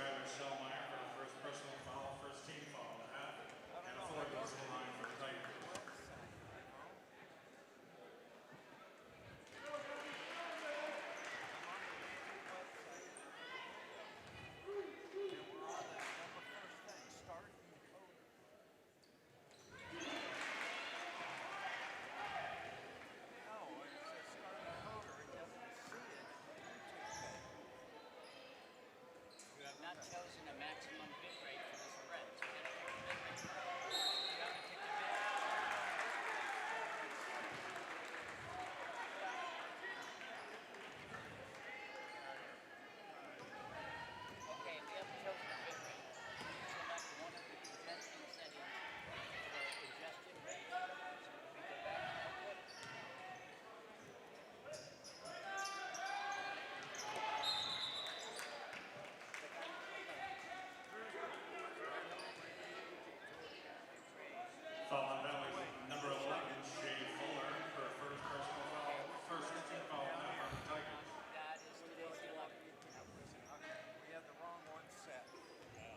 Skylar Shellmeyer for the first personal foul, first team foul of the half, and a forward goes to the line for the Tigers. Chosen a maximum bit rate for this thread. So you gotta pick the bit rate. You gotta pick the bit. Okay, we have chosen a bit rate. Select one of the conventional settings for adjusted rate. So we go back to output. Foul on Valley, number 11, Shea Fuller for first personal foul, first team foul of the half for the Tigers. That is today's 11. We had the wrong one set. Okay.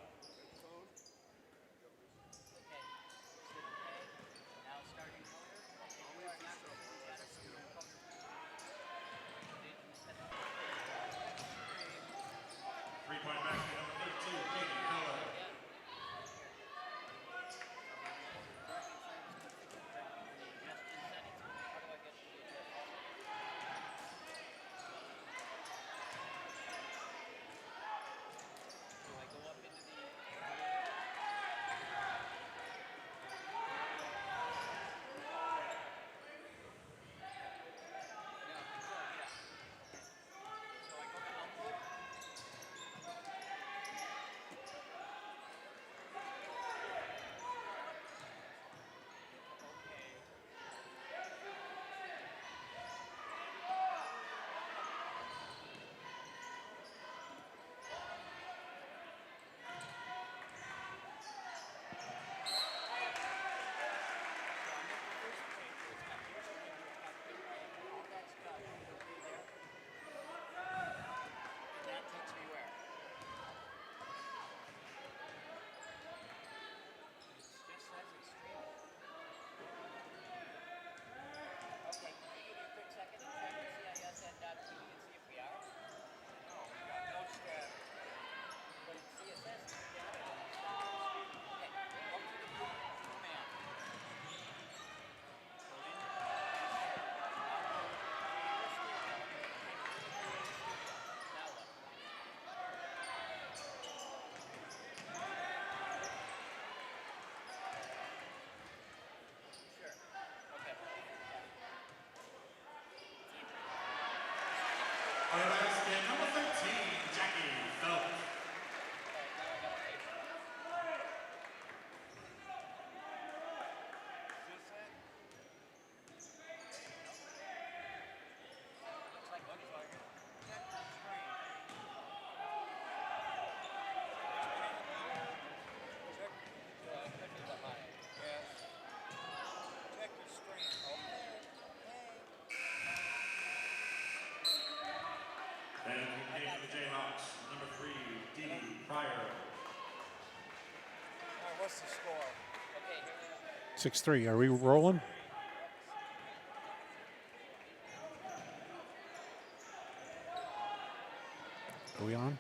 Now starting order. Okay, we are not going to set up the color. Three-point basket, number 13, Katie Heller. On the basket, number 13, Jackie Phelps. And for the Jayhawks, number 3, Dee Dee Pryor. All right, what's the score? Okay, here we go. 6-3. Are we rolling? Are we on?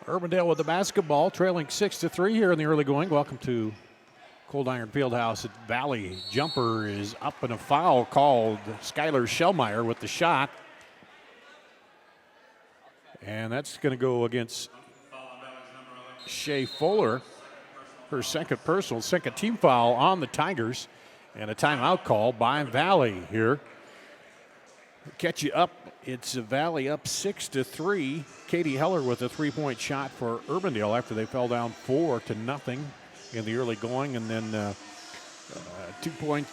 Urbandale with the basketball, trailing 6-3 here in the early going. Welcome to Cold Iron Fieldhouse at Valley. Jumper is up and a foul called. Skylar Shellmeyer with the shot. And that's going to go against Shea Fuller. Her second personal, second team foul on the Tigers. And a timeout call by Valley here. Catch you up. It's Valley up 6-3. Katie Heller with a three-point shot for Urbandale after they fell down 4-0 in the early going. And then 2-point,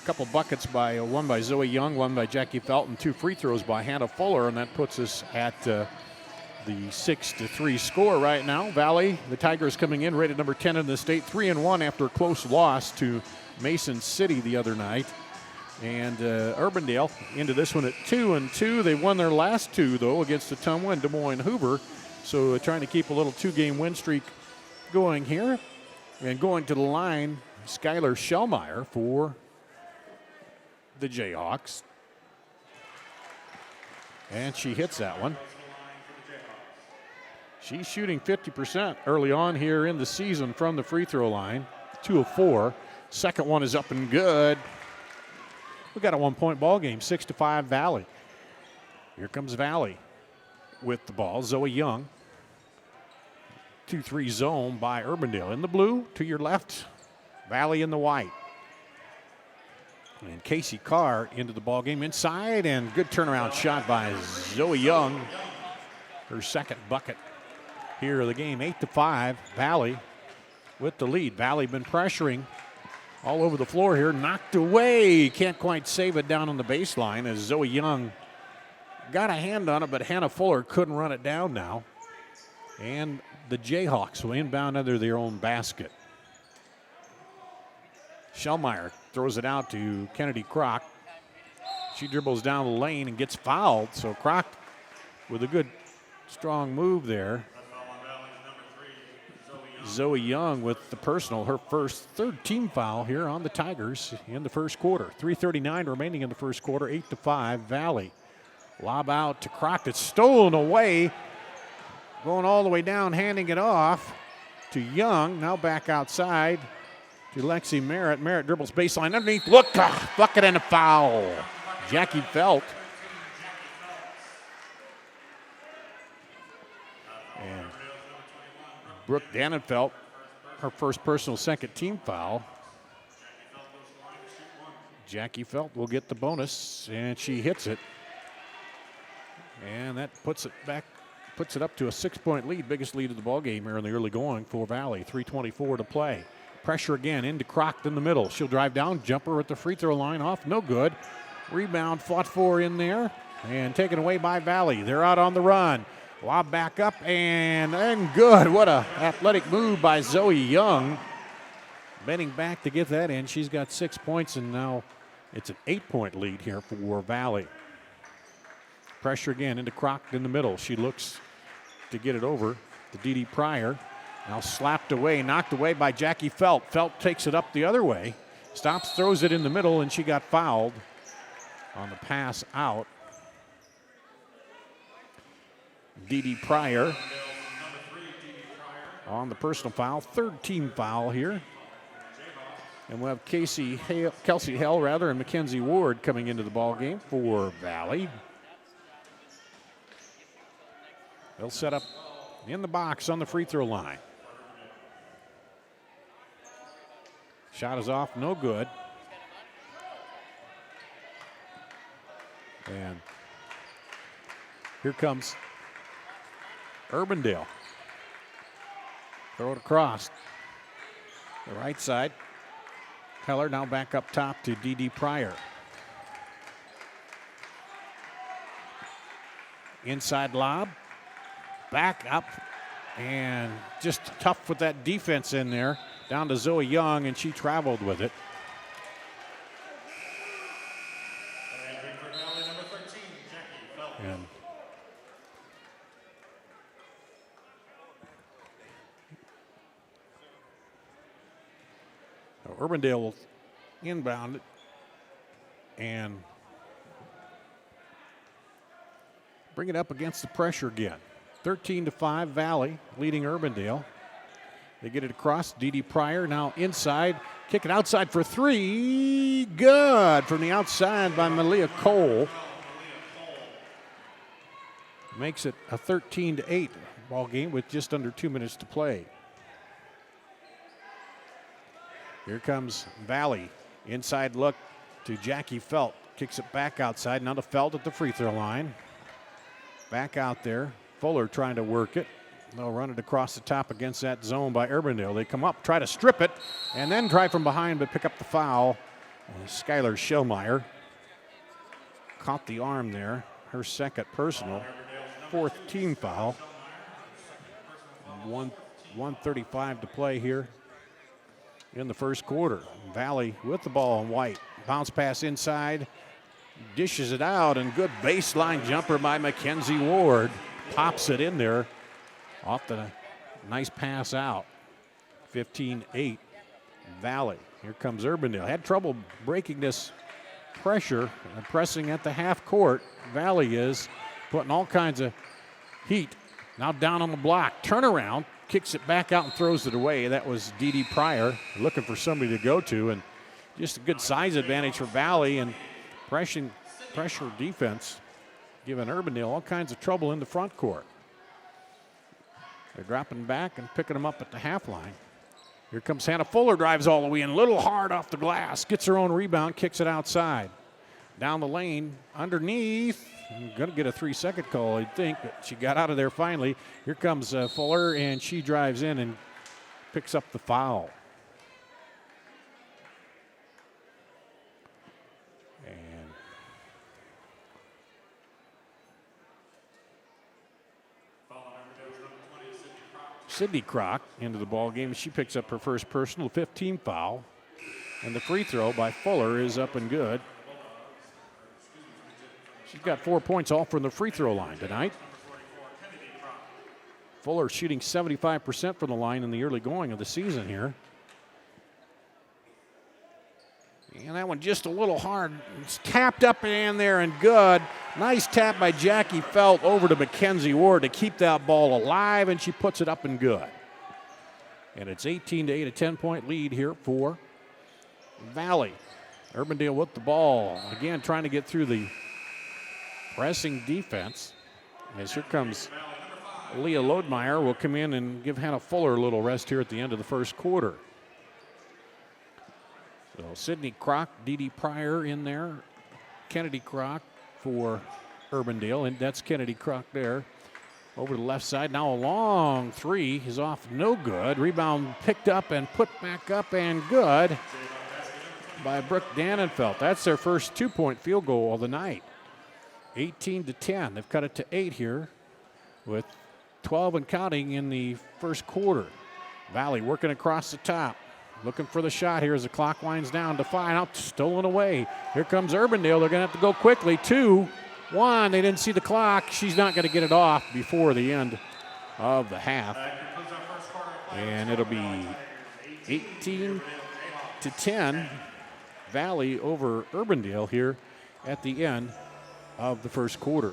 a couple buckets by one by Zoe Young, one by Jackie Felton, 2 free throws by Hannah Fuller. And that puts us at the 6-3 score right now. Valley, the Tigers coming in rated number 10 in the state, 3-1 after a close loss to Mason City the other night. And Urbandale into this one at 2-2. They won their last two, though, against Ottumwa and Des Moines Hoover. So trying to keep a little 2-game win streak going here. And going to the line, Skylar Shellmeyer for the Jayhawks. And she hits that one. She's shooting 50% early on here in the season from the free throw line. 2 of 4. Second one is up and good. We got a 1-point ball game, 6-5 Valley. Here comes Valley with the ball. Zoe Young. 2-3 zone by Urbandale. In the blue to your left, Valley in the white. And Casey Carr into the ball game inside, and good turnaround shot by Zoe Young. Her second bucket here of the game. 8-5 Valley with the lead. Valley been pressuring all over the floor here. Knocked away. Can't quite save it down on the baseline as Zoe Young got a hand on it, but Hannah Fuller couldn't run it down now. And the Jayhawks will inbound under their own basket. Shellmeyer throws it out to Kennedy Kroc. She dribbles down the lane and gets fouled. So Kroc with a good, strong move there. Zoe Young with the personal, her third team foul here on the Tigers in the first quarter. 3:39 remaining in the first quarter, 8-5 Valley. Lob out to Kroc. It's stolen away. Going all the way down, handing it off to Young. Now back outside to Lexi Merritt. Merritt dribbles baseline underneath. Look, bucket and a foul. Jackie Felt. And Brooke Dannenfeld, her first personal second team foul. Jackie Felt will get the bonus, and she hits it. And that puts it up to a 6-point lead, biggest lead of the ball game here in the early going for Valley. 3:24 to play. Pressure again into Kroc in the middle. She'll drive down, jumper at the free throw line off, no good. Rebound fought for in there and taken away by Valley. They're out on the run. Lob back up and good. What a athletic move by Zoe Young. Bending back to get that in. She's got 6 points, and now it's an 8-point lead here for Valley. Pressure again into Kroc in the middle. She looks to get it over to Dee Dee Pryor. Now slapped away, knocked away by Jackie Felt. Felt takes it up the other way. Stops, throws it in the middle, and she got fouled on the pass out. Dee Dee Pryor on the personal foul. Third team foul here. And we'll have Kelsey Hale and Mackenzie Ward coming into the ball game for Valley. They'll set up in the box on the free throw line. Shot is off, no good. And here comes Urbandale. Throw it across the right side. Heller now back up top to Dee Dee Pryor. Inside lob. Back up, and just tough with that defense in there. Down to Zoe Young, and she traveled with it. And Urbandale will inbound it and bring it up against the pressure again. 13-5 Valley, leading Urbandale. They get it across. Dee Dee Pryor now inside. Kick it outside for three. Good from the outside by Malia Cole. Makes it a 13-8 ball game with just under 2 minutes to play. Here comes Valley. Inside look to Jackie Felt. Kicks it back outside. Now to Felt at the free throw line. Back out there. Fuller trying to work it. They'll run it across the top against that zone by Urbandale. They come up, try to strip it, and then try from behind but pick up the foul. Skylar Shellmeyer caught the arm there. Her second personal. Fourth team foul. 1:35 to play here in the first quarter. Valley with the ball in white. Bounce pass inside. Dishes it out, and good baseline jumper by Mackenzie Ward. Pops it in there Off the nice pass out. 15-8 Valley. Here comes Urbandale. Had trouble breaking this pressure and pressing at the half court. Valley is putting all kinds of heat. Now down on the block. Turnaround. Kicks it back out and throws it away. That was Dee Pryor looking for somebody to go to. And just a good size advantage for Valley and pressure defense, giving Urbandale all kinds of trouble in the front court. They're dropping back and picking them up at the half line. Here comes Hannah Fuller, drives all the way in, a little hard off the glass, gets her own rebound, kicks it outside. Down the lane, underneath, going to get a 3-second call, I'd think, but she got out of there finally. Here comes Fuller, and she drives in and picks up the foul. And Sydney Crock into the ball game. She picks up her first personal 15 foul. And the free throw by Fuller is up and good. She's got 4 points all from the free throw line tonight. Fuller shooting 75% from the line in the early going of the season here. And that one just a little hard. It's tapped up and there and good. Nice tap by Jackie Felt over to Mackenzie Ward to keep that ball alive, and she puts it up and good. And it's 18-8, a 10-point lead here for Valley. Urbandale with the ball. Again, trying to get through the pressing defense. As here comes Leah Lodemeyer, will come in and give Hannah Fuller a little rest here at the end of the first quarter. So Sydney Crock, Dee Pryor in there. Kennedy Crock for Urbandale, and that's Kennedy Crock there. Over to the left side, now a long three is off, no good. Rebound picked up and put back up and good by Brooke Dannenfeld. That's their first 2-point field goal of the night. 18-10. They've cut it to 8 here with 12 and counting in the first quarter. Valley working across the top. Looking for the shot here as the clock winds down to 5. Out, stolen away. Here comes Urbandale. They're going to have to go quickly. 2-1. They didn't see the clock. She's not going to get it off before the end of the half. And it'll be 18-10. Valley over Urbandale here at the end of the first quarter.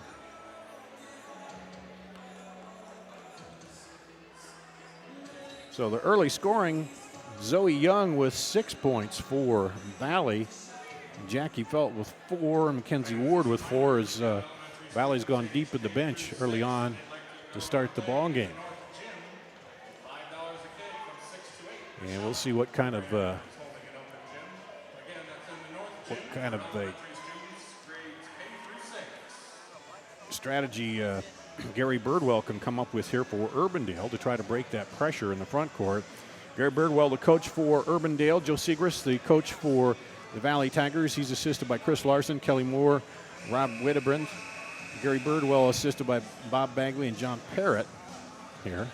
So the early scoring, Zoe Young with 6 points for Valley. Jackie Felt with 4, and Mackenzie Ward with 4 as Valley's gone deep in the bench early on to start the ball game. And we'll see what kind of strategy Gary Birdwell can come up with here for Urbandale to try to break that pressure in the front court. Gary Birdwell, the coach for Urbandale. Joe Segrist, the coach for the Valley Tigers. He's assisted by Chris Larson, Kelly Moore, Rob Widdebrand. Gary Birdwell assisted by Bob Bagley and John Parrott here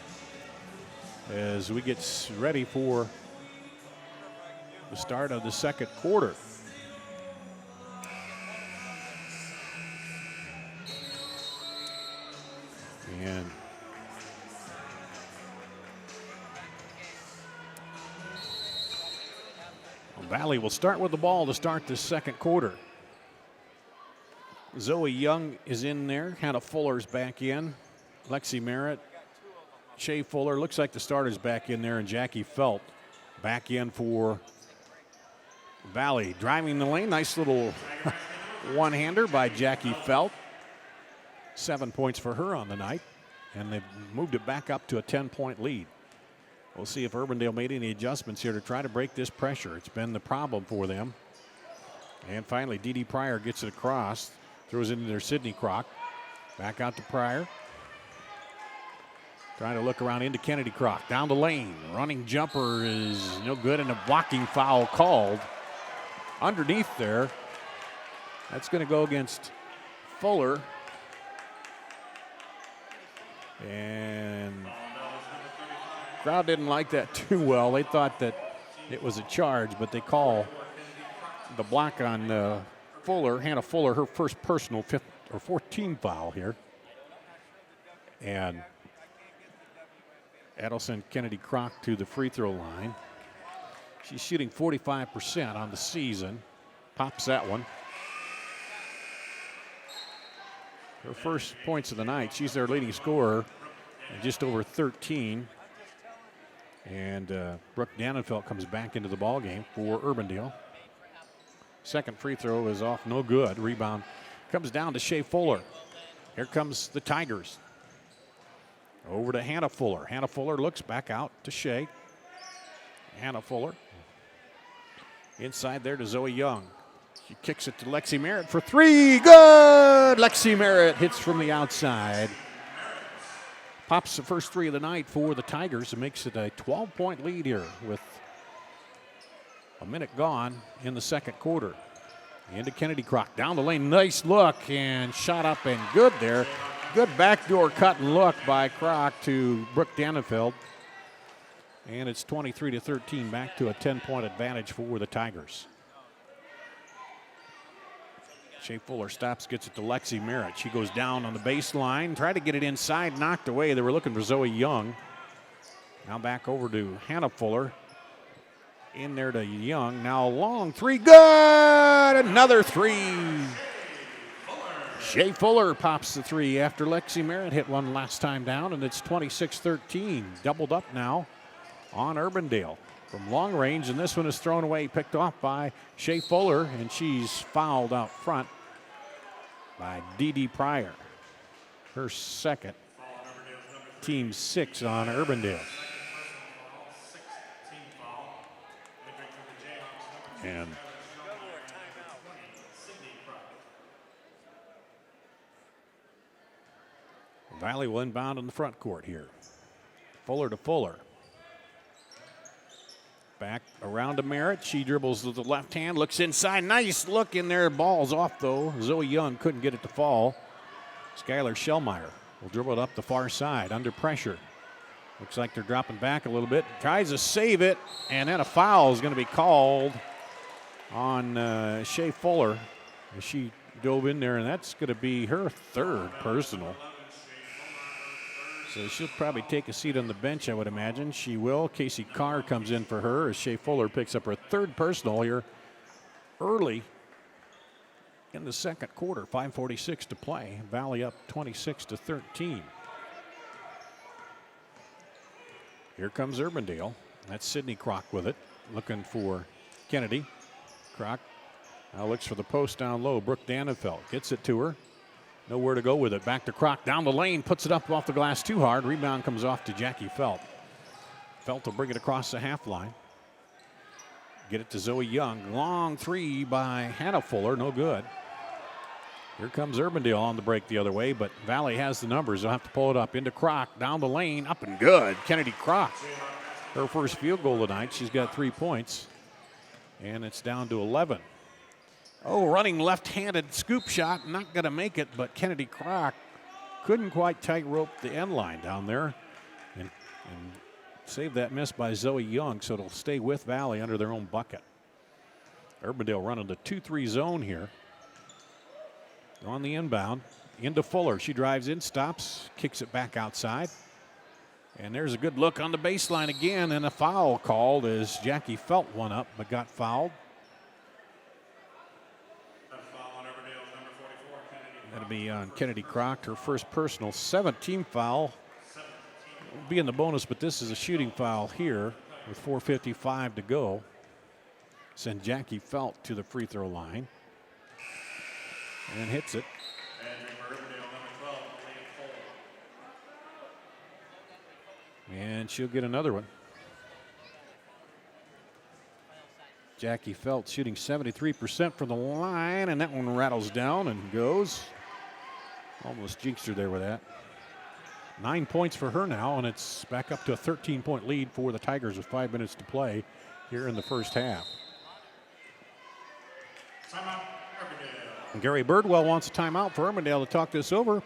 as we get ready for the start of the second quarter. And Valley will start with the ball to start this second quarter. Zoe Young is in there. Hannah Fuller's back in. Lexi Merritt, Shea Fuller. Looks like the starter's back in there, and Jackie Felt back in for Valley. Driving the lane, nice little one-hander by Jackie Felt. 7 points for her on the night, and they've moved it back up to a 10-point lead. We'll see if Urbandale made any adjustments here to try to break this pressure. It's been the problem for them. And finally, Dee Pryor gets it across, throws it into their Sydney Crock. Back out to Pryor. Trying to look around into Kennedy Crock. Down the lane. Running jumper is no good, and a blocking foul called underneath there. That's going to go against Fuller. And crowd didn't like that too well. They thought that it was a charge, but they call the block on Fuller, Hannah Fuller, her first personal 14 foul here. And Adelson Kennedy Crock to the free throw line. She's shooting 45% on the season. Pops that one. Her first points of the night. She's their leading scorer, just over 13. And Brooke Dannenfeld comes back into the ball game for Urbandale. Second free throw is off, no good. Rebound comes down to Shea Fuller. Here comes the Tigers. Over to Hannah Fuller. Hannah Fuller looks back out to Shea. Hannah Fuller. Inside there to Zoe Young. She kicks it to Lexi Merritt for three. Good! Lexi Merritt hits from the outside. Pops the first three of the night for the Tigers and makes it a 12-point lead here with a minute gone in the second quarter. Into Kennedy Crock. Down the lane. Nice look and shot up and good there. Good backdoor cut and look by Crock to Brooke Dannenfeld. And it's 23-13, back to a 10-point advantage for the Tigers. Shea Fuller stops, gets it to Lexi Merritt. She goes down on the baseline, tried to get it inside, knocked away. They were looking for Zoe Young. Now back over to Hannah Fuller. In there to Young. Now long three. Good! Another three. Shea Fuller pops the three after Lexi Merritt hit one last time down, and it's 26-13. Doubled up now on Urbandale from long range, and this one is thrown away, picked off by Shea Fuller, and she's fouled out front by Dee Pryor. Her second, team 6 on Urbandale. And Valley will inbound in the front court here. Fuller to Fuller. Back around to Merritt. She dribbles with the left hand, looks inside. Nice look in there. Ball's off, though. Zoe Young couldn't get it to fall. Skylar Shellmeyer will dribble it up the far side under pressure. Looks like they're dropping back a little bit. Tries to save it, and then a foul is going to be called on Shea Fuller as she dove in there, and that's going to be her third personal. So she'll probably take a seat on the bench, I would imagine. She will. Casey Carr comes in for her as Shea Fuller picks up her third personal here early in the second quarter. 5:46 to play. Valley up 26-13. Here comes Urbandale. That's Sydney Crock with it, looking for Kennedy. Crock now looks for the post down low. Brooke Dannenfeld gets it to her. Nowhere to go with it. Back to Crock down the lane. Puts it up off the glass too hard. Rebound comes off to Jackie Felt. Felt will bring it across the half line. Get it to Zoe Young. Long three by Hannah Fuller. No good. Here comes Urbandale on the break the other way, but Valley has the numbers. They'll have to pull it up. Into Crock. Down the lane. Up and good. Kennedy Crock. Her first field goal tonight. She's got 3 points. And it's down to 11. Oh, running left-handed scoop shot. Not going to make it, but Kennedy Crock couldn't quite tightrope the end line down there and save that miss by Zoe Young, so it'll stay with Valley under their own bucket. Urbandale running the 2-3 zone here. On the inbound, into Fuller. She drives in, stops, kicks it back outside. And there's a good look on the baseline again, and a foul called as Jackie Felt one up, but got fouled. That'll be on Kennedy Crock, her first personal, 17th foul. Will be in the bonus, but this is a shooting foul here with 4:55 to go. Send Jackie Felt to the free throw line. And hits it. And she'll get another one. Jackie Felt shooting 73% from the line, and that one rattles down and goes. Almost jinxed her there with that. 9 points for her now, and it's back up to a 13-point lead for the Tigers with 5 minutes to play here in the first half. Timeout, Urbandale. And Gary Birdwell wants a timeout for Urbandale to talk this over.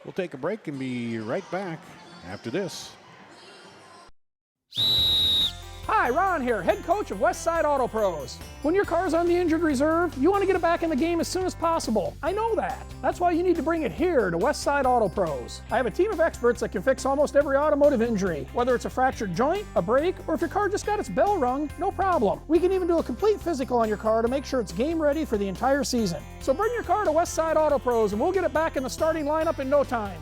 We'll take a break and be right back after this. Hi, Ron here, head coach of Westside Auto Pros. When your car's on the injured reserve, you want to get it back in the game as soon as possible. I know that. That's why you need to bring it here to Westside Auto Pros. I have a team of experts that can fix almost every automotive injury. Whether it's a fractured joint, a brake, or if your car just got its bell rung, no problem. We can even do a complete physical on your car to make sure it's game ready for the entire season. So bring your car to Westside Auto Pros and we'll get it back in the starting lineup in no time.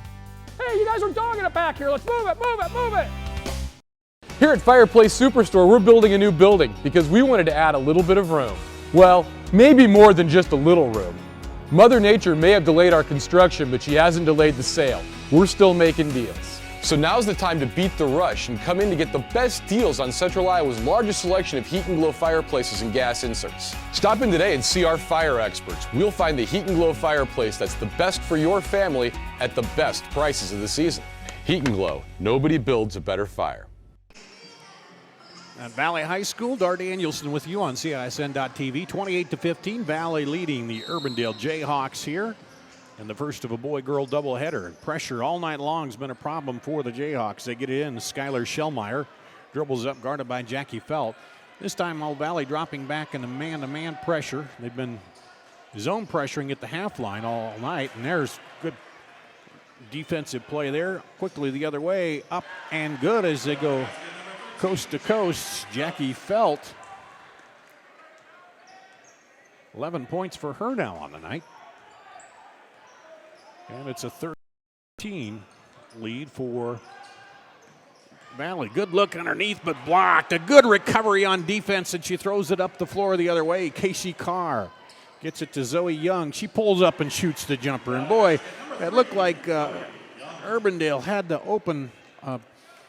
Hey, you guys are dogging it back here. Let's move it, move it, move it. Here at Fireplace Superstore, we're building a new building because we wanted to add a little bit of room. Well, maybe more than just a little room. Mother Nature may have delayed our construction, but she hasn't delayed the sale. We're still making deals. So now's the time to beat the rush and come in to get the best deals on Central Iowa's largest selection of Heat and Glow fireplaces and gas inserts. Stop in today and see our fire experts. We'll find the Heat and Glow fireplace that's the best for your family at the best prices of the season. Heat and Glow, nobody builds a better fire. At Valley High School, Dar Danielson with you on CISN.TV. 28-15, Valley leading the Urbandale Jayhawks here in the first of a boy-girl doubleheader. Pressure all night long has been a problem for the Jayhawks. They get it in. Skylar Shellmeyer dribbles up, guarded by Jackie Felt. This time, Old Valley dropping back into man-to-man pressure. They've been zone pressuring at the half line all night, and there's good defensive play there. Quickly the other way, up and good as they go coast to coast. Jackie Felt, 11 points for her now on the night. And it's a 13 lead for Valley. Good look underneath, but blocked. A good recovery on defense, and she throws it up the floor the other way. Casey Carr gets it to Zoe Young. She pulls up and shoots the jumper. And boy, it looked like Urbandale had the open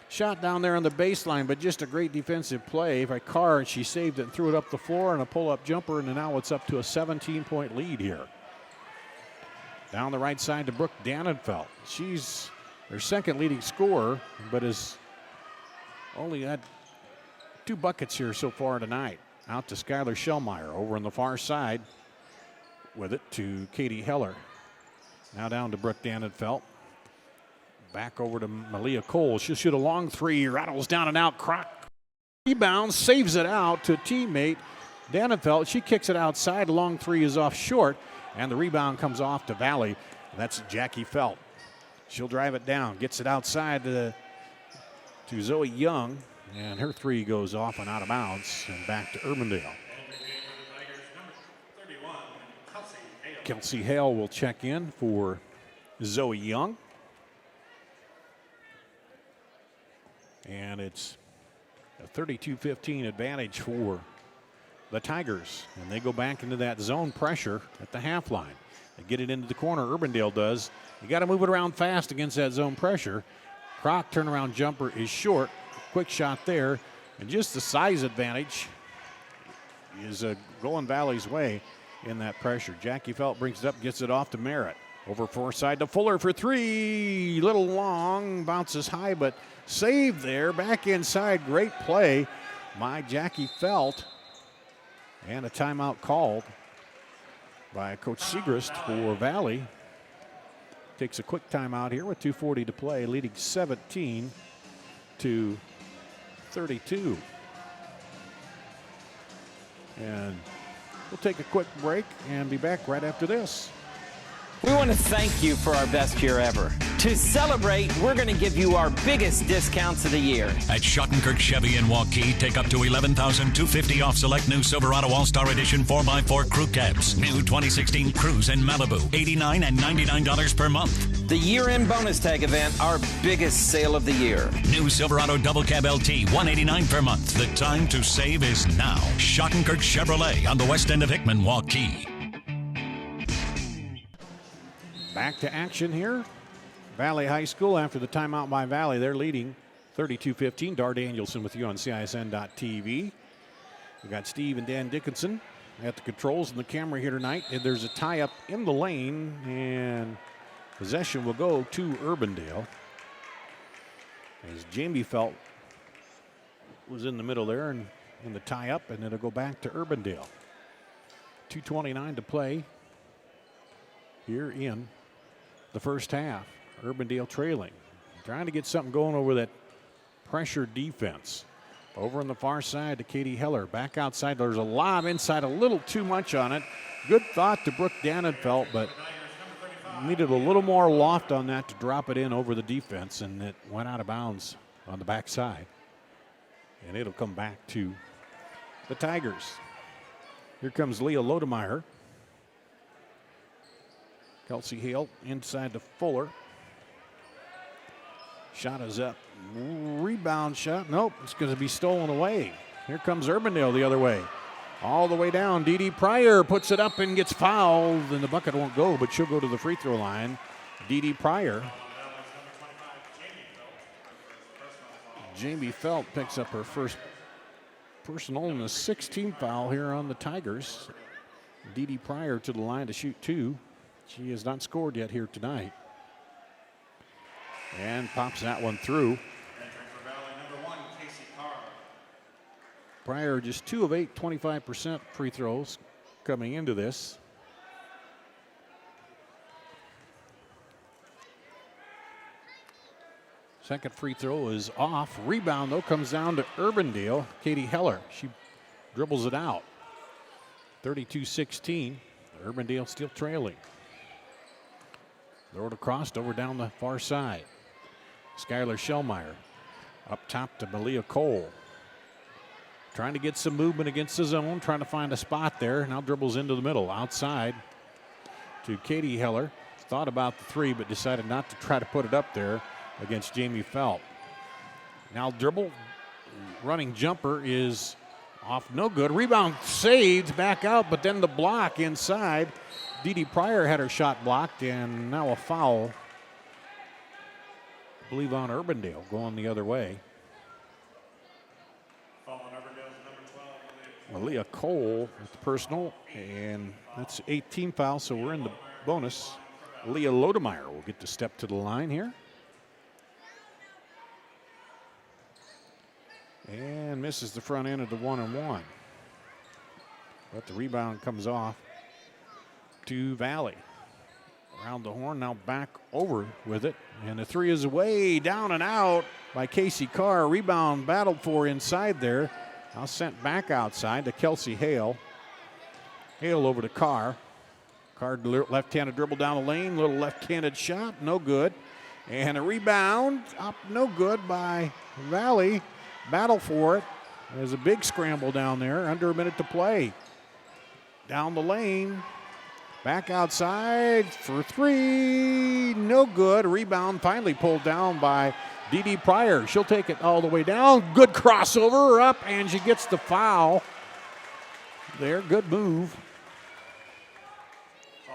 shot down there on the baseline, but just a great defensive play by Carr. She saved it and threw it up the floor and a pull-up jumper, and now it's up to a 17-point lead here. Down the right side to Brooke Dannenfeld. She's their second leading scorer, but has only had 2 buckets here so far tonight. Out to Skylar Shellmeyer over on the far side with it to Katie Heller. Now down to Brooke Dannenfeld. Back over to Malia Cole. She'll shoot a long 3, rattles down and out. Croc rebounds, saves it out to a teammate. Dannenfeld, she kicks it outside. Long 3 is off short, and the rebound comes off to Valley. That's Jackie Felt. She'll drive it down, gets it outside to Zoe Young, and her 3 goes off and out of bounds, and back to Urbandale. Kelsey Hale will check in for Zoe Young. And it's a 32-15 advantage for the Tigers. And they go back into that zone pressure at the half line. They get it into the corner, Urbandale does. You got to move it around fast against that zone pressure. Croc turnaround jumper is short. Quick shot there. And just the size advantage is going Valley's way in that pressure. Jackie Felt brings it up, gets it off to Merritt. Over far side to Fuller for 3. Little long, bounces high, but saved there. Back inside, great play by Jackie Felt. And a timeout called by Coach Segrist for Valley. Takes a quick timeout here with 2:40 to play, leading 17-32. And we'll take a quick break and be back right after this. We want to thank you for our best year ever. To celebrate, we're going to give you our biggest discounts of the year. At Schottenkirk Chevy in Waukee, take up to $11,250 off select new Silverado All-Star Edition 4x4 crew cabs. New 2016 Cruise in Malibu, $89 and $99 per month. The year-end bonus tag event, our biggest sale of the year. New Silverado Double Cab LT, $189 per month. The time to save is now. Schottenkirk Chevrolet on the west end of Hickman, Waukee. Back to action here. Valley High School after the timeout by Valley. They're leading 32-15. Dar Danielson with you on CISN.TV. We got Steve and Dan Dickinson at the controls and the camera here tonight. And there's a tie-up in the lane, and possession will go to Urbandale. As Jamie Felt was in the middle there and in the tie-up, and it'll go back to Urbandale. 2:29 to play here in the first half. Urbandale trailing. Trying to get something going over that pressure defense. Over on the far side to Katie Heller. Back outside. There's a lob inside, a little too much on it. Good thought to Brooke Dannenfeld, but needed a little more loft on that to drop it in over the defense, and it went out of bounds on the backside. And it'll come back to the Tigers. Here comes Leah Lodemeyer. Kelsey Hale inside to Fuller. Shot is up. Rebound shot. Nope, it's going to be stolen away. Here comes Urbandale the other way. All the way down. Dee Pryor puts it up and gets fouled, and the bucket won't go, but she'll go to the free throw line. Dee Pryor. Jamie Felt picks up her first personal and the 16th foul here on the Tigers. Dee Pryor to the line to shoot 2. She has not scored yet here tonight. And pops that one through. Pryor just 2 of 8, 25% free throws coming into this. Second free throw is off. Rebound, though, comes down to Urbandale. Katie Heller, she dribbles it out. 32-16. Urbandale still trailing. Throw it across, over down the far side. Skylar Shellmeyer up top to Malia Cole. Trying to get some movement against the zone, trying to find a spot there. Now dribbles into the middle, outside to Katie Heller. Thought about the 3, but decided not to try to put it up there against Jamie Felt. Now dribble, running jumper is off, no good. Rebound saved, back out, but then the block inside. Dee Pryor had her shot blocked, and now a foul, I believe, on Urbandale, going the other way. Malia Cole with the personal, and that's 18 fouls, so we're in the bonus. Leah Lodemeyer will get to step to the line here. And misses the front end of the 1-and-1. But the rebound comes off to Valley. Around the horn, now back over with it. And the 3 is away, down and out by Casey Carr. Rebound battled for inside there. Now sent back outside to Kelsey Hale. Hale over to Carr. Carr left-handed dribble down the lane. Little left-handed shot, no good. And a rebound up, no good by Valley. Battle for it. There's a big scramble down there. Under a minute to play. Down the lane. Back outside for 3. No good. Rebound finally pulled down by Dee Pryor. She'll take it all the way down. Good crossover up, and she gets the foul. There, good move.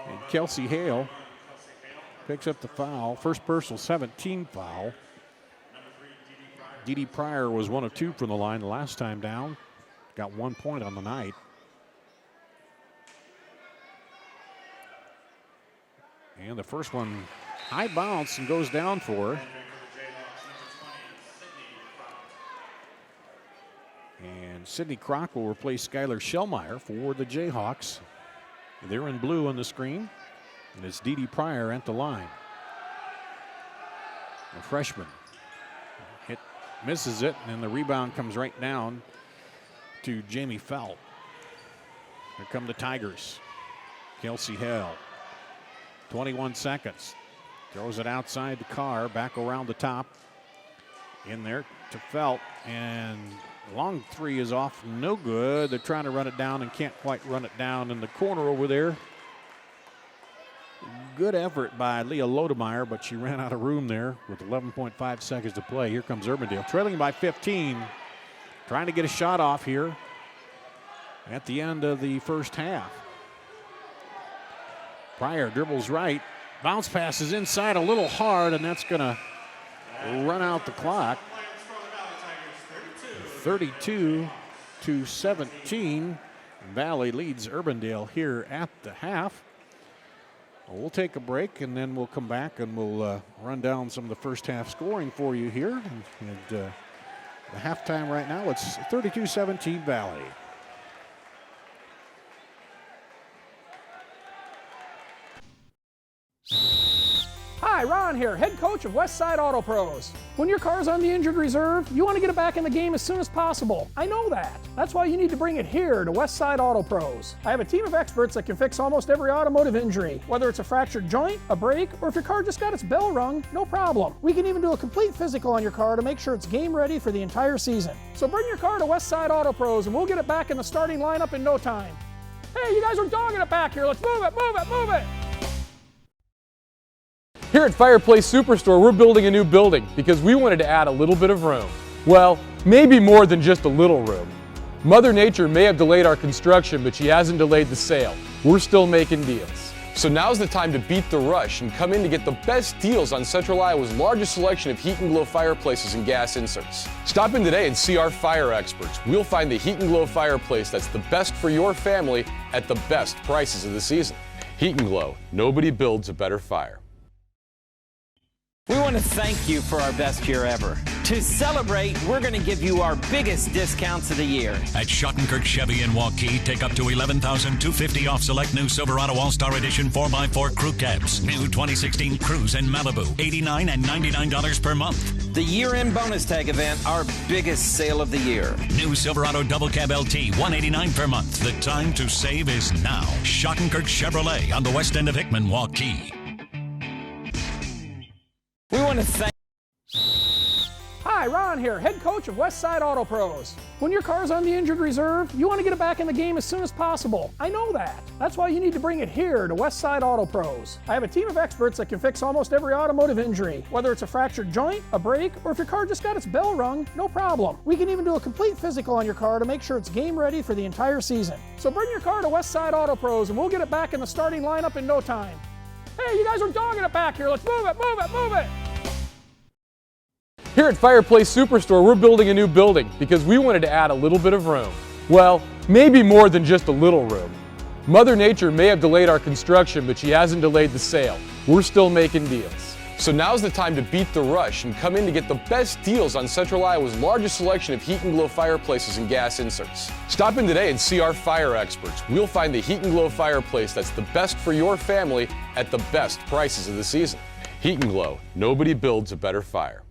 And Kelsey Hale picks up the foul. First personal 17 foul. Dee Pryor was 1 of 2 from the line the last time down. Got 1 point on the night. And the first one, high bounce and goes down for her. And Sydney Kroc will replace Skylar Shellmeyer for the Jayhawks. They're in blue on the screen. And it's Dee Pryor at the line. A freshman. Hit, misses it, and the rebound comes right down to Jamie Felt. Here come the Tigers. Kelsey Hale. 21 seconds. Throws it outside to Carr, back around the top. In there to Felt, and long 3 is off, no good. They're trying to run it down and can't quite run it down in the corner over there. Good effort by Leah Lodemeyer, but she ran out of room there with 11.5 seconds to play. Here comes Urbandale, trailing by 15. Trying to get a shot off here at the end of the first half. Pryor dribbles right. Bounce passes inside a little hard, and that's going to run out the clock. 32-17. Valley leads Urbandale here at the half. We'll take a break, and then we'll come back and we'll run down some of the first half scoring for you here. And the halftime right now, it's 32-17 Valley. Hi, Ron Ron here, head coach of Westside Auto Pros. When your car's on the injured reserve, you want to get it back in the game as soon as possible. I know that. That's why you need to bring it here to Westside Auto Pros. I have a team of experts that can fix almost every automotive injury. Whether it's a fractured joint, a brake, or if your car just got its bell rung, no problem. We can even do a complete physical on your car to make sure it's game ready for the entire season. So bring your car to Westside Auto Pros and we'll get it back in the starting lineup in no time. Hey, you guys are dogging it back here. Let's move it, move it, move it. Here at Fireplace Superstore, we're building a new building because we wanted to add a little bit of room. Well, maybe more than just a little room. Mother Nature may have delayed our construction, but she hasn't delayed the sale. We're still making deals. So now's the time to beat the rush and come in to get the best deals on Central Iowa's largest selection of Heat and Glow fireplaces and gas inserts. Stop in today and see our fire experts. We'll find the Heat and Glow fireplace that's the best for your family at the best prices of the season. Heat and Glow, nobody builds a better fire. We want to thank you for our best year ever. To celebrate, we're going to give you our biggest discounts of the year. At Schottenkirk Chevy in Waukee, take up to $11,250 off select new Silverado All-Star Edition 4x4 crew cabs. New 2016 Cruze in Malibu, $89 and $99 per month. The year-end bonus tag event, our biggest sale of the year. New Silverado Double Cab LT, $189 per month. The time to save is now. Schottenkirk Chevrolet on the west end of Hickman, Waukee. We want to thank Hi, Ron here, head coach of Westside Auto Pros. When your car's on the injured reserve, you want to get it back in the game as soon as possible. I know that. That's why you need to bring it here to Westside Auto Pros. I have a team of experts that can fix almost every automotive injury. Whether it's a fractured joint, a brake, or if your car just got its bell rung, no problem. We can even do a complete physical on your car to make sure it's game ready for the entire season. So bring your car to Westside Auto Pros and we'll get it back in the starting lineup in no time. Hey, you guys are dogging it back here. Let's move it, move it, move it. Here at Fireplace Superstore, we're building a new building because we wanted to add a little bit of room. Well, maybe more than just a little room. Mother Nature may have delayed our construction, but she hasn't delayed the sale. We're still making deals. So now's the time to beat the rush and come in to get the best deals on Central Iowa's largest selection of Heat and Glow fireplaces and gas inserts. Stop in today and see our fire experts. We'll find the Heat and Glow fireplace that's the best for your family at the best prices of the season. Heat and Glow, nobody builds a better fire.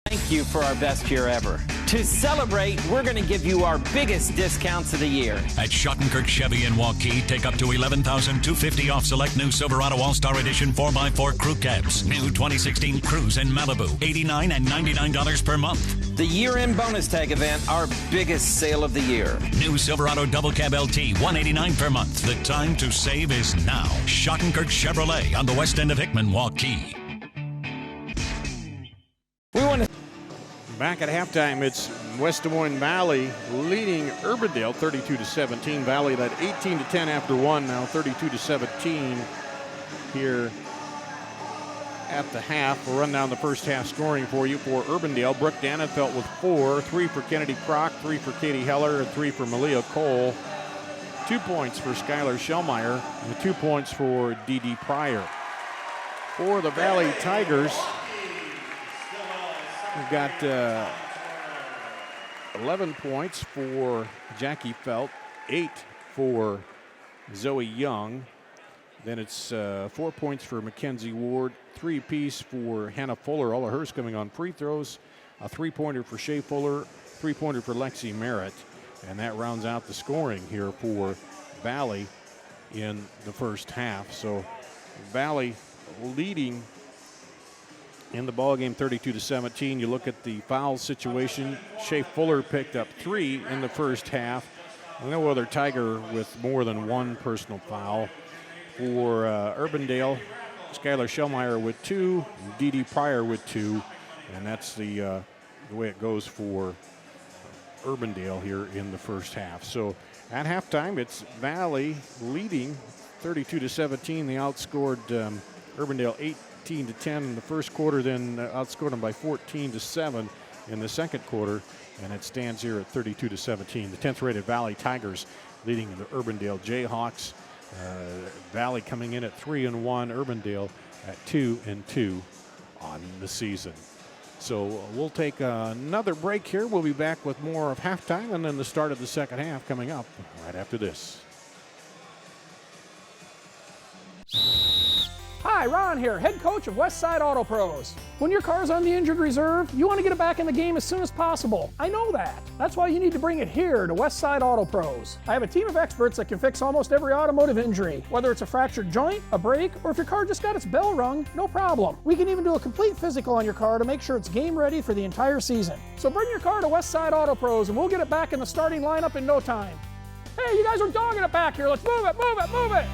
Thank you for our best year ever. To celebrate, we're going to give you our biggest discounts of the year. At Schottenkirk Chevy in Waukee, take up to $11,250 off select new Silverado All-Star Edition 4x4 crew cabs. New 2016 Cruze in Malibu, $89 and $99 per month. The year-end bonus tag event, our biggest sale of the year. New Silverado Double Cab LT, $189 per month. The time to save is now. Schottenkirk Chevrolet on the west end of Hickman, Waukee. We want to Back at halftime, it's West Des Moines Valley leading Urbandale 32-17. Valley led 18-10 after one, now 32-17 here at the half. We'll run down the first half scoring for you for Urbandale. Brooke Dannenfeld with 4, 3 for Kennedy Kroc, 3 for Katie Heller, and 3 for Malia Cole. 2 points for Skylar Schellmeyer, and 2 points for Dee Pryor. For the Valley Tigers, we've got 11 points for Jackie Felt, 8 for Zoe Young. Then it's 4 points for Mackenzie Ward, 3 apiece for Hannah Fuller, all of hers coming on free throws, a 3-pointer for Shea Fuller, 3-pointer for Lexi Merritt. And that rounds out the scoring here for Valley in the first half. So Valley leading in the ballgame 32-17. You look at the foul situation. Shea Fuller picked up 3 in the first half. No other Tiger with more than 1 personal foul. For Urbandale, Skylar Schellmeyer with 2, Dee Pryor with 2, and that's the way it goes for Urbandale here in the first half. So at halftime, it's Valley leading 32-17. They outscored Urbandale 18-10 in the first quarter, then outscored them by 14-7 in the second quarter, and it stands here at 32-17. The 10th rated Valley Tigers leading the Urbandale Jayhawks. Valley coming in at 3-1, Urbandale at 2-2 on the season. So we'll take another break here. We'll be back with more of halftime and then the start of the second half coming up right after this. Hi, Ron here, head coach of Westside Auto Pros. When your car's on the injured reserve, you want to get it back in the game as soon as possible. I know that. That's why you need to bring it here to Westside Auto Pros. I have a team of experts that can fix almost every automotive injury. Whether it's a fractured joint, a brake, or if your car just got its bell rung, no problem. We can even do a complete physical on your car to make sure it's game ready for the entire season. So bring your car to Westside Auto Pros and we'll get it back in the starting lineup in no time. Hey, you guys are dogging it back here. Let's move it, move it, move it.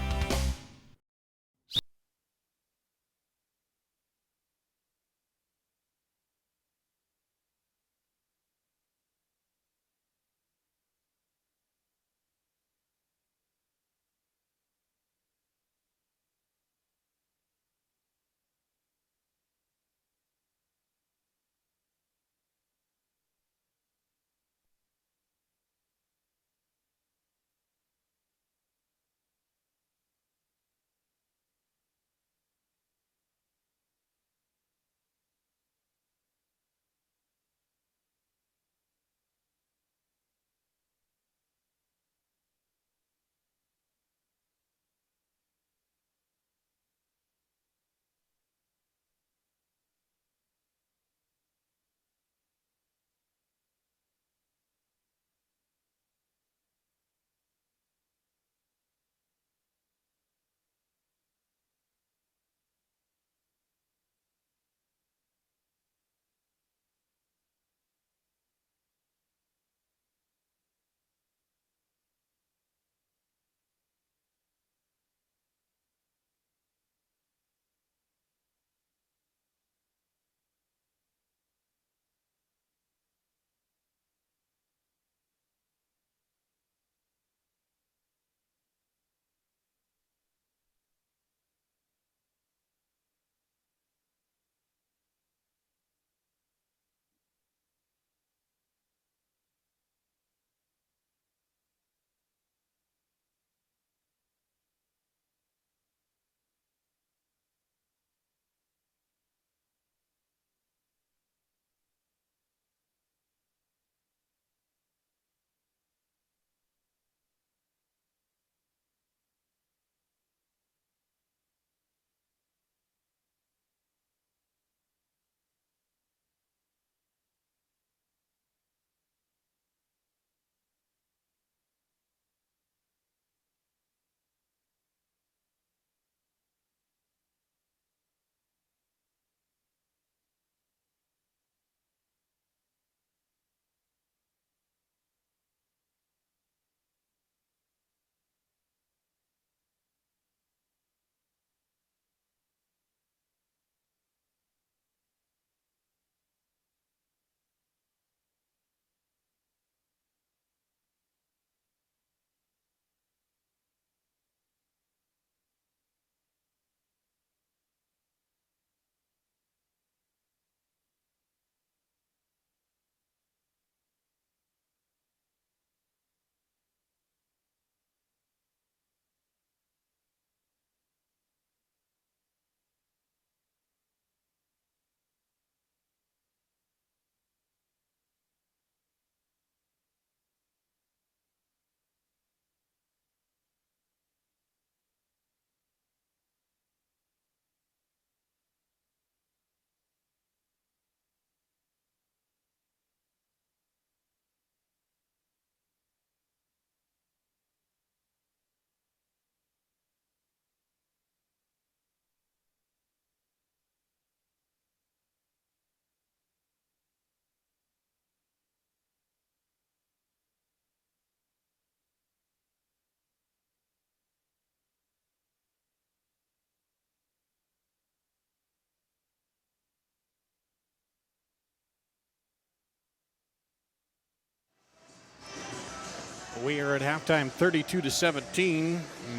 We are at halftime 32-17.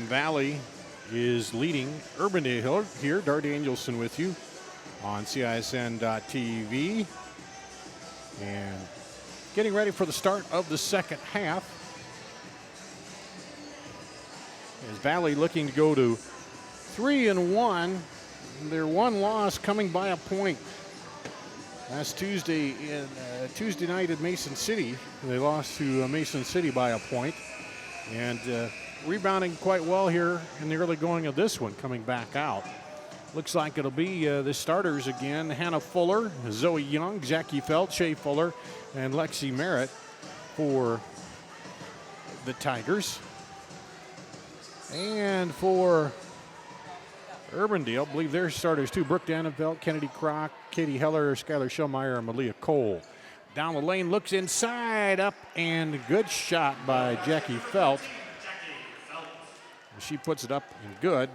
Valley is leading Urbandale here. Dart Danielson with you on CISN.TV. And getting ready for the start of the second half. As Valley looking to go to 3-1. Their one loss coming by a point. Last Tuesday Tuesday night at Mason City, they lost to Mason City by a point, and rebounding quite well here in the early going of this one, coming back out. Looks like it'll be the starters again. Hannah Fuller, Zoe Young, Jackie Felt, Shea Fuller, and Lexi Merritt for the Tigers. And for Urbandale, I believe their starters too. Brooke Dannenfeld, Kennedy Kroc, Katie Heller, Skylar Schellmeyer, and Malia Cole. Down the lane, looks inside, up, and good shot by Jackie Felt. She puts it up and good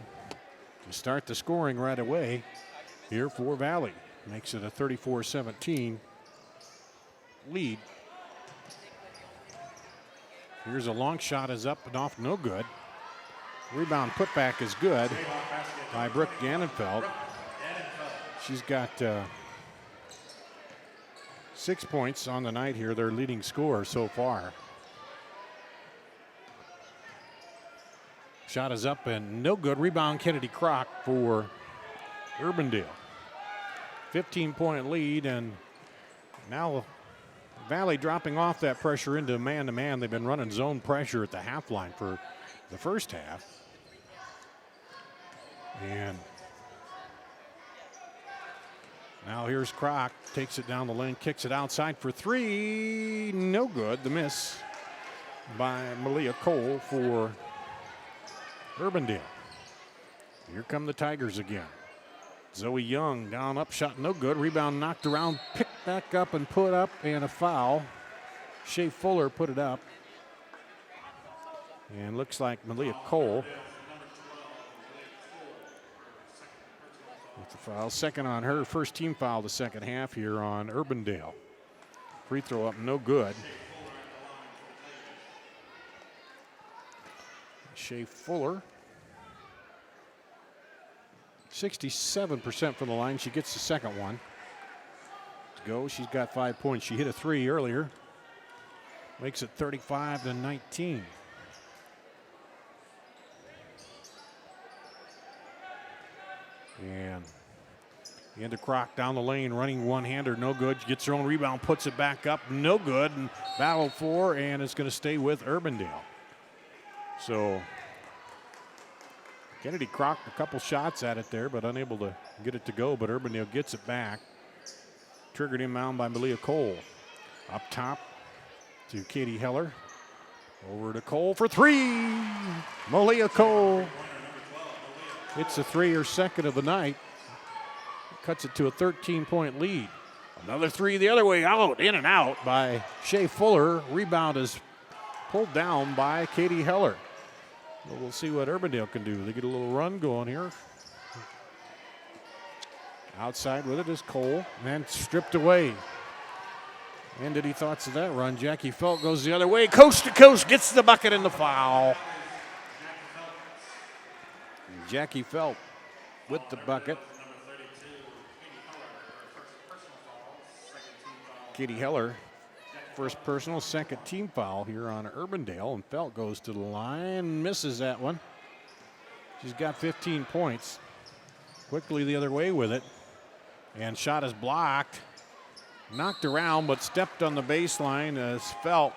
to start the scoring right away here for Valley. Makes it a 34-17 lead. Here's a long shot, is up and off, no good. Rebound putback is good by Brooke Dannenfeld. She's got 6 points on the night here, their leading scorer so far. Shot is up and no good. Rebound Kennedy Kroc for Urbandale. 15-point lead, and now Valley dropping off that pressure into man-to-man. They've been running zone pressure at the half line for the first half. And now here's Kroc, takes it down the lane, kicks it outside for three. No good. The miss by Malia Cole for Urbandale. Here come the Tigers again. Zoe Young down, up, shot no good. Rebound knocked around, picked back up and put up, and a foul. Shea Fuller put it up. And looks like Malia Cole with the foul. Second on her, first team foul the second half here on Urbandale. Free throw up, no good. Shea Fuller, 67% from the line. She gets the second one. To go, she's got 5 points. She hit a three earlier. Makes it 35-19. And into Kroc down the lane, running one-hander, no good. She gets her own rebound, puts it back up, no good. And battle for, and it's going to stay with Urbandale. So Kennedy Kroc a couple shots at it there, but unable to get it to go. But Urbandale gets it back. Triggered inbound by Malia Cole. Up top to Katie Heller. Over to Cole for three. Malia Cole. It's a three, her second of the night. Cuts it to a 13-point lead. Another three the other way out, in and out by Shea Fuller. Rebound is pulled down by Katie Heller. Well, we'll see what Urbandale can do. They get a little run going here. Outside with it is Cole, and stripped away. Ended he thoughts of that run. Jackie Felt goes the other way, coast to coast, gets the bucket and the foul. And Jackie Felt with the bucket. Katie Heller, first personal, second team foul here on Urbandale, and Felt goes to the line, misses that one. She's got 15 points. Quickly the other way with it, and shot is blocked. Knocked around, but stepped on the baseline as Felt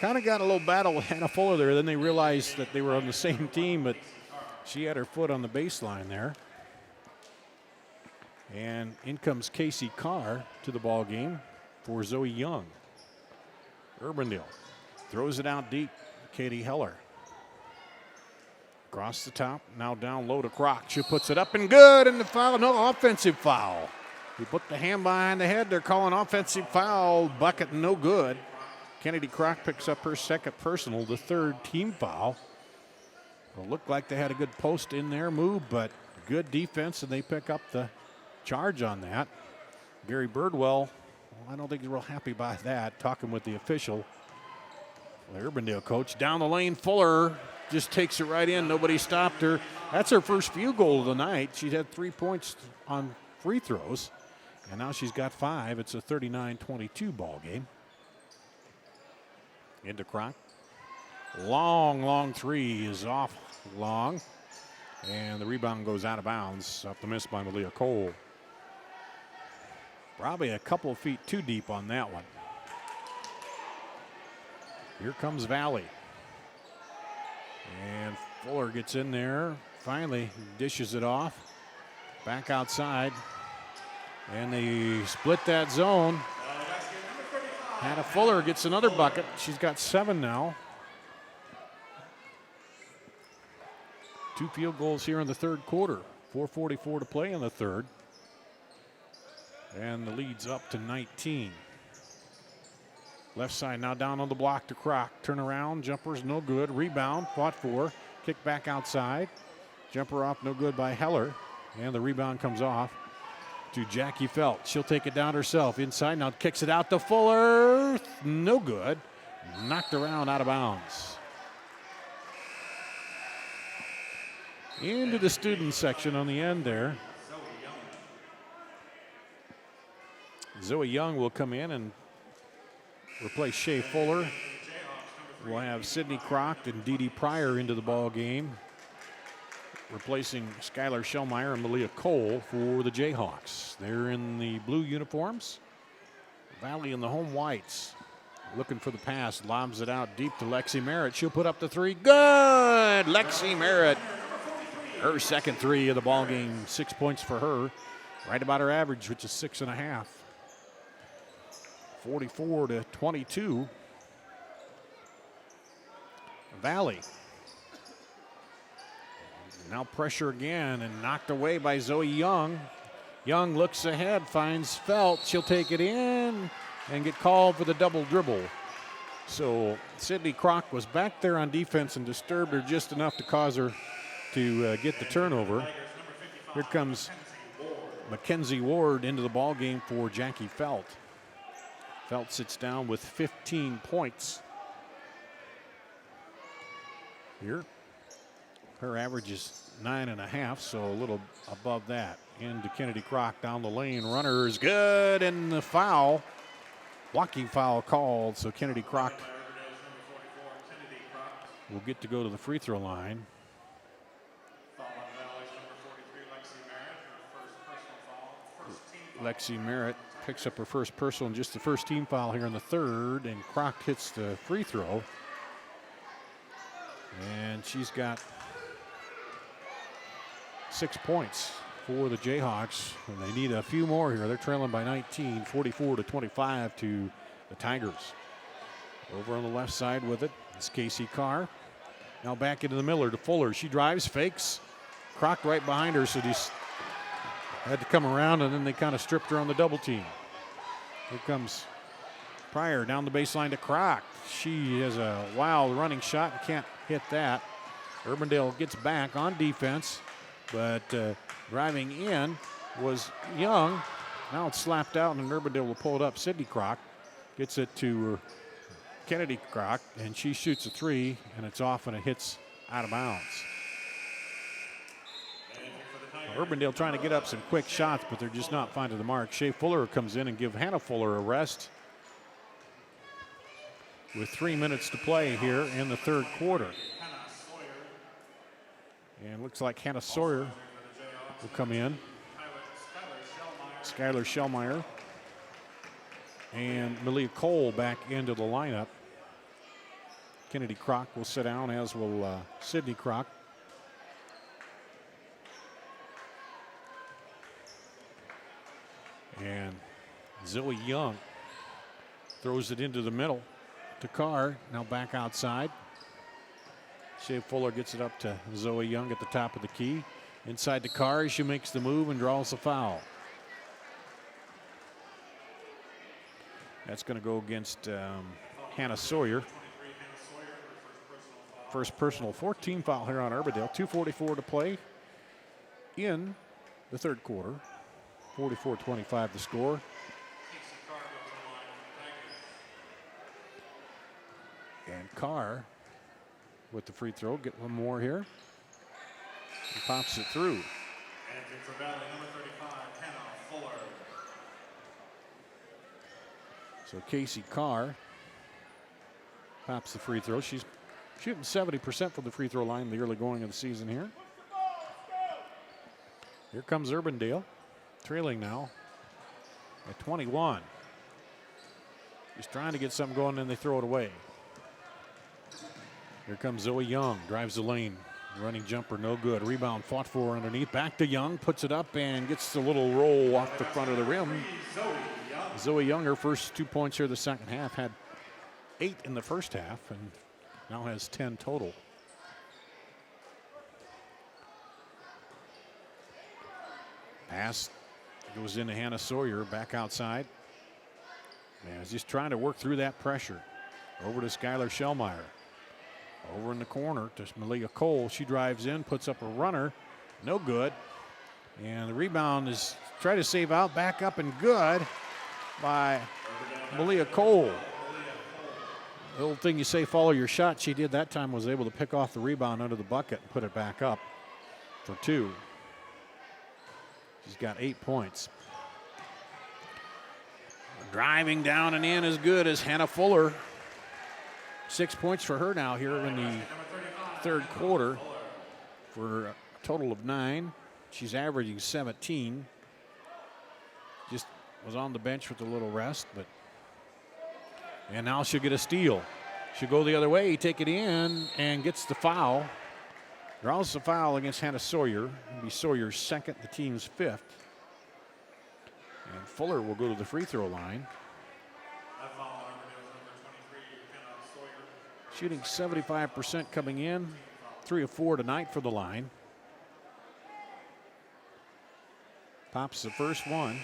kind of got a little battle with Hannah Fuller there. Then they realized that they were on the same team, but she had her foot on the baseline there. And in comes Casey Carr to the ball game for Zoe Young. Urbandale throws it out deep. Katie Heller. Across the top, now down low to Kroc. She puts it up and good, and the foul, no offensive foul. He put the hand behind the head. They're calling offensive foul. Bucket no good. Kennedy Kroc picks up her second personal, the third team foul. It looked like they had a good post in their move, but good defense, and they pick up the charge on that. Gary Birdwell, well, I don't think he's real happy by that. Talking with the official, the Urbandale coach. Down the lane, Fuller just takes it right in. Nobody stopped her. That's her first field goal of the night. She had 3 points on free throws, and now she's got 5. It's a 39-22 ball game. Into Kroc. Long three is off long, and the rebound goes out of bounds. Up the miss by Malia Cole. Probably a couple of feet too deep on that one. Here comes Valley. And Fuller gets in there, finally dishes it off. Back outside. And they split that zone. Hannah Fuller gets another bucket. She's got 7 now. 2 field goals here in the third quarter. 4:44 to play in the third. And the lead's up to 19. Left side now down on the block to Kroc. Turn around, jumper's no good. Rebound, fought for. Kick back outside. Jumper off, no good by Heller. And the rebound comes off to Jackie Felt. She'll take it down herself. Inside now, kicks it out to Fuller. No good. Knocked around out of bounds. Into the student section on the end there. Zoe Young will come in and replace Shea Fuller. We'll have Sydney Kroc and Dee Dee Pryor into the ball game, replacing Skylar Shellmeyer and Malia Cole for the Jayhawks. They're in the blue uniforms. Valley in the home whites. Looking for the pass, lobs it out deep to Lexi Merritt. She'll put up the 3. Good! Lexi Merritt. Her second 3 of the ball game. 6 points for her. Right about her average, which is 6.5. 44-22. Valley. Now pressure again and knocked away by Zoe Young. Young looks ahead, finds Felt. She'll take it in and get called for the double dribble. So Sydney Kroc was back there on defense and disturbed her just enough to cause her to get the turnover. Here comes Mackenzie Ward into the ball game for Jackie Felt. Felt sits down with 15 points. Here, her average is 9.5, so a little above that. Into Kennedy Kroc down the lane. Runner is good, and the foul. Walking foul called, so Kennedy Kroc will get to go to the free throw line. Lexi Merritt picks up her first personal and just the first team foul here in the third, and Kroc hits the free throw. And she's got 6 points for the Jayhawks, and they need a few more here. They're trailing by 19, 44-25 to the Tigers. Over on the left side with it is Casey Carr. Now back into the Miller to Fuller. She drives, fakes. Kroc right behind her, so just had to come around, and then they kind of stripped her on the double team. Here comes Pryor down the baseline to Kroc. She has a wild running shot and can't hit that. Urbandale gets back on defense, but driving in was Young. Now it's slapped out, and Urbandale will pull it up. Sydney Kroc gets it to Kennedy Kroc, and she shoots a 3, and it's off, and it hits out of bounds. Urbandale trying to get up some quick shots, but they're just not finding the mark. Shea Fuller comes in and give Hannah Fuller a rest with 3 minutes to play here in the third quarter. And looks like Hannah Sawyer will come in. Skylar Shellmeyer and Malia Cole back into the lineup. Kennedy Kroc will sit down, as will Sydney Kroc. And Zoe Young throws it into the middle to Carr. Now back outside. Shea Fuller gets it up to Zoe Young at the top of the key. Inside to Carr. She makes the move and draws the foul. That's going to go against Hannah Sawyer. First personal 14 foul here on Urbandale. 2:44 to play in the third quarter. 44-25 the score. And Carr with the free throw. Get one more here. He pops it through. And for Valley, number 35, Hannah Fuller. So Casey Carr pops the free throw. She's shooting 70% from the free throw line in the early going of the season here. Here comes Urbandale, trailing now at 21. Just trying to get something going, and they throw it away. Here comes Zoe Young, drives the lane, Running jumper, no good. Rebound fought for underneath. Back to Young, puts it up and gets the little roll off the front of the rim. Zoe Young, her first 2 points here the second half, had 8 in the first half and now has 10 total. Pass goes into Hannah Sawyer, back outside. And is just trying to work through that pressure. Over to Skylar Shellmeyer. Over in the corner to Malia Cole. She drives in, puts up a runner. No good. And the rebound is try to save out, back up and good by Malia Cole. The old thing you say, follow your shot. She did that time, was able to pick off the rebound under the bucket and put it back up for 2. She's got 8 points. Driving down and in as good as Hannah Fuller. 6 points for her now here in the third quarter for a total of 9. She's averaging 17. Just was on the bench with a little rest, and now she'll get a steal. She'll go the other way, take it in, and gets the foul. Draws the foul against Hannah Sawyer. It'll be Sawyer's second, the team's 5th. And Fuller will go to the free throw line. Shooting 75% coming in. 3 of 4 tonight for the line. Pops the first one.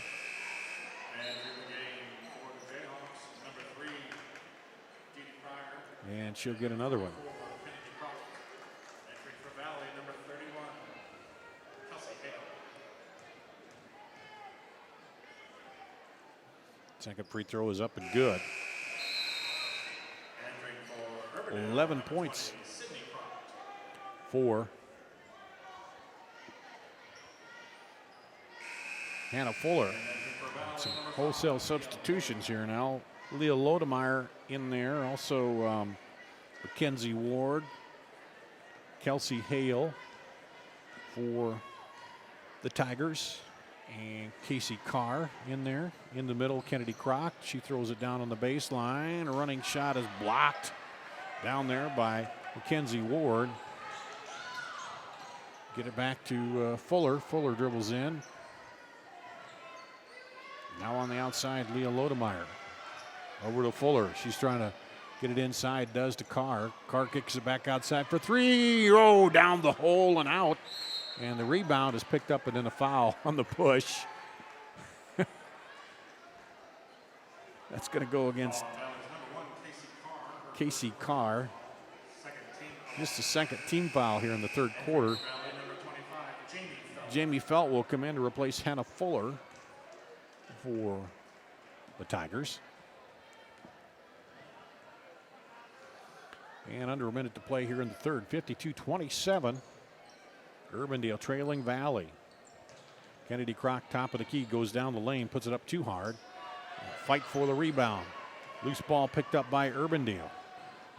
And she'll get another one. Second free throw is up and good. 11 points for Hannah Fuller. Some wholesale substitutions here now. Leah Lodemeyer in there. Also Mackenzie Ward, Kelsey Hale for the Tigers, and Casey Carr in there. In the middle, Kennedy Crock. She throws it down on the baseline. A running shot is blocked down there by Mackenzie Ward. Get it back to Fuller. Fuller dribbles in. Now on the outside, Leah Lodemeyer. Over to Fuller. She's trying to get it inside, does to Carr. Carr kicks it back outside for 3. Oh, down the hole and out. And the rebound is picked up and then a foul on the push. That's going to go against Casey Carr. Just a second team foul here in the third quarter. Jamie Felt will come in to replace Hannah Fuller for the Tigers. And under a minute to play here in the third, 52-27. Urbandale trailing Valley. Kennedy Crock, top of the key, goes down the lane, puts it up too hard. Fight for the rebound. Loose ball picked up by Urbandale.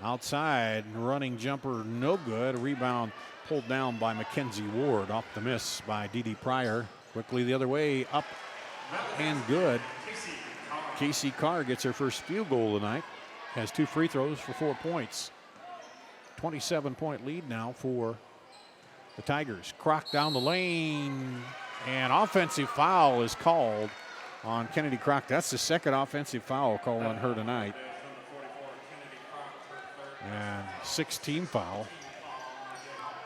Outside, running jumper, no good. Rebound pulled down by Mackenzie Ward, off the miss by Dee Dee Pryor. Quickly the other way, up and good. Casey Carr gets her first field goal tonight. Has 2 free throws for 4 points. 27-point lead now for the Tigers. Crock down the lane, and offensive foul is called on Kennedy Crock. That's the second offensive foul called on her tonight. And 6-team foul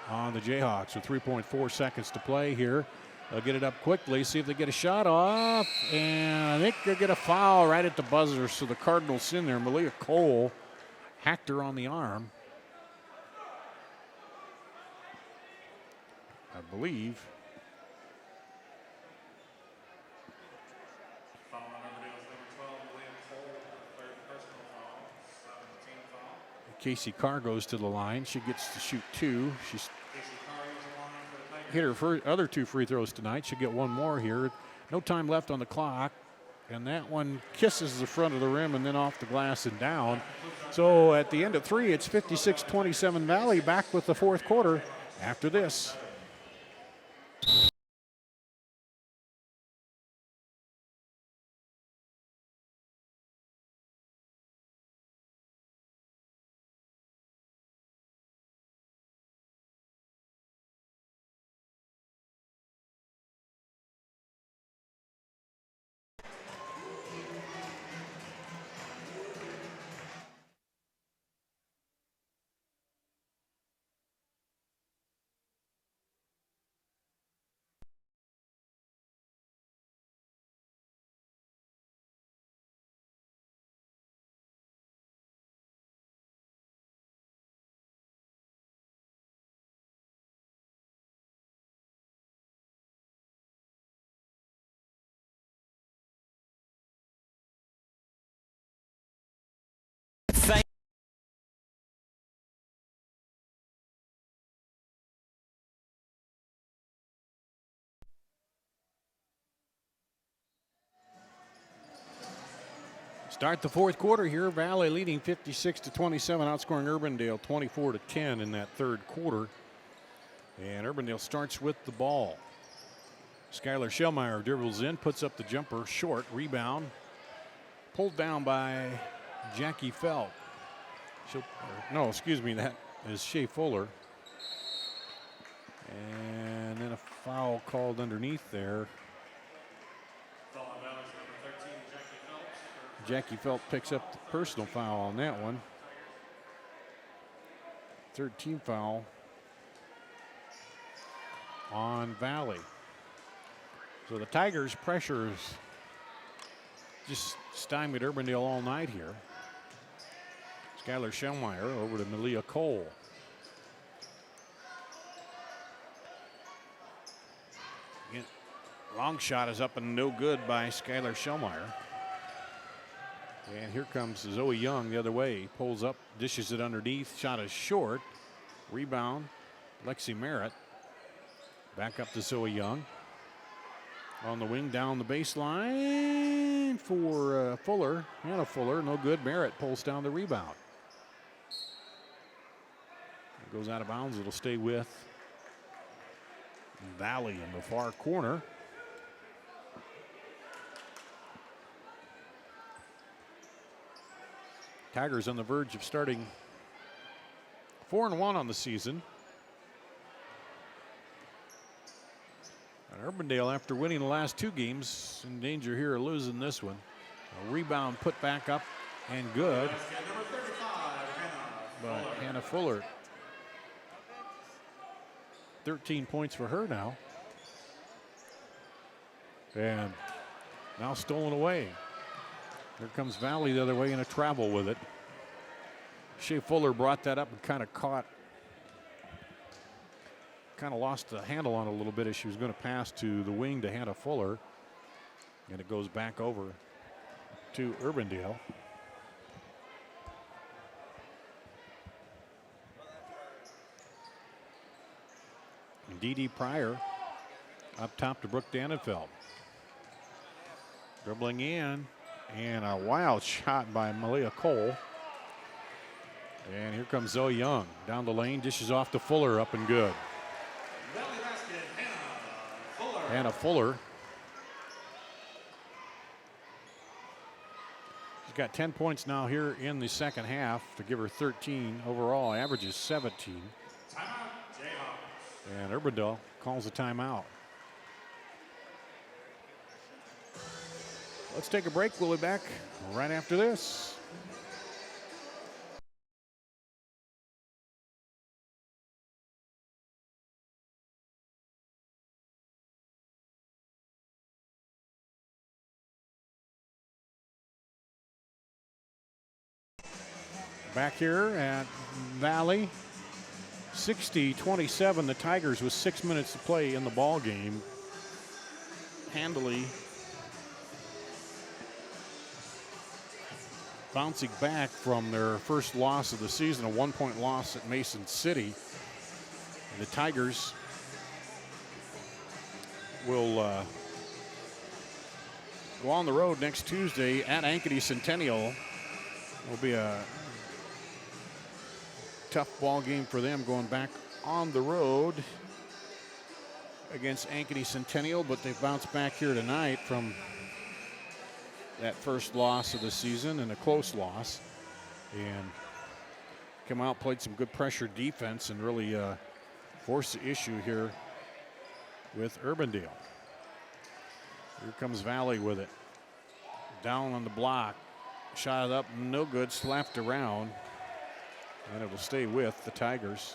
on the Jayhawks with 3.4 seconds to play here. They'll get it up quickly, see if they get a shot off, and I think they'll get a foul right at the buzzer, so the Cardinals in there. Malia Cole hacked her on the arm, I believe. Casey Carr goes to the line. She gets to shoot 2. She's hit her other 2 free throws tonight. She'll get 1 more here. No time left on the clock. And that one kisses the front of the rim and then off the glass and down. So at the end of 3, it's 56-27 Valley. Back with the fourth quarter after this. Start the fourth quarter here. Valley leading 56-27, outscoring Urbandale 24-10 in that third quarter. And Urbandale starts with the ball. Skylar Shellmeyer dribbles in, puts up the jumper, short, rebound. Pulled down by Jackie Felt. No, excuse me, that is Shea Fuller. And then a foul called underneath there. Jackie Felt picks up the personal foul on that one. Third team foul on Valley. So the Tigers' pressure is just stymied Urbandale all night here. Skylar Shellmeyer over to Malia Cole. Again, long shot is up and no good by Skylar Shellmeyer. And here comes Zoe Young the other way. Pulls up, dishes it underneath. Shot is short. Rebound, Lexi Merritt. Back up to Zoe Young. On the wing, down the baseline for Fuller. Hannah Fuller, no good. Merritt pulls down the rebound. It goes out of bounds. It'll stay with Valley in the far corner. Tigers on the verge of starting 4-1 on the season. And Urbandale, after winning the last two games, in danger here of losing this one. A rebound put back up and good. But Hannah Fuller, 13 points for her now. And now stolen away. Here comes Valley the other way in a travel with it. Shea Fuller brought that up and kind of lost the handle on it a little bit as she was going to pass to the wing to Hannah Fuller. And it goes back over to Urbandale. And Dee Dee Pryor up top to Brooke Dannenfeld. Dribbling in. And a wild shot by Malia Cole. And here comes Zoe Young down the lane, dishes off to Fuller, up and good. Hannah Fuller. She's got 10 points now here in the second half to give her 13 overall. Averages 17. And Urbandale calls a timeout. Let's take a break. We'll be back right after this. Back here at Valley, 60-27. The Tigers with 6 minutes to play in the ball game. Handily bouncing back from their first loss of the season, a 1-point loss at Mason City. And the Tigers will go on the road next Tuesday at Ankeny Centennial. Will be a tough ball game for them going back on the road against Ankeny Centennial, but they bounced back here tonight from that first loss of the season and a close loss, and come out, played some good pressure defense and really forced the issue here with Urbandale. Here comes Valley with it. Down on the block, shot it up, no good, slapped around, and it'll stay with the Tigers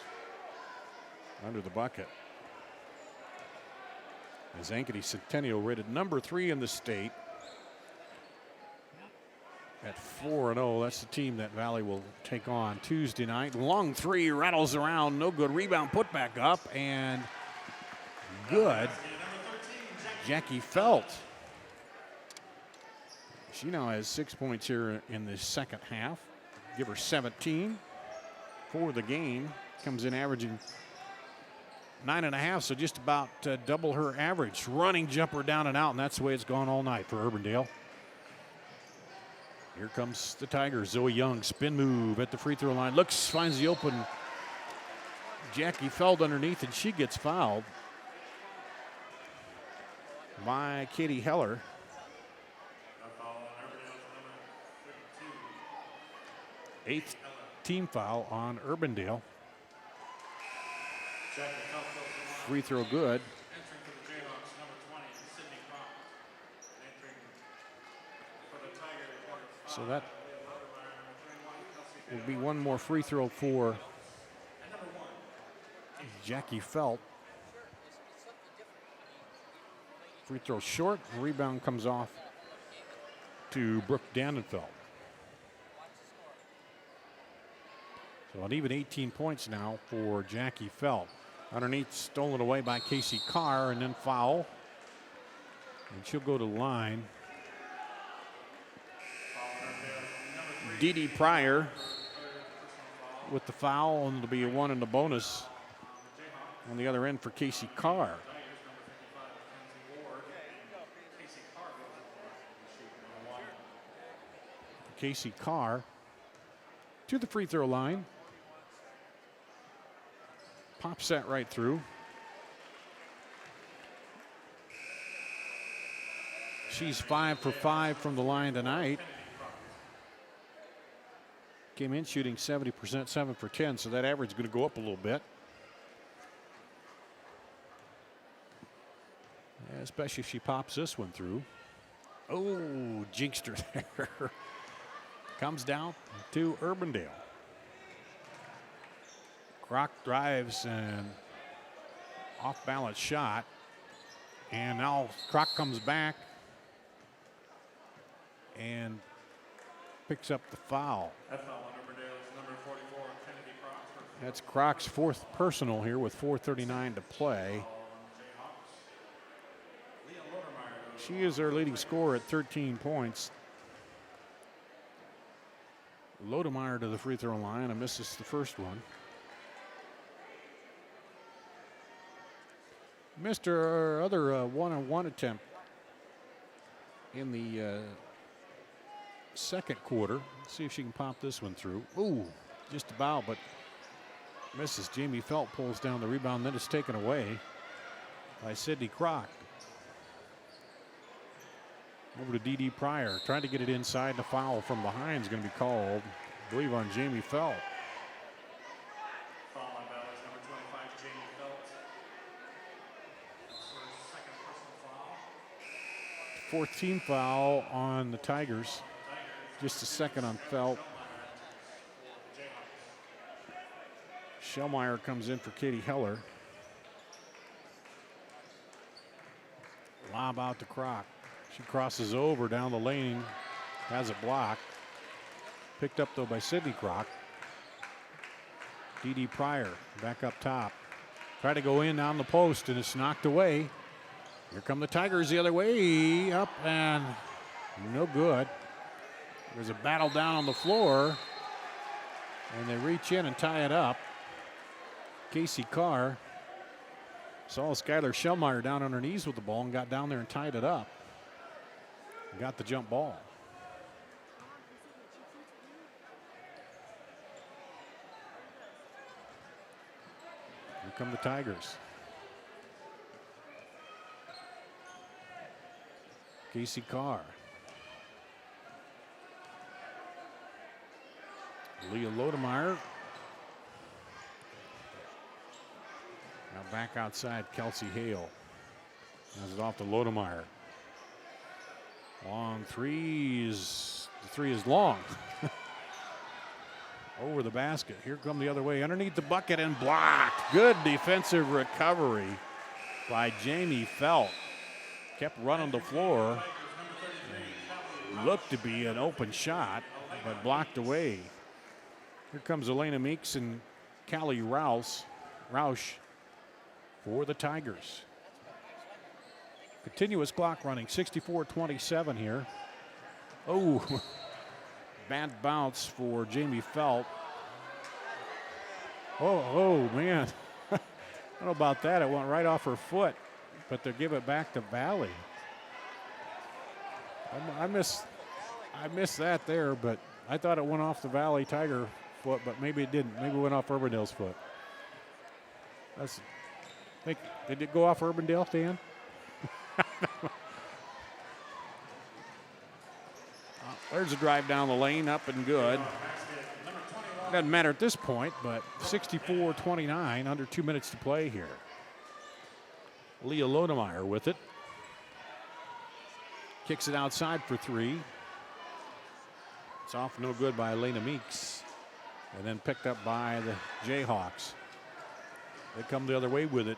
under the bucket. As Ankeny Centennial rated number 3 in the state. At 4-0, that's the team that Valley will take on Tuesday night. Long three, rattles around, no good. Rebound put back up, and good. Jackie Felt. She now has 6 points here in the second half. Give her 17 for the game. Comes in averaging 9.5, so just about double her average. Running jumper down and out, and that's the way it's gone all night for Urbandale. Here comes the Tigers. Zoe Young, spin move at the free throw line. Looks, finds the open Jackie Feld underneath, and she gets fouled by Katie Heller. Eighth team foul on Urbandale. Free throw good. Entering for the Jayhawks, number 20, Sydney Crock. Entering for the Tigers, number 5. So that will be one more free throw for Jackie Felt. Free throw short. Rebound comes off to Brooke Dannenfeld. So an even 18 points now for Jackie Felt. Underneath, stolen away by Casey Carr, and then foul. And she'll go to line. Dee Dee Pryor with the foul, and it'll be a one in the bonus on the other end for Casey Carr. Casey Carr to the free throw line. Pops that right through. She's 5 for 5 from the line tonight. Came in shooting 70%, 7 for 10, so that average is going to go up a little bit. Yeah, especially if she pops this one through. Oh, jinxed her there. Comes down to Urbandale. Crock drives and off balance shot. And now Crock comes back and picks up the foul. That foul on Urbandale's number 44, Kennedy Crock. That's Crock's fourth personal here with 4:39 to play. She is their leading scorer at 13 points. Lodemeyer to the free throw line and misses the first one. Missed her other one-on-one attempt in the second quarter. Let's see if she can pop this one through. Ooh, just about, but misses. Jamie Felt pulls down the rebound, then it's taken away by Sydney Crock. Over to Dee Dee Pryor, trying to get it inside. The foul from behind is going to be called, I believe, on Jamie Felt. Foul on Valley's number 25, Jamie Felt. That's her second personal foul. Fourth team foul on the Tigers. Just a second on Felt. Shellmeyer comes in for Katie Heller. Lob out to Crock. She crosses over down the lane, has it blocked. Picked up though by Sydney Crock. Dee Dee Pryor back up top. Try to go in on the post and it's knocked away. Here come the Tigers the other way, up and no good. There's a battle down on the floor and they reach in and tie it up. Casey Carr saw Skylar Shellmeyer down on her knees with the ball and got down there and tied it up. Got the jump ball. Here come the Tigers. Casey Carr. Leah Lodemeyer. Now back outside, Kelsey Hale. Has it off to Lodemeyer. Long threes. The three is long. Over the basket. Here come the other way. Underneath the bucket and blocked. Good defensive recovery by Jamie Felt. Kept running the floor. Looked to be an open shot, but blocked away. Here comes Elena Meeks and Callie Roush for the Tigers. Continuous clock running, 64-27 here. Oh, bad bounce for Jamie Felt. Oh, man. I don't know about that. It went right off her foot, but they'll give it back to Valley. I missed that there, but I thought it went off the Valley Tiger foot, but maybe it didn't. Maybe it went off Urbandale's foot. Did it go off Urbandale, Dan? There's a drive down the lane, up and good. Doesn't matter at this point, but 64-29, under 2 minutes to play here. Leah Lodemeyer with it. Kicks it outside for three. It's off no good by Elena Meeks. And then picked up by the Jayhawks. They come the other way with it.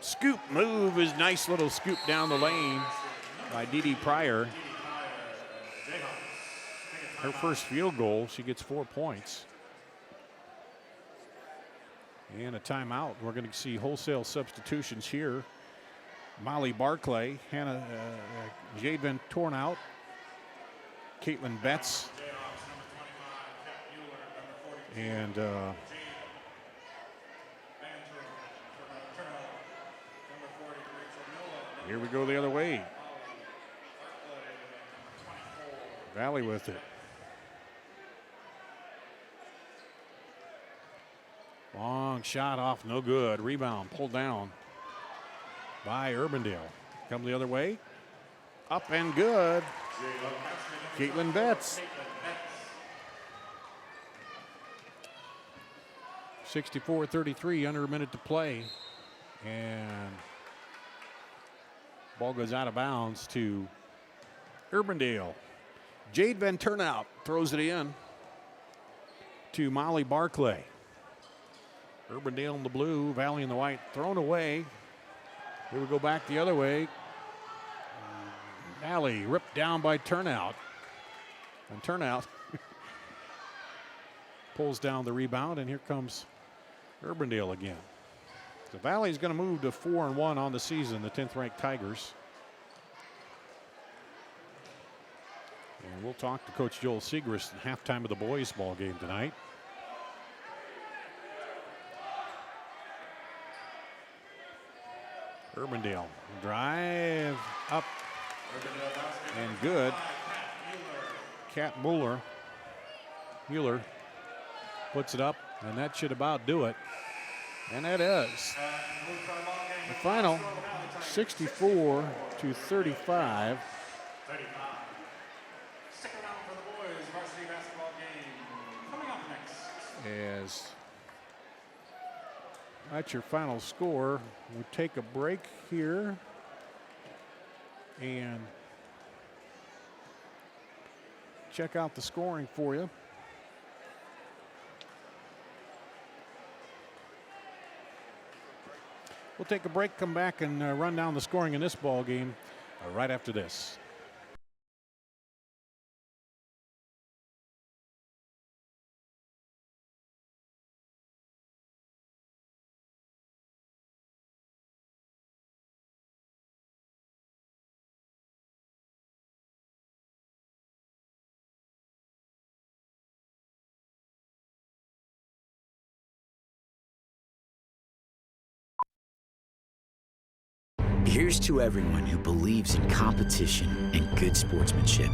Scoop move is nice little scoop down the lane by Dee Dee Pryor. Her first field goal, she gets 4 points. And a timeout. We're going to see wholesale substitutions here. Molly Barclay, Jade Van Tornout, Caitlin Betts, and here we go the other way. Valley with it. Long shot off, no good. Rebound pulled down by Urbandale. Come the other way. Up and good. Caitlin Betts. 64-33, under a minute to play. And ball goes out of bounds to Urbandale. Jade Van Turnout throws it in to Molly Barclay. Urbandale in the blue, Valley in the white, thrown away. Here we go back the other way. Valley ripped down by Turnout. And Turnout pulls down the rebound, and here comes Urbandale again. The Valley's going to move to 4-1 on the season, the 10th ranked Tigers. And we'll talk to Coach Joel Segrist at halftime of the boys' ball game tonight. Urbandale drive up and good. Kat Mueller puts it up, and that should about do it. And that is the final, 64-35. Stick around for the boys varsity basketball game. Coming up next. As that's your final score. We'll take a break here and check out the scoring for you. We'll take a break, come back, and run down the scoring in this ball game right after this. Here's to everyone who believes in competition and good sportsmanship,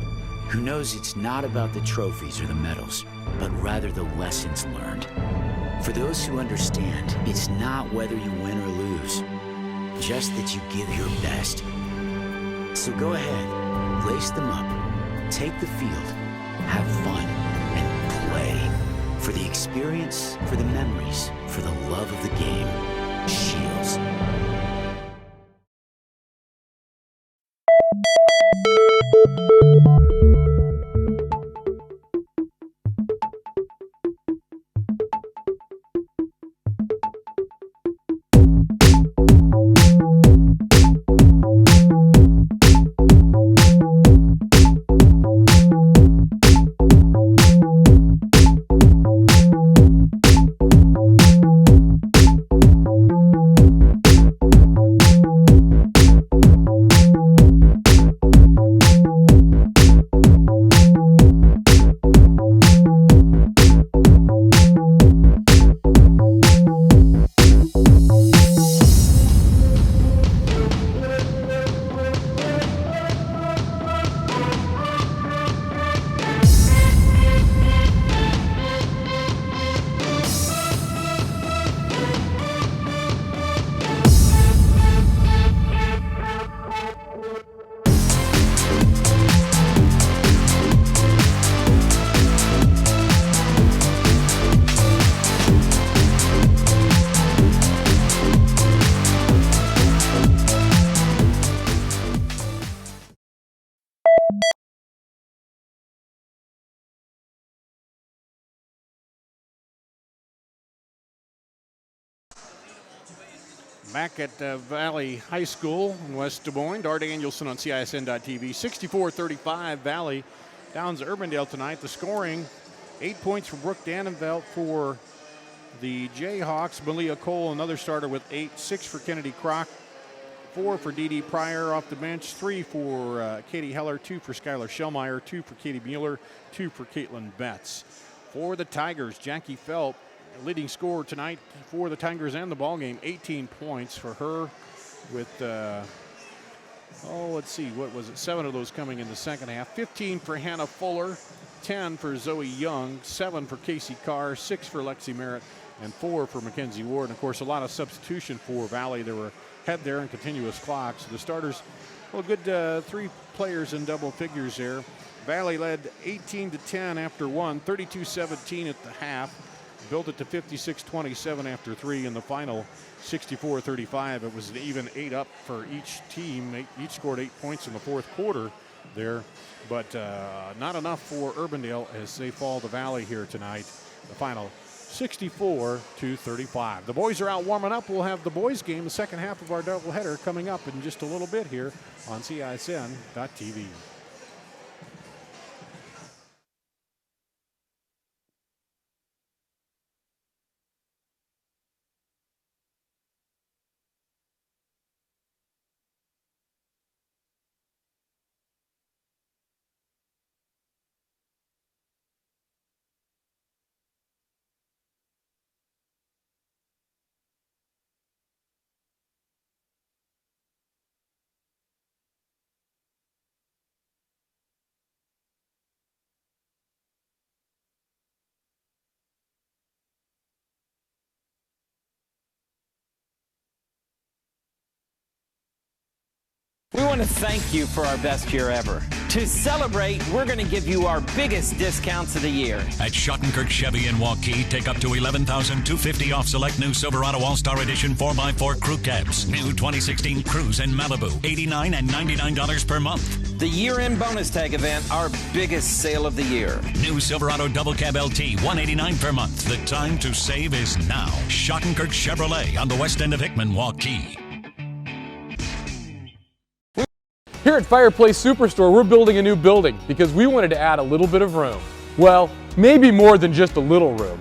who knows it's not about the trophies or the medals, but rather the lessons learned. For those who understand, it's not whether you win or lose, just that you give your best. So go ahead, lace them up, take the field, have fun, and play. For the experience, for the memories, for the love of the game, Shields. Back at Valley High School in West Des Moines, Dart Danielson on CISN.TV. 64-35 Valley downs Urbandale tonight. The scoring, 8 points for Brooke Dannenvelt for the Jayhawks. Malia Cole, another starter with 8. 6 for Kennedy Kroc. 4 for Dee Dee Pryor off the bench. 3 for Katie Heller. 2 for Skylar Schellmeyer. 2 for Katie Mueller. 2 for Caitlin Betts. For the Tigers, Jackie Felt, leading scorer tonight for the Tigers and the ball game. 18 points for her with, let's see, what was it? 7 of those coming in the second half. 15 for Hannah Fuller, 10 for Zoe Young, 7 for Casey Carr, 6 for Lexi Merritt, and 4 for Mackenzie Ward. And of course, a lot of substitution for Valley. There were head there and continuous clocks. The starters, well, good 3 players in double figures there. Valley led 18-10 after 1, 32-17 at the half. Built it to 56-27 after 3 in the final, 64-35. It was an even 8 up for each team. Each scored 8 points in the fourth quarter there, but not enough for Urbandale as they fall to Valley here tonight. The final, 64-35. The boys are out warming up. We'll have the boys game, the second half of our doubleheader, coming up in just a little bit here on CISN.TV. We want to thank you for our best year ever. To celebrate, we're going to give you our biggest discounts of the year. At Schottenkirk Chevy in Waukee, take up to $11,250 off select new Silverado All-Star Edition 4x4 crew cabs. New 2016 Cruise in Malibu, $89 and $99 per month. The year-end bonus tag event, our biggest sale of the year. New Silverado Double Cab LT, $189 per month. The time to save is now. Schottenkirk Chevrolet on the west end of Hickman, Waukee. Here at Fireplace Superstore, we're building a new building because we wanted to add a little bit of room. Well, maybe more than just a little room.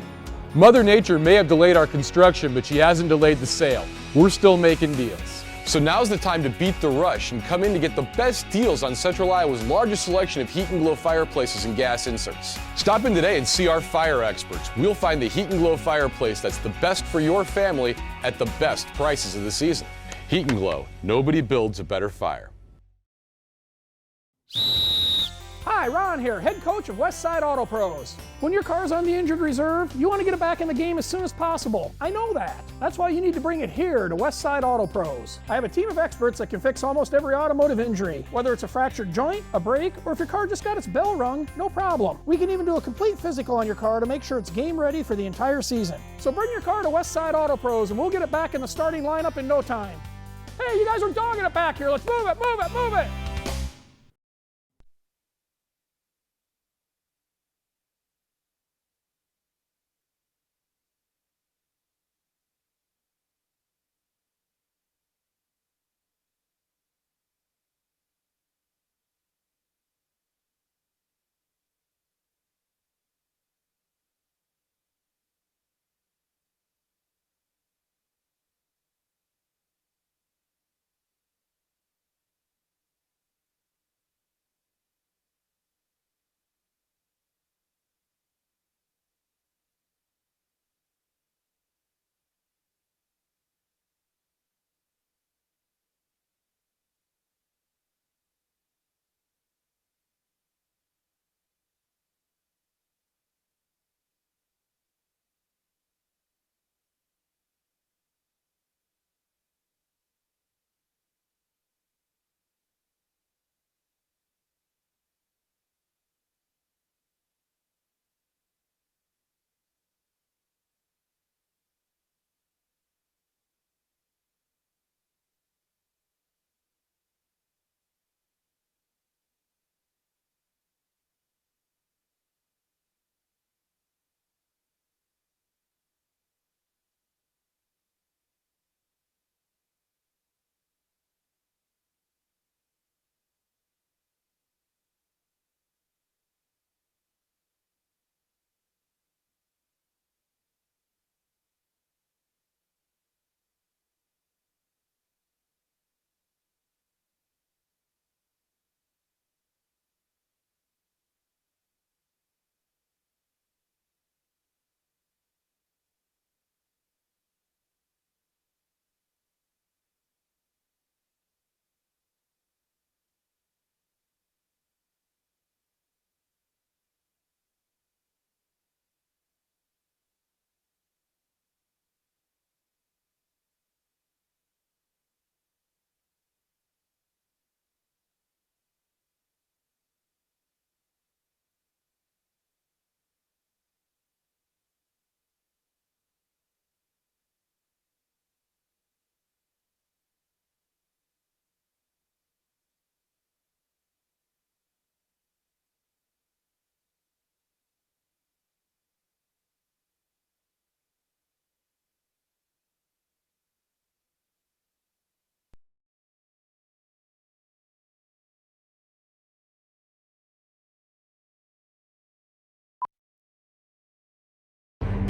Mother Nature may have delayed our construction, but she hasn't delayed the sale. We're still making deals. So now's the time to beat the rush and come in to get the best deals on Central Iowa's largest selection of Heat and Glow fireplaces and gas inserts. Stop in today and see our fire experts. We'll find the Heat and Glow fireplace that's the best for your family at the best prices of the season. Heat and Glow, nobody builds a better fire. Hi, Ron here, head coach of Westside Auto Pros. When your car's on the injured reserve, you want to get it back in the game as soon as possible. I know that. That's why you need to bring it here to Westside Auto Pros. I have a team of experts that can fix almost every automotive injury. Whether it's a fractured joint, a brake, or if your car just got its bell rung, no problem. We can even do a complete physical on your car to make sure it's game ready for the entire season. So bring your car to Westside Auto Pros and we'll get it back in the starting lineup in no time. Hey, you guys are dogging it back here. Let's move it, move it, move it.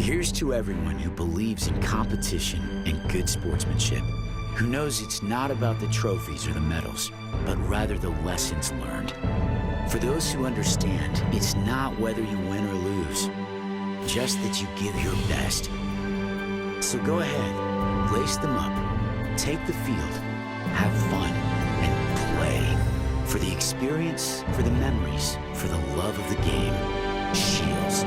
Here's to everyone who believes in competition and good sportsmanship, who knows it's not about the trophies or the medals, but rather the lessons learned. For those who understand, it's not whether you win or lose, just that you give your best. So go ahead, lace them up, take the field, have fun, and play. For the experience, for the memories, for the love of the game, Shields.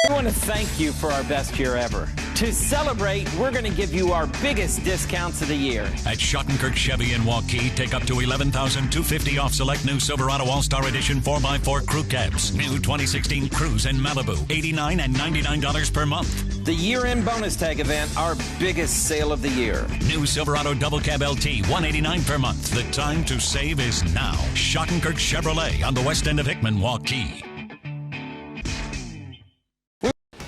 We want to thank you for our best year ever. To celebrate, we're going to give you our biggest discounts of the year. At Schottenkirk Chevy in Waukee, take up to $11,250 off select new Silverado All-Star Edition 4x4 crew cabs. New 2016 Cruise in Malibu, $89 and $99 per month. The year-end bonus tag event, our biggest sale of the year. New Silverado Double Cab LT, $189 per month. The time to save is now. Schottenkirk Chevrolet on the west end of Hickman, Waukee.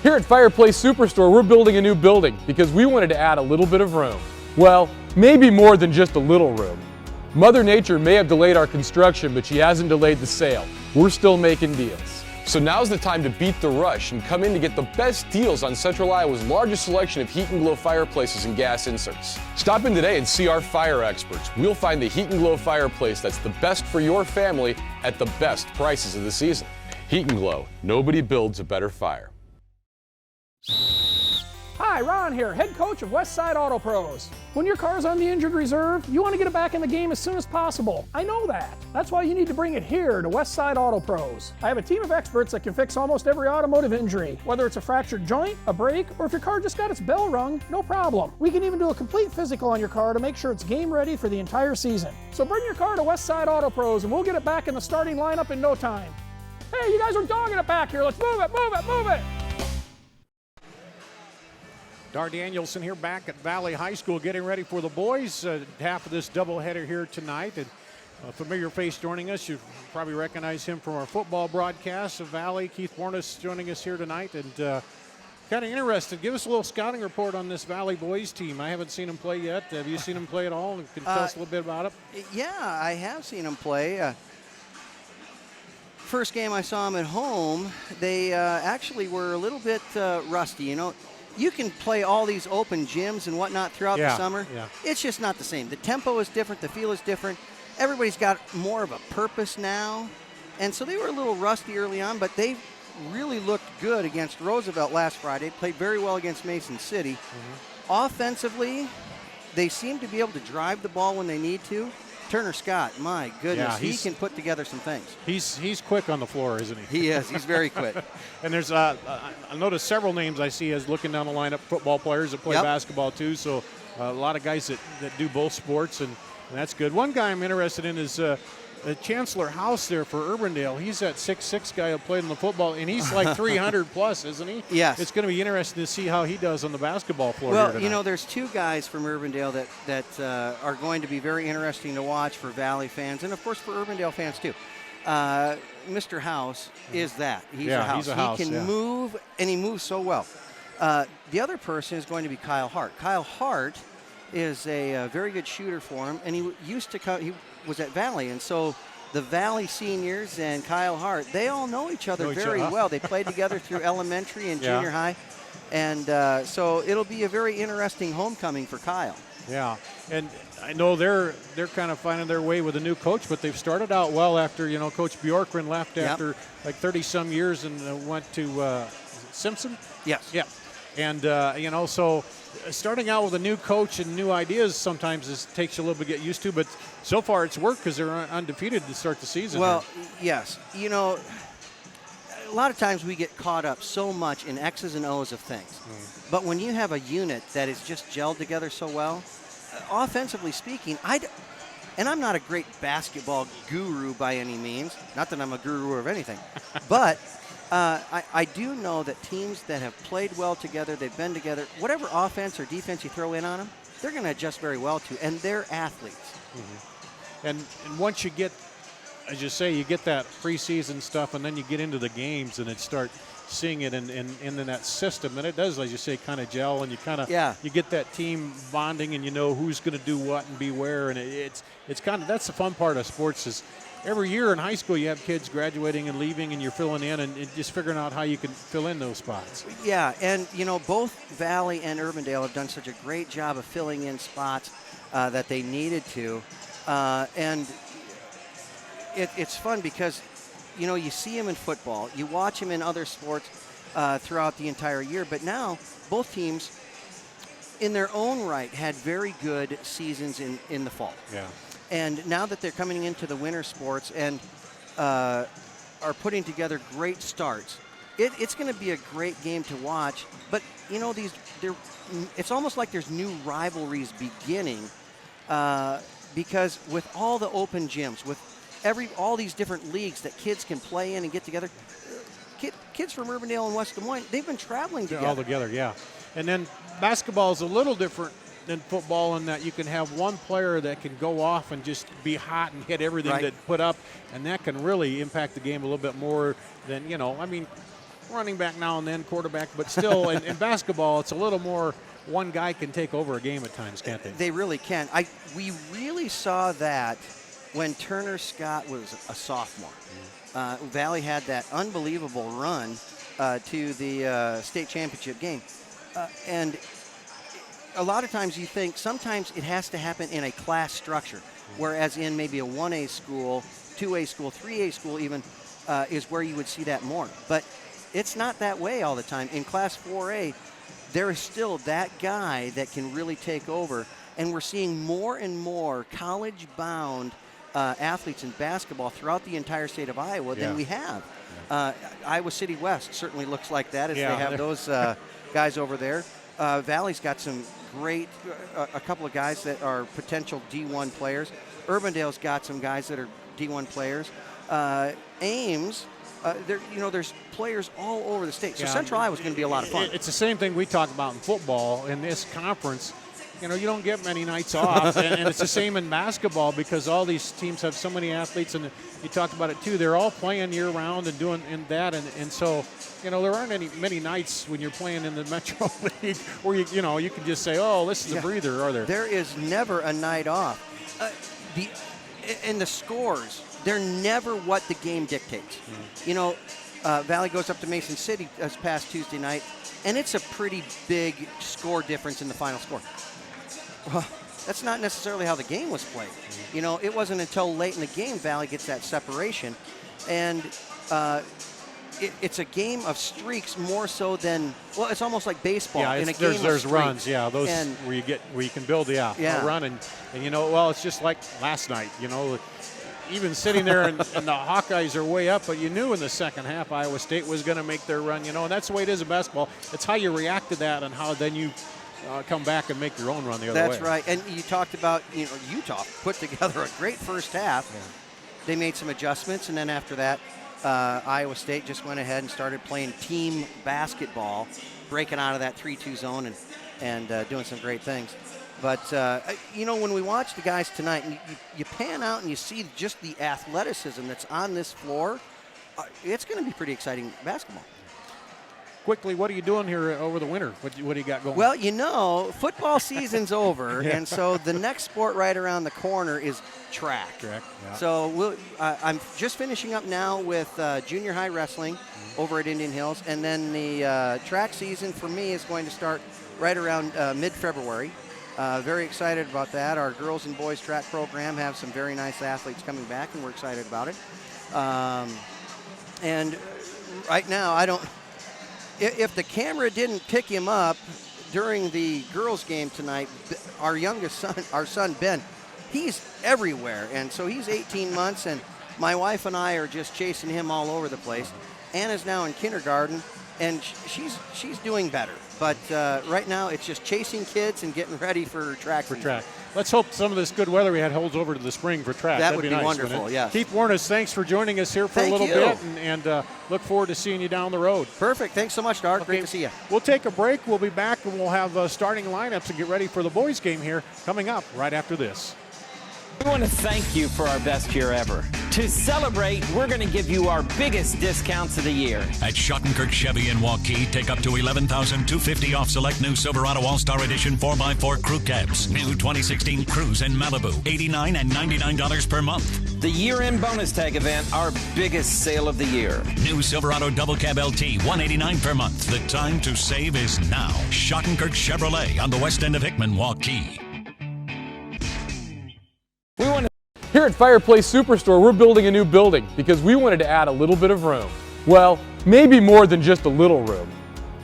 Here at Fireplace Superstore, we're building a new building because we wanted to add a little bit of room. Well, maybe more than just a little room. Mother Nature may have delayed our construction, but she hasn't delayed the sale. We're still making deals. So now's the time to beat the rush and come in to get the best deals on Central Iowa's largest selection of heat and glow fireplaces and gas inserts. Stop in today and see our fire experts. We'll find the heat and glow fireplace that's the best for your family at the best prices of the season. Heat and Glow, nobody builds a better fire. Hi, Ron here, head coach of Westside Auto Pros. When your car's on the injured reserve, you want to get it back in the game as soon as possible. I know that. That's why you need to bring it here to Westside Auto Pros. I have a team of experts that can fix almost every automotive injury, whether it's a fractured joint, a brake, or if your car just got its bell rung, no problem. We can even do a complete physical on your car to make sure it's game ready for the entire season. So bring your car to Westside Auto Pros and we'll get it back in the starting lineup in no time. Hey, you guys are dogging it back here. Let's move it, move it, move it. Dar Danielson here back at Valley High School getting ready for the boys. Half of this doubleheader here tonight. And a familiar face joining us. You probably recognize him from our football broadcast of Valley. Keith Warnes joining us here tonight. And kind of interested. Give us a little scouting report on this Valley boys team. I haven't seen him play yet. Have you seen him play at all? And can you tell us a little bit about it? Yeah, I have seen him play. First game I saw him at home, they actually were a little bit rusty. You know, you can play all these open gyms and whatnot throughout the summer. Yeah. It's just not the same. The tempo is different. The feel is different. Everybody's got more of a purpose now. And so they were a little rusty early on, but they really looked good against Roosevelt last Friday. Played very well against Mason City. Mm-hmm. Offensively, they seem to be able to drive the ball when they need to. Turner Scott, my goodness, he can put together some things. He's quick on the floor, isn't he? He is. He's very quick. And there's I noticed several names I see as looking down the lineup, football players that play basketball too. So a lot of guys that do both sports, and that's good. One guy I'm interested in is Chancellor House there for Urbandale. He's that 6'6" guy who played in the football, and he's like 300 plus, isn't he? Yes. It's going to be interesting to see how he does on the basketball floor. Well, here tonight. you know, there's two guys from Urbandale that are going to be very interesting to watch for Valley fans, and of course for Urbandale fans too. Mr. House is that. He's a house. He's a house. He can move, and he moves so well. The other person is going to be Kyle Hart. Kyle Hart is a very good shooter for him, and he used to come. He was at Valley, and so the Valley seniors and Kyle Hart, they all know each other very well. They played together through elementary and junior high. And so it'll be a very interesting homecoming for Kyle. Yeah, and I know they're kind of finding their way with a new coach, but they've started out well after, Coach Bjorkgren left after like 30-some years and went to Simpson? Yes. Yeah. And, so starting out with a new coach and new ideas sometimes takes you a little bit to get used to, but so far it's worked because they're undefeated to start the season. Well, yes. A lot of times we get caught up so much in X's and O's of things. But when you have a unit that is just gelled together so well, offensively speaking, and I'm not a great basketball guru by any means, not that I'm a guru of anything, but I do know that teams that have played well together, they've been together, whatever offense or defense you throw in on them, they're going to adjust very well to, and they're athletes. And once you get, as you say, you get that preseason stuff, and then you get into the games, and it start seeing it in that system, and it does, as you say, kind of gel, and you kind of you get that team bonding, and you know who's going to do what and be where, and it's kind of, that's the fun part of sports is every year in high school you have kids graduating and leaving, and you're filling in and just figuring out how you can fill in those spots. Yeah, and both Valley and Urbandale have done such a great job of filling in spots that they needed to, and it's fun because you see him in football, you watch him in other sports throughout the entire year, but now both teams in their own right had very good seasons in the fall. Yeah. And now that they're coming into the winter sports and are putting together great starts, it's going to be a great game to watch. But it's almost like there's new rivalries beginning because with all the open gyms, with all these different leagues that kids can play in and get together, kids from Urbandale and West Des Moines, they've been traveling together. All together, yeah. And then basketball is a little different than football in that you can have one player that can go off and just be hot and hit everything that put up, and that can really impact the game a little bit more than, running back now and then, quarterback, but still in basketball it's a little more one guy can take over a game at times, can't they? They really can. We really saw that when Turner Scott was a sophomore. Valley had that unbelievable run to the state championship game. And a lot of times you think sometimes it has to happen in a class structure, whereas in maybe a 1A school, 2A school, 3A school even is where you would see that more. But it's not that way all the time. In Class 4A, there is still that guy that can really take over, and we're seeing more and more college-bound athletes in basketball throughout the entire state of Iowa than we have. Iowa City West certainly looks like that as they have those guys over there. Valley's got some great, a couple of guys that are potential D1 players. Urbandale's got some guys that are D1 players. Ames, there's players all over the state. So Central Iowa's going to be a lot of fun. It's the same thing we talk about in football. In this conference, you don't get many nights off, and it's the same in basketball because all these teams have so many athletes, and you talked about it too. They're all playing year-round and doing that, and so there aren't many nights when you're playing in the Metro League where you can just say, oh, this is a breather, are there? There is never a night off. The scores, they're never what the game dictates. Valley goes up to Mason City this past Tuesday night, and it's a pretty big score difference in the final score. Well, that's not necessarily how the game was played. It wasn't until late in the game Valley gets that separation, and it's a game of streaks more so than, well, it's almost like baseball. In a game there's of runs, streaks. those where you can build a run, and it's just like last night. Even sitting there and the Hawkeyes are way up, but you knew in the second half Iowa State was going to make their run. And that's the way it is in basketball. It's how you react to that and how then you come back and make your own run the other way. That's right. And you talked about, Utah put together a great first half. Yeah. They made some adjustments, and then after that, Iowa State just went ahead and started playing team basketball, breaking out of that 3-2 zone and doing some great things. But, when we watch the guys tonight, and you pan out and you see just the athleticism that's on this floor, it's going to be pretty exciting basketball. quickly, what are you doing here over the winter? What do you got going? Well, football season's over, and so the next sport right around the corner is track. Yeah. So I'm just finishing up now with junior high wrestling over at Indian Hills, and then the track season for me is going to start right around mid-February. Very excited about that. Our girls and boys track program have some very nice athletes coming back, and we're excited about it. And right now, if the camera didn't pick him up during the girls' game tonight, our youngest son, our son Ben, he's everywhere. And so he's 18 months, and my wife and I are just chasing him all over the place. Anna's now in kindergarten, and she's doing better. But right now, it's just chasing kids and getting ready for track season. Let's hope some of this good weather we had holds over to the spring for track. That That'd would be nice, wonderful, yes. Keith Warnes, thanks for joining us here for a little bit, and look forward to seeing you down the road. Perfect. Thanks so much, Dart. Great to see you. We'll take a break. We'll be back, and we'll have starting lineups and get ready for the boys' game here coming up right after this. We want to thank you for our best year ever. To celebrate, we're going to give you our biggest discounts of the year. At Schottenkirk Chevy in Waukee, take up to $11,250 off select new Silverado All-Star Edition 4x4 crew cabs. New 2016 Cruise in Malibu, $89 and $99 per month. The year-end bonus tag event, our biggest sale of the year. New Silverado Double Cab LT, $189 per month. The time to save is now. Schottenkirk Chevrolet on the west end of Hickman, Waukee. Here at Fireplace Superstore, we're building a new building because we wanted to add a little bit of room. Well, maybe more than just a little room.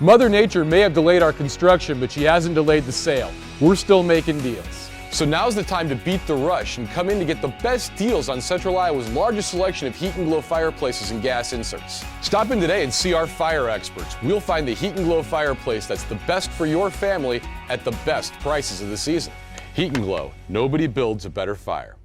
Mother Nature may have delayed our construction, but she hasn't delayed the sale. We're still making deals. So now's the time to beat the rush and come in to get the best deals on Central Iowa's largest selection of heat and glow fireplaces and gas inserts. Stop in today and see our fire experts. We'll find the heat and glow fireplace that's the best for your family at the best prices of the season. Heat and Glow, nobody builds a better fire.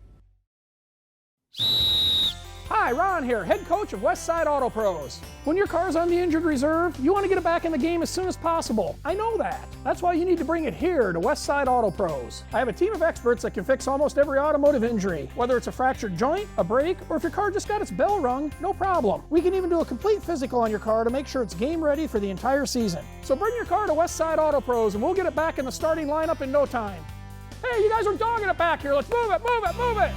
Hi, Ron here, head coach of Westside Auto Pros. When your car's on the injured reserve, you want to get it back in the game as soon as possible. I know that. That's why you need to bring it here to Westside Auto Pros. I have a team of experts that can fix almost every automotive injury. Whether it's a fractured joint, a brake, or if your car just got its bell rung, no problem. We can even do a complete physical on your car to make sure it's game ready for the entire season. So bring your car to Westside Auto Pros and we'll get it back in the starting lineup in no time. Hey, you guys are dogging it back here. Let's move it, move it, move it.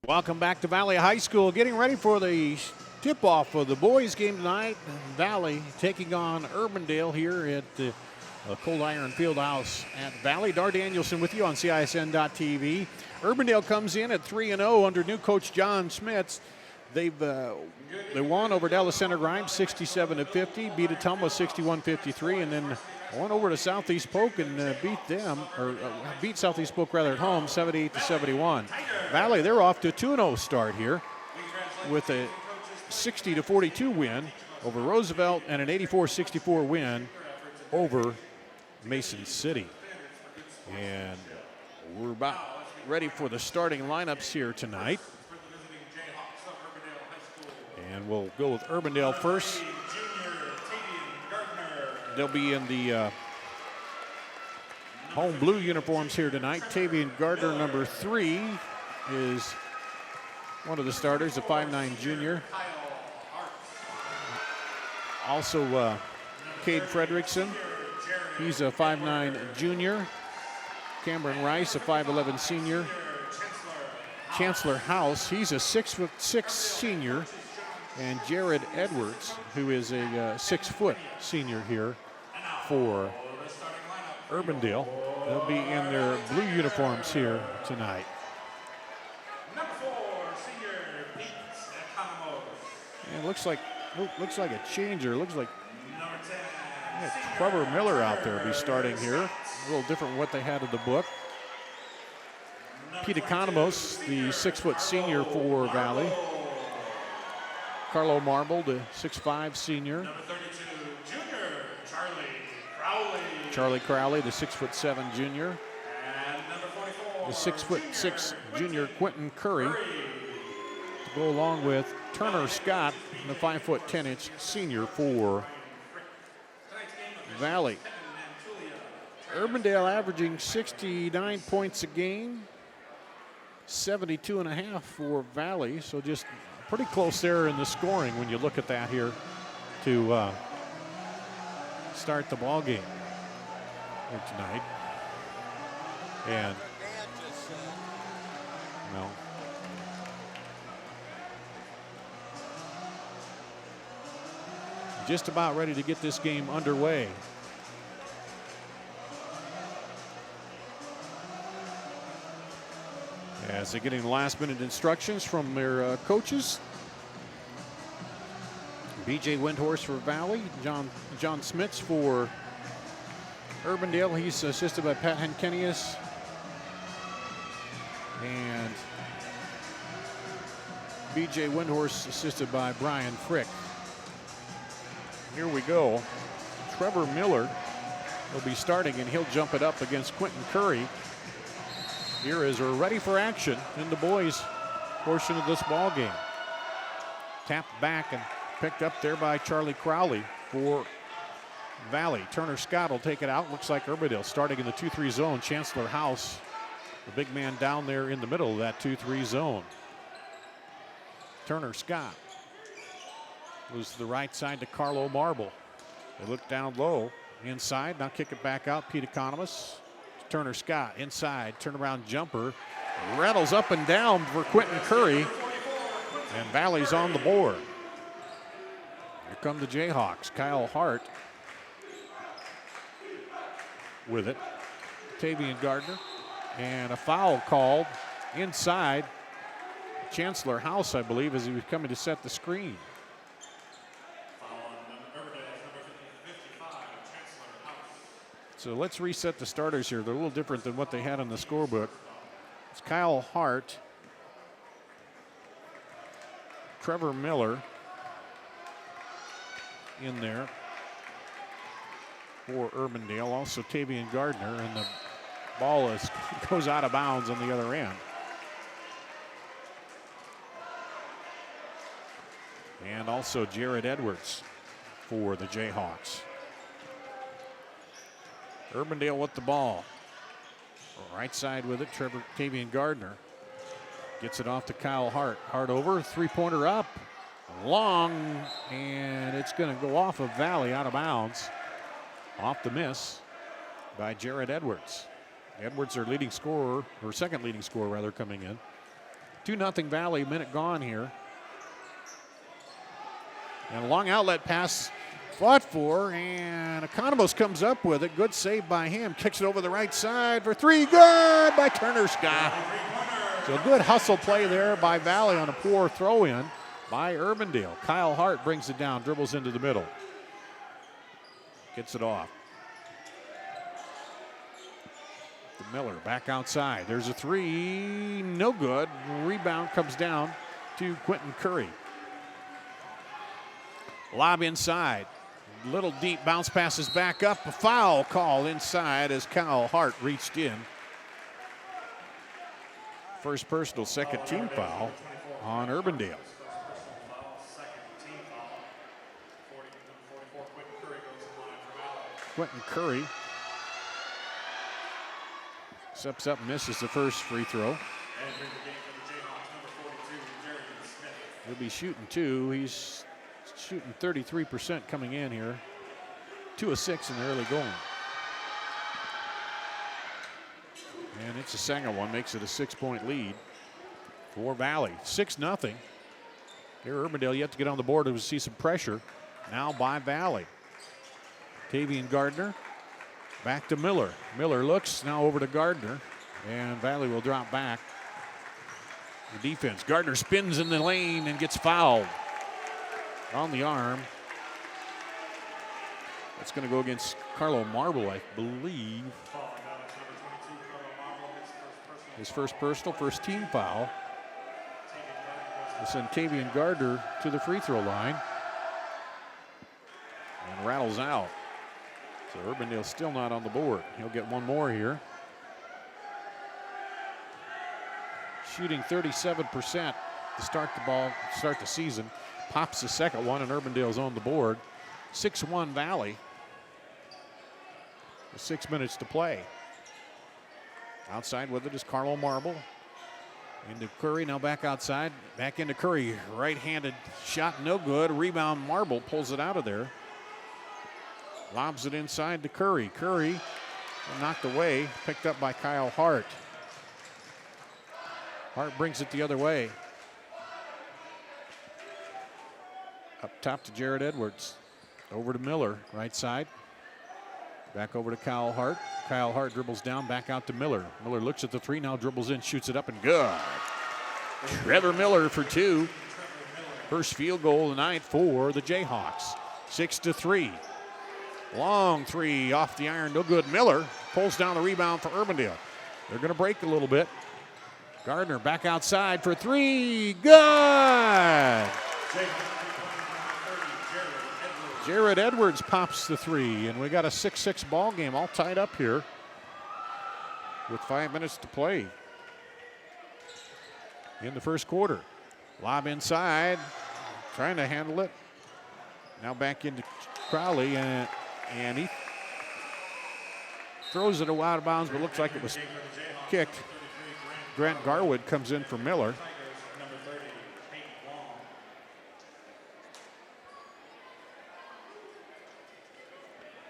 Welcome back to Valley High School. Getting ready for the tip-off of the boys' game tonight. Valley taking on Urbandale here at the Cold Iron Fieldhouse at Valley. Dar Danielson with you on CISN.TV. Urbandale comes in at 3-0 under new coach John Schmitz. They won over Dallas Center Grimes 67-50, beat Ottumwa 61-53, and then went over to Southeast Polk and beat Southeast Polk rather at home 78-71. Valley, they're off to a 2-0 start here with a 60-42 win over Roosevelt and an 84-64 win over Mason City. And we're about ready for the starting lineups here tonight. And we'll go with Urbandale first. They'll be in the home blue uniforms here tonight. Tavian Gardner, number 3, is one of the starters, a 5'9" junior. Also, Cade Fredrickson, he's a 5'9" junior. Cameron Rice, a 5'11" senior. Chancellor House, he's a 6'6" senior. And Jared Edwards, who is a 6-foot senior here for Urbandale. They'll be in their blue uniforms here tonight. Number 4, senior Pete Economos. And looks like a changer. Looks like Trevor Miller out there will be starting here. A little different from what they had in the book. Pete Economos, the 6-foot senior for Valley. Carlo Marble, the 6'5" senior. Number 32, junior Charlie Crowley. Charlie Crowley, the 6'7" junior. And number 44, The 6'6" junior Quentin Curry. To go along with Turner Scott, the 5'10" senior for Valley. Urbandale averaging 69 points a game, 72.5 for Valley. So just pretty close there in the scoring when you look at that here to start the ball game here tonight. And well, just about ready to get this game underway. As they're getting last-minute instructions from their coaches. B.J. Windhorst for Valley, John Smits for Urbandale. He's assisted by Pat Henkenius. And B.J. Windhorst assisted by Brian Frick. Here we go. Trevor Miller will be starting, and he'll jump it up against Quentin Curry. Here is we're ready for action in the boys' portion of this ball game. Tapped back and picked up there by Charlie Crowley for Valley. Turner Scott will take it out. Looks like Urbandale starting in the 2-3 zone. Chancellor House, the big man down there in the middle of that 2-3 zone. Turner Scott moves to the right side to Carlo Marble. They look down low, inside, now kick it back out. Pete Economos. Turner Scott inside, turnaround jumper. Rattles up and down for Quentin Curry. And Valley's on the board. Here come the Jayhawks. Kyle Hart with it. Tavian Gardner. And a foul called inside. Chancellor House, I believe, as he was coming to set the screen. So let's reset the starters here. They're a little different than what they had on the scorebook. It's Kyle Hart, Trevor Miller in there for Urbandale. Also Tavian Gardner, and the ball goes out of bounds on the other end. And also Jared Edwards for the Jayhawks. Urbandale with the ball. Right side with it, Tavian Gardner. Gets it off to Kyle Hart. Hart over, three-pointer up. Long, and it's going to go off of Valley, out of bounds. Off the miss by Jared Edwards. Edwards, their leading scorer, or second leading scorer rather, coming in. 2-0 Valley, minute gone here. And a long outlet pass fought for, and Economos comes up with it. Good save by him. Kicks it over the right side for three. Good by Turner Scott. So a good hustle play there by Valley on a poor throw-in by Urbandale. Kyle Hart brings it down, dribbles into the middle. Gets it off. To Miller, back outside. There's a three, no good. Rebound comes down to Quentin Curry. Lob inside. Little deep bounce passes back up. A foul call inside as Kyle Hart reached in. First personal, second team foul on Urbandale. Quentin Curry steps up and misses the first free throw. He'll be shooting two. He's shooting 33% coming in here. 2 of 6 in the early going. And it's a Sanger one, makes it a 6-point lead for Valley. 6-0. Here, Urbandale yet to get on the board to see some pressure. Now by Valley. Tavian Gardner back to Miller. Miller looks now over to Gardner, and Valley will drop back. The defense. Gardner spins in the lane and gets fouled on the arm. That's going to go against Carlo Marble, I believe. His first personal, first team foul. We'll send Tavian Gardner to the free throw line. And rattles out. So Urbandale's still not on the board. He'll get one more here. Shooting 37% to start the season. Pops the second one, and Urbandale's on the board. 6-1 Valley. With 6 minutes to play. Outside with it is Carlo Marble. Into Curry, now back outside. Back into Curry. Right-handed shot, no good. Rebound, Marble pulls it out of there. Lobs it inside to Curry. Curry knocked away, picked up by Kyle Hart. Hart brings it the other way. Up top to Jared Edwards. Over to Miller, right side. Back over to Kyle Hart. Kyle Hart dribbles down, back out to Miller. Miller looks at the three, now dribbles in, shoots it up, and good. Trevor Miller for two. First field goal tonight for the Jayhawks. 6-3. Long three off the iron, no good. Miller pulls down the rebound for Urbandale. They're going to break a little bit. Gardner back outside for three. Good! Jared Edwards pops the three, and we got a 6-6 ball game all tied up here with 5 minutes to play in the first quarter. Lob inside, trying to handle it. Now back into Crowley, and he throws it out of bounds, but looks like it was kicked. Grant Garwood comes in for Miller.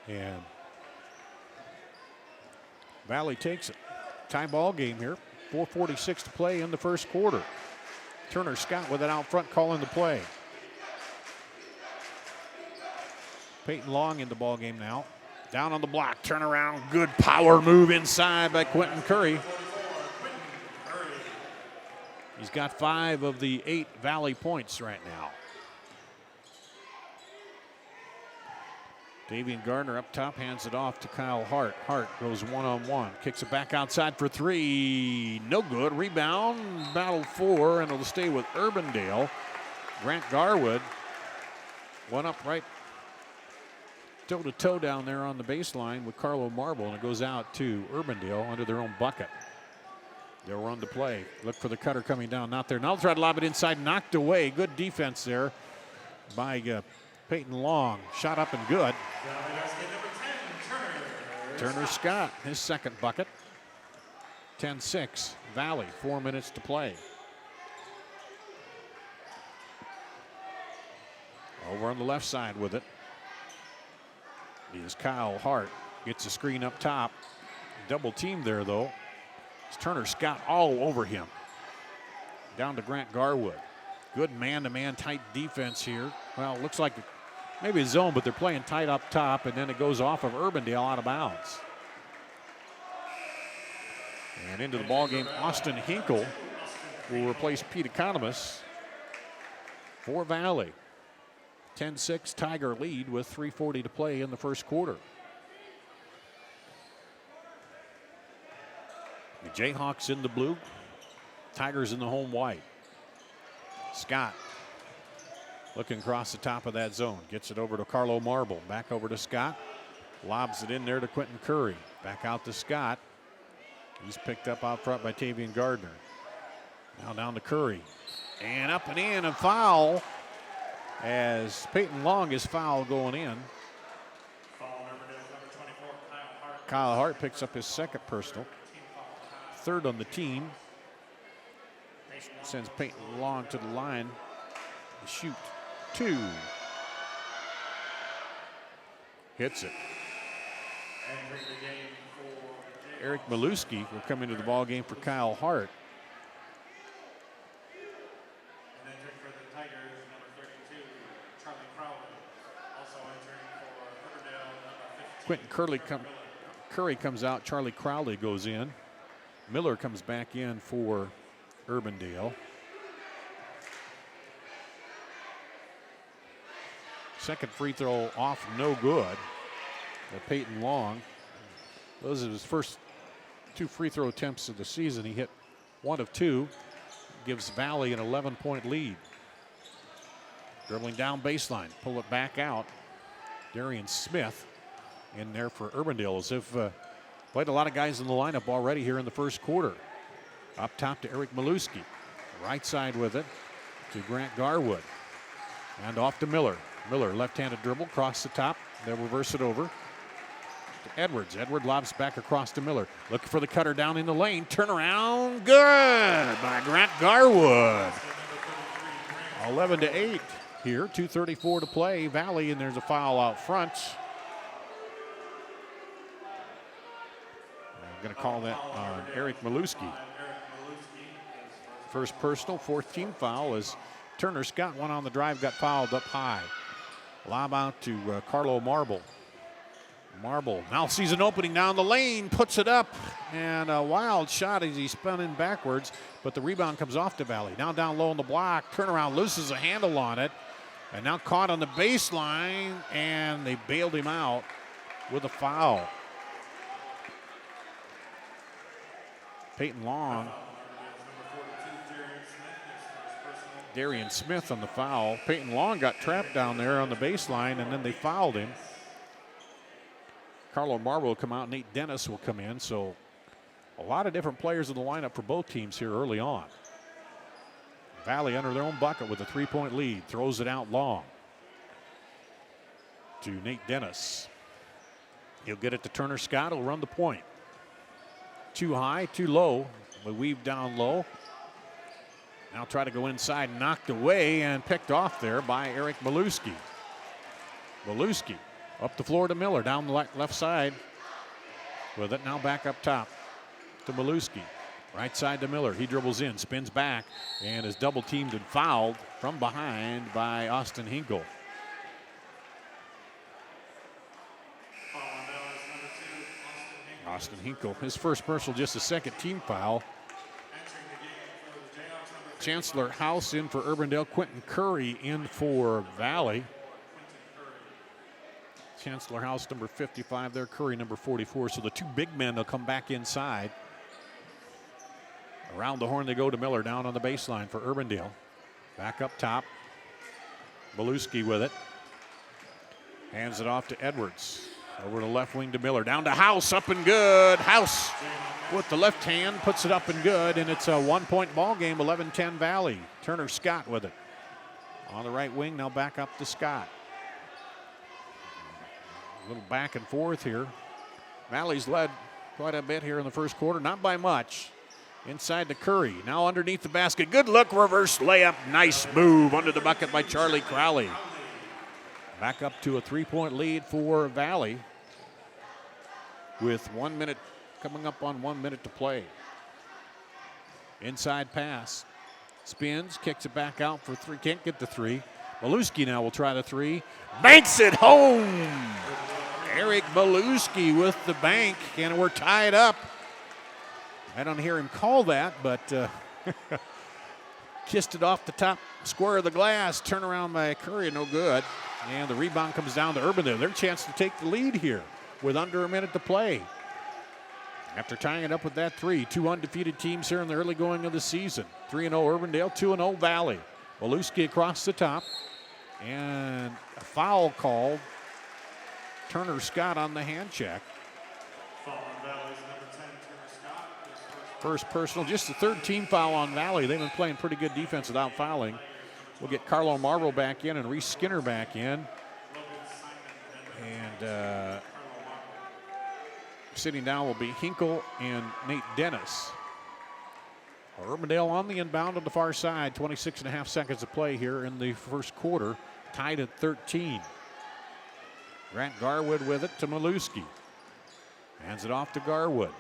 And Valley takes it. Tie ball game here. 4:46 to play in the first quarter. Turner Scott with it out front calling the play. Peyton Long in the ball game now. Down on the block, turn around, good power move inside by Quentin Curry. He's got 5 of the 8 Valley points right now. Davian Gardner up top, hands it off to Kyle Hart. Hart goes one-on-one, kicks it back outside for three. No good. Rebound, battle for, and it'll stay with Urbandale. Grant Garwood one up right toe-to-toe down there on the baseline with Carlo Marble, and it goes out to Urbandale under their own bucket. They'll run the play. Look for the cutter coming down. Not there. Now they'll try to lob it inside. Knocked away. Good defense there by Peyton Long. Shot up and good. Turner Scott, his second bucket. 10-6. Valley, 4 minutes to play. Over on the left side with it is Kyle Hart. Gets a screen up top. Double team there, though. It's Turner Scott all over him. Down to Grant Garwood. Good man-to-man tight defense here. Well, it looks like maybe a zone, but they're playing tight up top, and then it goes off of Urbandale out of bounds. And into the ball game, Austin Hinkle will replace Pete Economos for Valley. 10-6 Tiger lead with 3:40 to play in the first quarter. The Jayhawks in the blue, Tigers in the home white. Scott looking across the top of that zone. Gets it over to Carlo Marble. Back over to Scott. Lobs it in there to Quentin Curry. Back out to Scott. He's picked up out front by Tavian Gardner. Now down to Curry. And up and in, a foul as Peyton Long is foul going in. Kyle Hart picks up his second personal. Third on the team. Sends Peyton Long to the line to shoot 2. Hits it. Eric Maluski will come into the ball game for Kyle Hart. And entering for the Tigers, number 32, Charlie Crowley. Also entering for Riverdale, number 15. Curry comes out. Charlie Crowley goes in. Miller comes back in for Urbandale. Second free throw off, no good. Peyton Long. Those are his first 2 free throw attempts of the season. He hit 1 of 2. Gives Valley an 11-point lead. Dribbling down baseline. Pull it back out. Darian Smith in there for Urbandale, as if played a lot of guys in the lineup already here in the first quarter. Up top to Eric Maluski. Right side with it to Grant Garwood. And off to Miller. Miller, left-handed dribble, cross the top. They'll reverse it over to Edwards. Edward lobs back across to Miller. Looking for the cutter down in the lane. Turn around. Good by Grant Garwood. 11-8 here. 2:34 to play. Valley, and there's a foul out front. going to call that on Eric Maluski. First personal, fourth team foul as Turner Scott went on the drive, got fouled up high. Lob out to Carlo Marble. Marble now sees an opening down the lane, puts it up, and a wild shot as he spun in backwards, but the rebound comes off to Valley. Now down low on the block, turnaround, loses a handle on it, and now caught on the baseline, and they bailed him out with a foul. Peyton Long. Darian Smith on the foul. Peyton Long got trapped down there on the baseline, and then they fouled him. Carlo Marble will come out. Nate Dennis will come in. So a lot of different players in the lineup for both teams here early on. Valley under their own bucket with a 3-point lead. Throws it out long to Nate Dennis. He'll get it to Turner Scott. He'll run the point. Too high, too low. We weave down low. Now try to go inside, knocked away and picked off there by Eric Maluski. Maluski up the floor to Miller, down the left side with it. Now back up top to Maluski. Right side to Miller. He dribbles in, spins back, and is double teamed and fouled from behind by Austin Hinkle. Austin Hinkle, his first personal, just a second team foul. Chancellor House in for Urbandale. Quentin Curry in for Valley. Chancellor House number 55 there, Curry number 44. So the two big men will come back inside. Around the horn they go to Miller down on the baseline for Urbandale. Back up top. Maluski with it. Hands it off to Edwards. Over the left wing to Miller. Down to House, up and good. House with the left hand puts it up and good, and it's a 1-point ball game, 11-10 Valley. Turner Scott with it. On the right wing, now back up to Scott. A little back and forth here. Valley's led quite a bit here in the first quarter, not by much. Inside to Curry, now underneath the basket. Good look, reverse layup, nice move under the bucket by Charlie Crowley. Back up to a 3-point lead for Valley with 1 minute, coming up on 1 minute to play. Inside pass, spins, kicks it back out for three, can't get the three. Maluski now will try the three, banks it home. Eric Maluski with the bank, and we're tied up. I don't hear him call that, but kissed it off the top square of the glass. Turnaround by Curry, no good. And the rebound comes down to Urbandale. Their chance to take the lead here with under a minute to play. After tying it up with that three, two undefeated teams here in the early going of the season. 3-0 Urbandale, 2-0 Valley. Maluski across the top. And a foul called. Turner Scott on the hand check. First personal, just the third team foul on Valley. They've been playing pretty good defense without fouling. We'll get Carlo Marble back in and Reese Skinner back in. And sitting down will be Hinkle and Nate Dennis. Urbandale on the inbound on the far side. 26.5 seconds to play here in the first quarter. Tied at 13. Grant Garwood with it to Maluski. Hands it off to Garwood.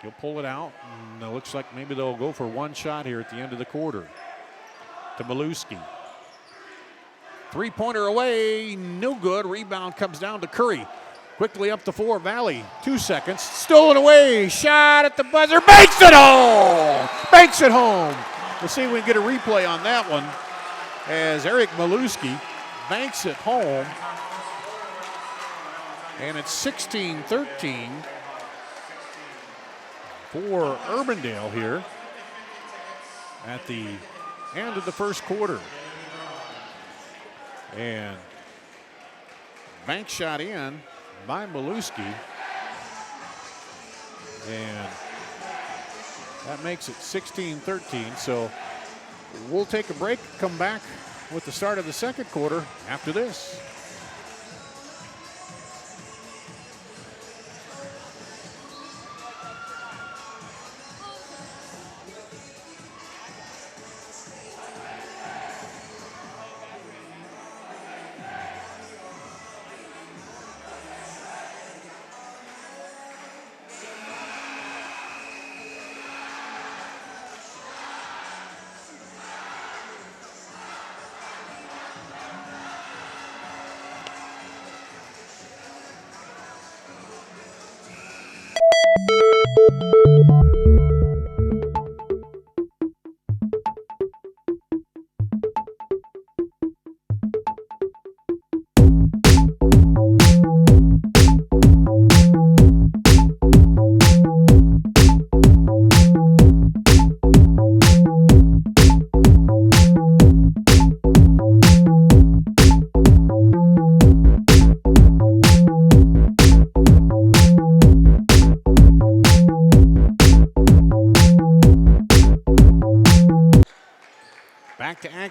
He'll pull it out, and it looks like maybe they'll go for one shot here at the end of the quarter. To Maluski. Three-pointer away, no good. Rebound comes down to Curry. Quickly up the floor, Valley, 2 seconds. Stolen away, shot at the buzzer, banks it home! Banks it home! We'll see if we can get a replay on that one as Eric Maluski banks it home. And it's 16-13 for Urbandale here at the end of the first quarter. And bank shot in by Maluski. And that makes it 16-13. So we'll take a break, come back with the start of the second quarter after this.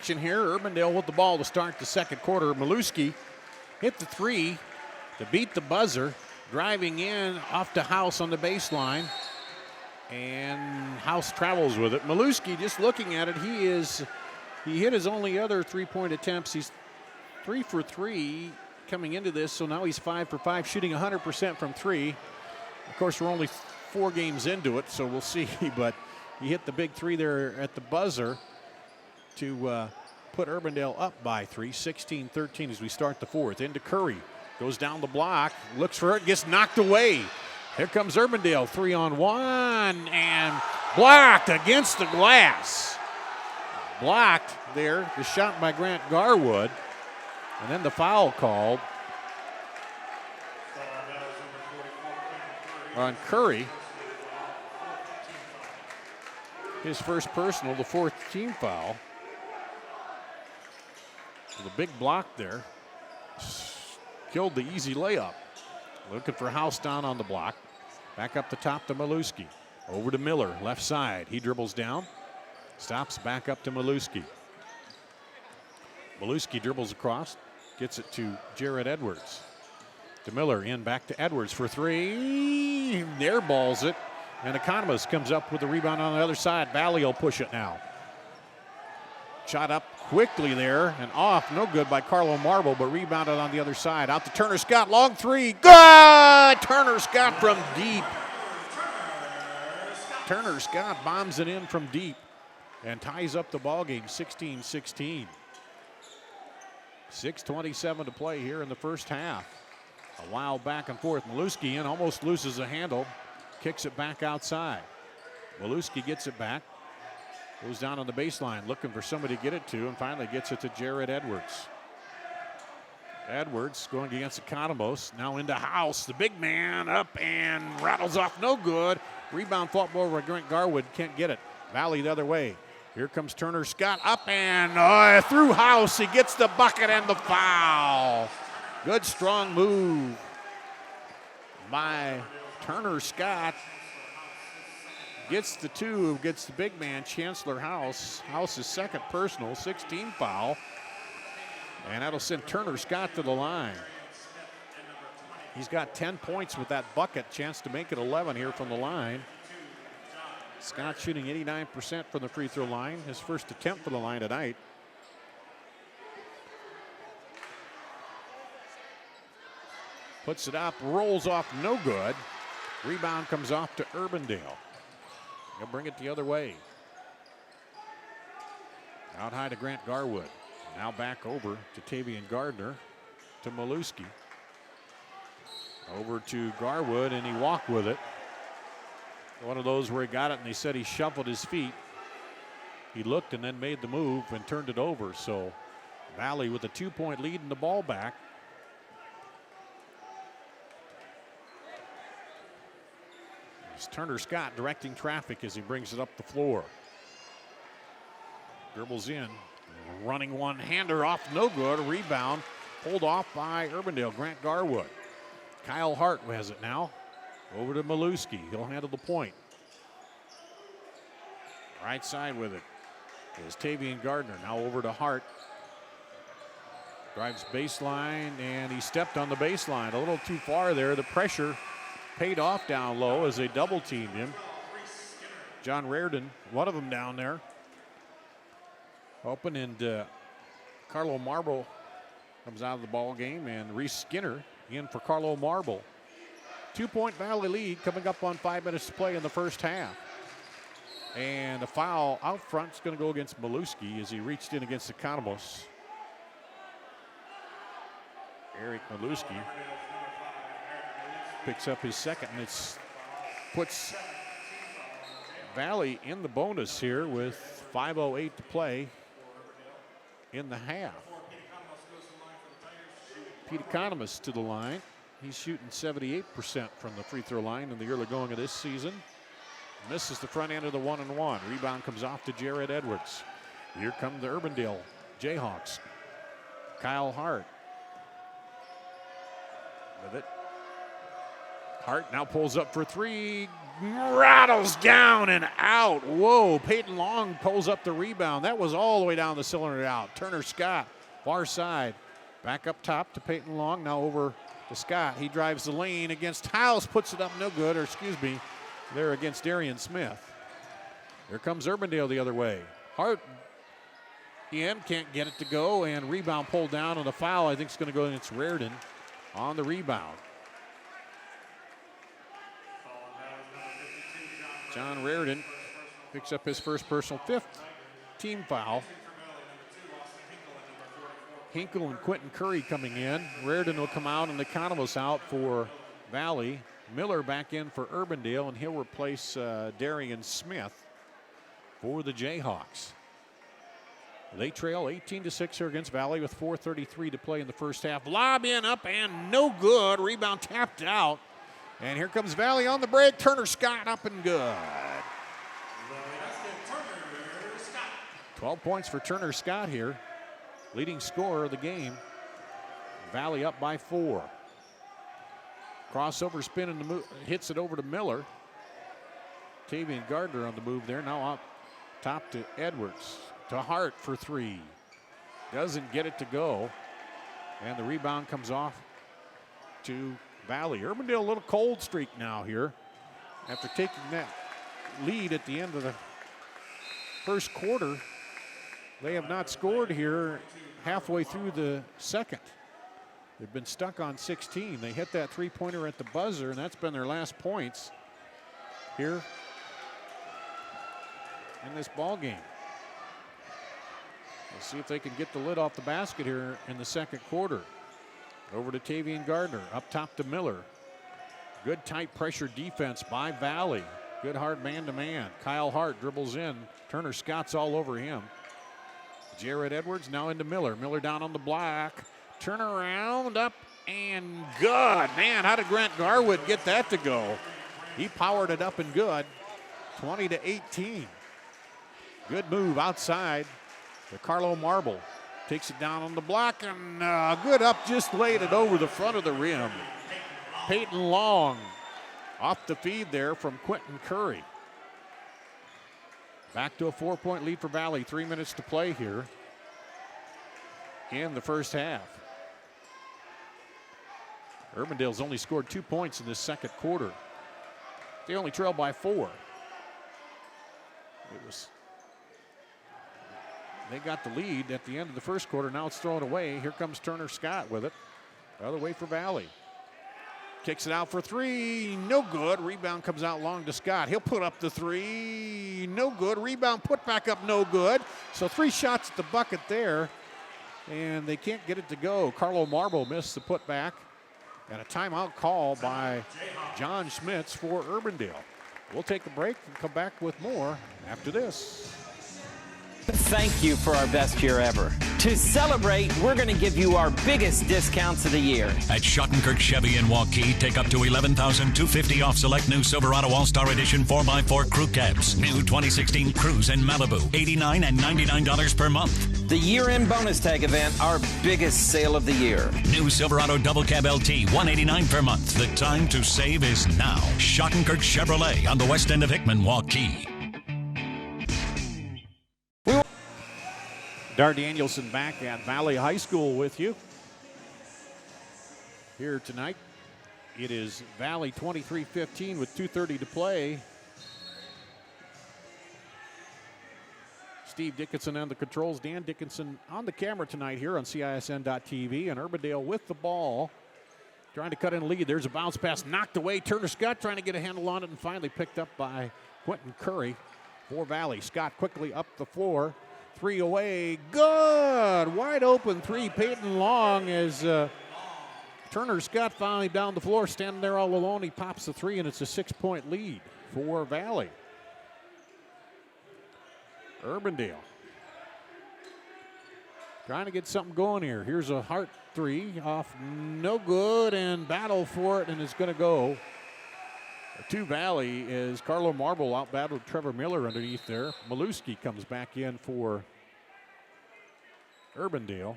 action here. Urbandale with the ball to start the second quarter. Maluski hit the three to beat the buzzer. Driving in off to House on the baseline. And House travels with it. Maluski, just looking at it, he hit his only other three-point attempts. He's 3 for 3 coming into this, so now he's 5 for 5, shooting 100% from three. Of course, we're only 4 games into it, so we'll see. But he hit the big three there at the buzzer to put Urbandale up by 3, 16-13 as we start the fourth. Into Curry, goes down the block, looks for it, gets knocked away. Here comes Urbandale, 3-on-1, and blocked against the glass. Blocked there, the shot by Grant Garwood, and then the foul called on Curry. His first personal, the 4th team foul. The big block there killed the easy layup. Looking for House down on the block. Back up the top to Maluski. Over to Miller, left side. He dribbles down. Stops, back up to Maluski. Maluski dribbles across. Gets it to Jared Edwards. To Miller, in back to Edwards for 3. Airballs it. And Economist comes up with the rebound on the other side. Valley will push it now. Shot up quickly there and off. No good by Carlo Marble, but rebounded on the other side. Out to Turner Scott. Long 3. Good! Turner Scott from deep. Turner Scott bombs it in from deep and ties up the ball game 16-16. 6:27 to play here in the first half. A wild back and forth. Maluski in, almost loses the handle. Kicks it back outside. Maluski gets it back. Goes down on the baseline, looking for somebody to get it to, and finally gets it to Jared Edwards. Edwards going against Economos. Now into House. The big man up and rattles off. No good. Rebound fought over by Grant Garwood. Can't get it. Valley the other way. Here comes Turner Scott up and through House. He gets the bucket and the foul. Good strong move by Turner Scott. Gets the 2, gets the big man, Chancellor House. House's second personal, 16 foul. And that'll send Turner Scott to the line. He's got 10 points with that bucket. Chance to make it 11 here from the line. Scott shooting 89% from the free throw line. His first attempt for the line tonight. Puts it up, rolls off, no good. Rebound comes off to Urbandale. He'll bring it the other way. Out high to Grant Garwood. Now back over to Tavian Gardner to Maluski. Over to Garwood, and he walked with it. One of those where he got it and they said he shuffled his feet. He looked and then made the move and turned it over. So Valley with a 2-point lead and the ball back. It's Turner Scott directing traffic as he brings it up the floor. Dribbles in, running one-hander off, no good. A rebound pulled off by Urbandale, Grant Garwood. Kyle Hart has it now. Over to Maluski. He'll handle the point. Right side with it is Tavian Gardner. Now over to Hart. Drives baseline, and he stepped on the baseline a little too far there. The pressure paid off down low as they double-teamed him. John Reardon, one of them down there. Open, and Carlo Marble comes out of the ball game, and Reese Skinner in for Carlo Marble. 2-point Valley lead coming up on 5 minutes to play in the first half. And a foul out front is going to go against Maluski as he reached in against Economos. Eric Maluski picks up his second, and it puts Valley in the bonus here with 5:08 to play in the half. Pete Economist to the line. He's shooting 78% from the free throw line in the early going of this season. Misses the front end of the 1-and-1. Rebound comes off to Jared Edwards. Here come the Urbandale Jayhawks. Kyle Hart with it. Hart now pulls up for three, rattles down and out. Whoa, Peyton Long pulls up the rebound. That was all the way down the cylinder out. Turner Scott, far side. Back up top to Peyton Long, now over to Scott. He drives the lane against House, puts it up no good, or excuse me, there against Darian Smith. Here comes Urbandale the other way. Hart in, can't get it to go, and rebound pulled down, and the foul I think is going to go against Reardon on the rebound. John Reardon picks up his first personal, 5th team foul. Hinkle and Quentin Curry coming in. Reardon will come out and the Economos out for Valley. Miller back in for Urbandale, and he'll replace Darian Smith for the Jayhawks. They trail 18-6 here against Valley with 4:33 to play in the first half. Lob in, up, and no good. Rebound tapped out. And here comes Valley on the break. Turner Scott up and good. 12 points for Turner Scott here. Leading scorer of the game. Valley up by 4. Crossover spin and the move, hits it over to Miller. Tavian Gardner on the move there. Now up top to Edwards. To Hart for 3. Doesn't get it to go. And the rebound comes off to Valley. Urbandale a little cold streak now here after taking that lead at the end of the first quarter. They have not scored here halfway through the second. They've been stuck on 16. They hit that three-pointer at the buzzer, and that's been their last points here in this ball game. Let's see if they can get the lid off the basket here in the second quarter. Over to Tavian Gardner, up top to Miller. Good tight pressure defense by Valley. Good hard man-to-man. Kyle Hart dribbles in. Turner Scott's all over him. Jared Edwards now into Miller. Miller down on the block. Turn around, up, and good. Man, how did Grant Garwood get that to go? He powered it up and good. 20-18. Good move outside to Carlo Marble. Takes it down on the block, and good up, just laid it over the front of the rim. Peyton Long off the feed there from Quentin Curry. Back to a 4-point lead for Valley. 3 minutes to play here in the first half. Urbandale's only scored 2 points in this second quarter. They only trail by 4. They got the lead at the end of the first quarter. Now it's thrown away. Here comes Turner Scott with it. The other way for Valley. Kicks it out for 3. No good. Rebound comes out long to Scott. He'll put up the 3. No good. Rebound put back up. No good. So 3 shots at the bucket there. And they can't get it to go. Carlo Marble missed the putback. And a timeout call by John Schmitz for Urbandale. We'll take a break and come back with more after this. Thank you for our best year ever. To celebrate, we're going to give you our biggest discounts of the year. At Schottenkirk Chevy in Waukee, take up to $11,250 off select new Silverado All-Star Edition 4x4 crew cabs. New 2016 Cruise in Malibu, $89 and $99 per month. The year-end bonus tag event, our biggest sale of the year. New Silverado Double Cab LT, $189 per month. The time to save is now. Schottenkirk Chevrolet on the west end of Hickman, Waukee. Dar Danielson back at Valley High School with you here tonight. It is Valley 23-15 with 2:30 to play. Steve Dickinson on the controls. Dan Dickinson on the camera tonight here on CISN.TV. And Urbandale with the ball, trying to cut in lead. There's a bounce pass knocked away. Turner Scott trying to get a handle on it and finally picked up by Quentin Curry for Valley. Scott quickly up the floor. 3 away, good, wide open 3, Peyton Long as Turner Scott finally down the floor, standing there all alone. He pops the 3, and it's a 6-point lead for Valley. Urbandale trying to get something going here. Here's a Hart 3 off, no good, and battle for it, and it's going to go to Valley as Carlo Marble out-battled Trevor Miller underneath there. Maluski comes back in for Urbandale.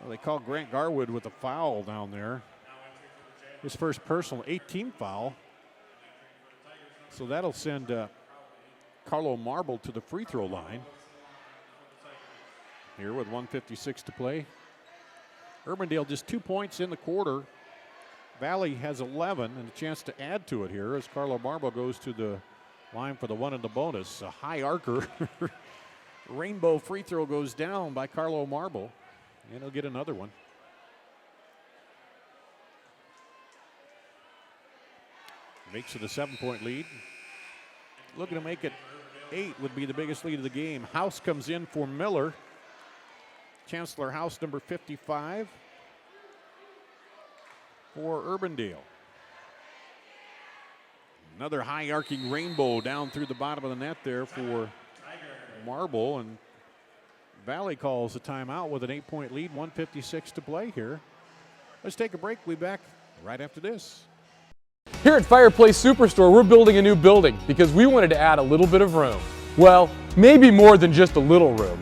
Well, they call Grant Garwood with a foul down there. His first personal 18 foul. So that'll send Carlo Marble to the free throw line. Here with 1:56 to play. Urbandale just 2 points in the quarter. Valley has 11 and a chance to add to it here as Carlo Marble goes to the line for the one in the bonus. A high arcer. Rainbow free throw goes down by Carlo Marble, and he'll get another one. Makes it a 7-point lead. Looking to make it 8 would be the biggest lead of the game. House comes in for Miller. Chancellor House, number 55 for Urbandale. Another high arcing rainbow down through the bottom of the net there for Marble, and Valley calls a timeout with an 8-point lead, 1:56 to play here. Let's take a break. We'll be back right after this. Here at Fireplace Superstore, we're building a new building because we wanted to add a little bit of room. Well, maybe more than just a little room.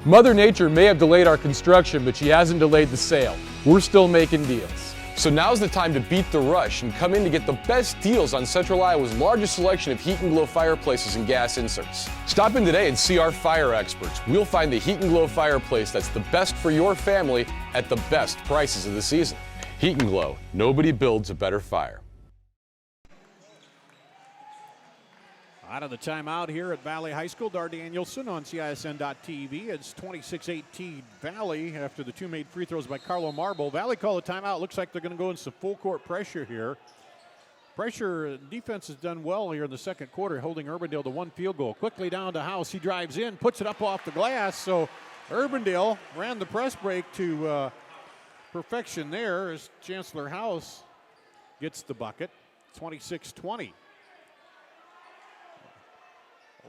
Mother Nature may have delayed our construction, but she hasn't delayed the sale. We're still making deals. So now's the time to beat the rush and come in to get the best deals on Central Iowa's largest selection of heat and glow fireplaces and gas inserts. Stop in today and see our fire experts. We'll find the heat and glow fireplace that's the best for your family at the best prices of the season. Heat and Glow, nobody builds a better fire. Out of the timeout here at Valley High School, Dar Danielson on CISN.TV. It's 26-18 Valley after the two made free throws by Carlo Marble. Valley call a timeout. Looks like they're going to go in some full court pressure here. Defense has done well here in the second quarter, holding Urbandale to one field goal. Quickly down to House. He drives in, puts it up off the glass. So Urbandale ran the press break to perfection there as Chancellor House gets the bucket. 26-20.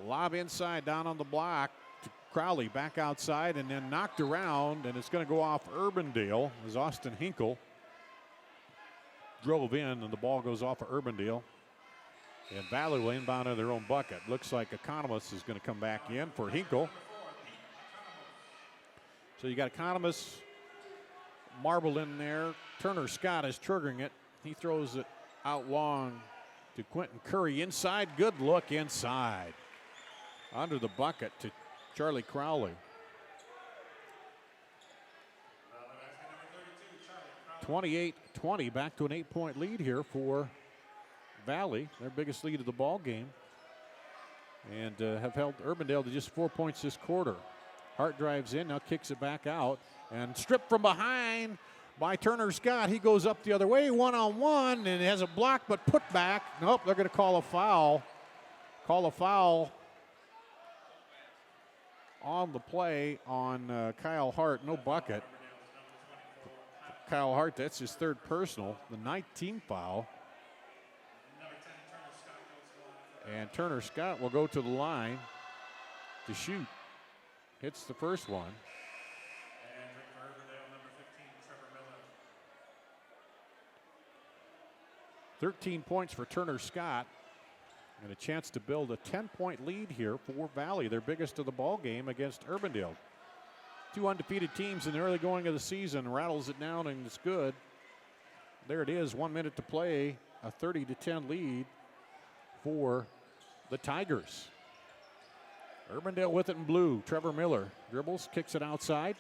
Lob inside down on the block to Crowley, back outside and then knocked around, and it's going to go off Urbandale as Austin Hinkle drove in, and the ball goes off of Urbandale. And Valley will inbound on their own bucket. Looks like Economist is going to come back in for Hinkle. So you got Economist, Marble in there. Turner Scott is triggering it. He throws it out long to Quentin Curry inside. Good look inside. Under the bucket to Charlie Crowley. 28-20, back to an 8-point lead here for Valley, their biggest lead of the ball game, and have held Urbandale to just 4 points this quarter. Hart drives in, now kicks it back out, and stripped from behind by Turner Scott. He goes up the other way, one-on-one, and has a block, but put back. Nope, they're going to call a foul. Call a foul on the play on Kyle Hart. No bucket. Kyle Hart, that's his third personal, the 19th foul. And Turner Scott will go to the line to shoot. Hits the first one. 13 points for Turner Scott. And a chance to build a 10-point lead here for Valley, their biggest of the ball game against Urbandale. Two undefeated teams in the early going of the season. Rattles it down and it's good. There it is, 1 minute to play. A 30-10 lead for the Tigers. Urbandale with it in blue. Trevor Miller dribbles, kicks it outside.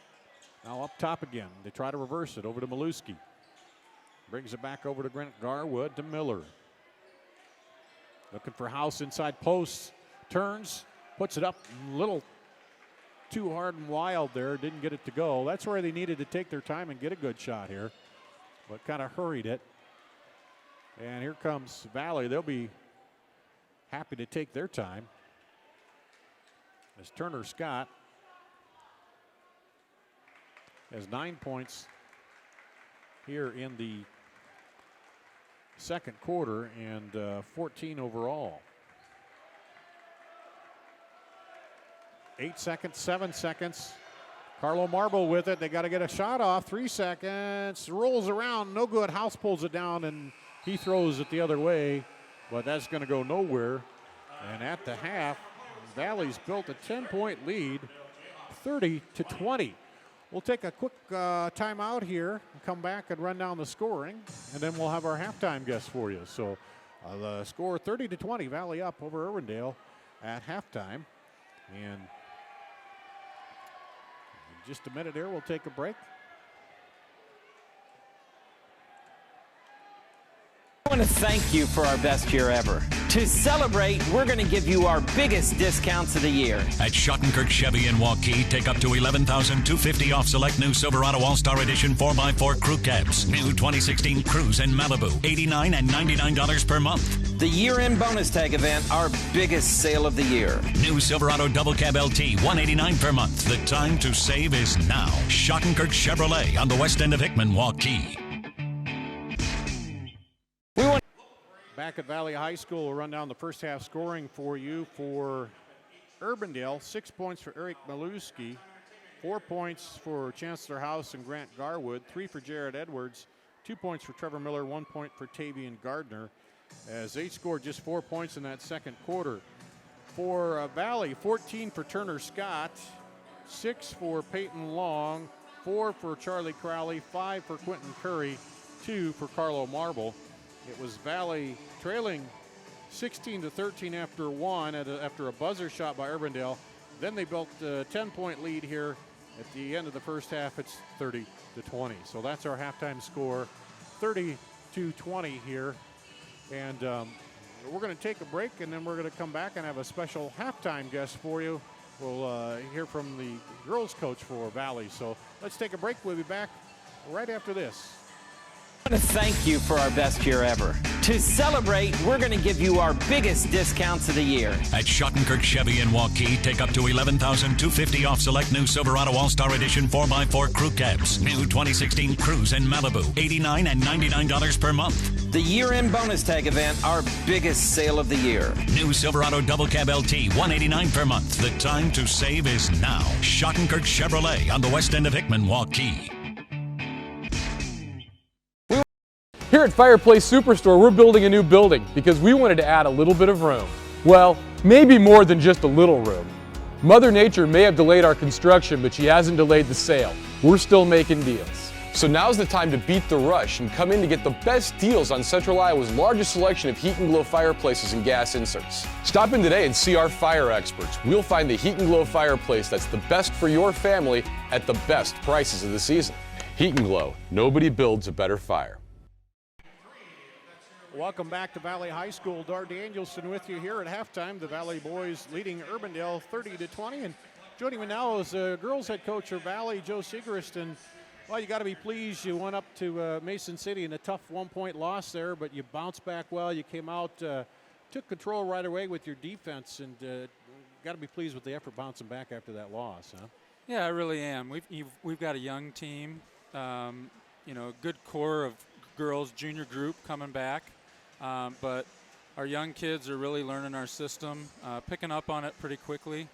Now up top again. They try to reverse it over to Maluski. Brings it back over to Grant Garwood to Miller. Looking for House inside post. Turns, puts it up a little too hard and wild there. Didn't get it to go. That's where they needed to take their time and get a good shot here. But kind of hurried it. And here comes Valley. They'll be happy to take their time. As Turner Scott has 9 points here in the second quarter and 14 overall. 8 seconds, 7 seconds. Carlo Marble with it. They got to get a shot off. 3 seconds. Rolls around. No good. House pulls it down and he throws it the other way. But that's going to go nowhere. And at the half, Valley's built a 10-point lead, 30-20. We'll take a quick timeout here and come back and run down the scoring, and then we'll have our halftime guest for you. So the score 30-20, Valley up over Urbandale at halftime. And in just a minute here, we'll take a break. I want to thank you for our best year ever. To celebrate, we're going to give you our biggest discounts of the year. At Schottenkirk Chevy in Waukee, take up to $11,250 off select new Silverado All-Star Edition 4x4 crew cabs. New 2016 Cruise in Malibu, $89 and $99 per month. The year-end bonus tag event, our biggest sale of the year. New Silverado Double Cab LT, $189 per month. The time to save is now. Schottenkirk Chevrolet on the west end of Hickman, Waukee. Back at Valley High School, we'll run down the first half scoring for you for Urbandale. 6 points for Eric Maluski, 4 points for Chancellor House and Grant Garwood, 3 for Jared Edwards, 2 points for Trevor Miller, 1 point for Tavian Gardner, as they scored just 4 points in that second quarter. For Valley, 14 for Turner Scott, 6 for Peyton Long, 4 for Charlie Crowley, 5 for Quentin Curry, 2 for Carlo Marble. It was Valley trailing 16-13 after one after a buzzer shot by Urbandale. Then they built a 10-point lead here at the end of the first half. It's 30-20. So that's our halftime score, 30-20 here. And we're going to take a break, and then we're going to come back and have a special halftime guest for you. We'll hear from the girls coach for Valley. So let's take a break. We'll be back right after this. I want to thank you for our best year ever. To celebrate, we're going to give you our biggest discounts of the year. At Schottenkirk Chevy in Waukee, take up to $11,250 off select new Silverado All-Star Edition 4x4 crew cabs. New 2016 Cruise in Malibu, $89 and $99 per month. The year-end bonus tag event, our biggest sale of the year. New Silverado Double Cab LT, $189 per month. The time to save is now. Schottenkirk Chevrolet on the west end of Hickman, Waukee. Here at Fireplace Superstore, we're building a new building because we wanted to add a little bit of room. Well, maybe more than just a little room. Mother Nature may have delayed our construction, but she hasn't delayed the sale. We're still making deals. So now's the time to beat the rush and come in to get the best deals on Central Iowa's largest selection of heat and glow fireplaces and gas inserts. Stop in today and see our fire experts. We'll find the heat and glow fireplace that's the best for your family at the best prices of the season. Heat and Glow, nobody builds a better fire. Welcome back to Valley High School. Dar Danielson with you here at halftime. The Valley boys leading Urbandale 30-20. And joining me now is girls head coach of Valley, Joe Segrist. And, well, you got to be pleased. You went up to Mason City in a tough 1-point loss there, but you bounced back well. You came out, took control right away with your defense, and got to be pleased with the effort bouncing back after that loss, huh? Yeah, I really am. We've got a young team, a good core of girls, junior group coming back. But our young kids are really learning our system, picking up on it pretty quickly,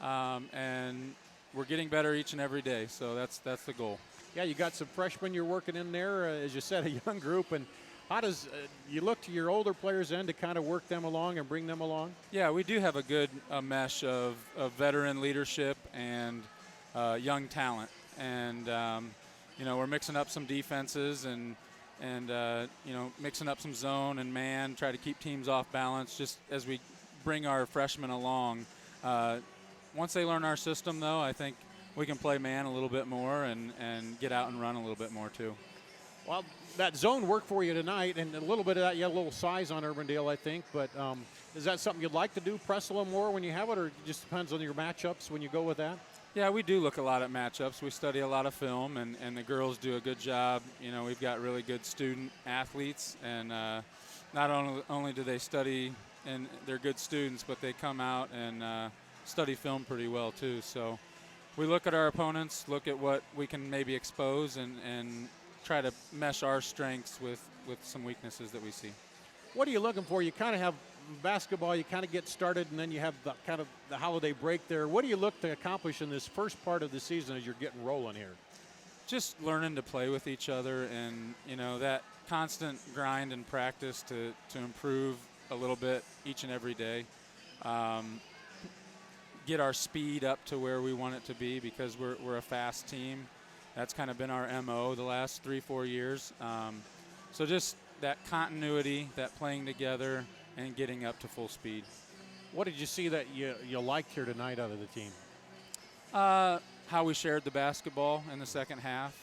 and we're getting better each and every day. So that's the goal. Yeah, you got some freshmen you're working in there, as you said, a young group. And how does you look to your older players then to kind of work them along and bring them along? Yeah, we do have a good mesh of veteran leadership and young talent, and we're mixing up some defenses and mixing up some zone and man, try to keep teams off balance just as we bring our freshmen along. Once they learn our system, though, I think we can play man a little bit more and get out and run a little bit more, too. Well, that zone worked for you tonight, and a little bit of that, you had a little size on Urbandale, I think. But is that something you'd like to do, press a little more when you have it, or it just depends on your matchups when you go with that? Yeah, we do look a lot at matchups. We study a lot of film, and the girls do a good job. We've got really good student athletes, and not only do they study and they're good students, but they come out and study film pretty well too. So we look at our opponents, look at what we can maybe expose, and try to mesh our strengths with some weaknesses that we see. What are you looking for? You kind of have basketball, you kind of get started, and then you have the kind of the holiday break there. What do you look to accomplish in this first part of the season as you're getting rolling here? Just learning to play with each other, and that constant grind and practice to improve a little bit each and every day. get our speed up to where we want it to be because we're a fast team. That's kind of been our MO the last 3-4 years. So just that continuity, that playing together, and getting up to full speed. What did you see that you liked here tonight out of the team? How we shared the basketball in the second half.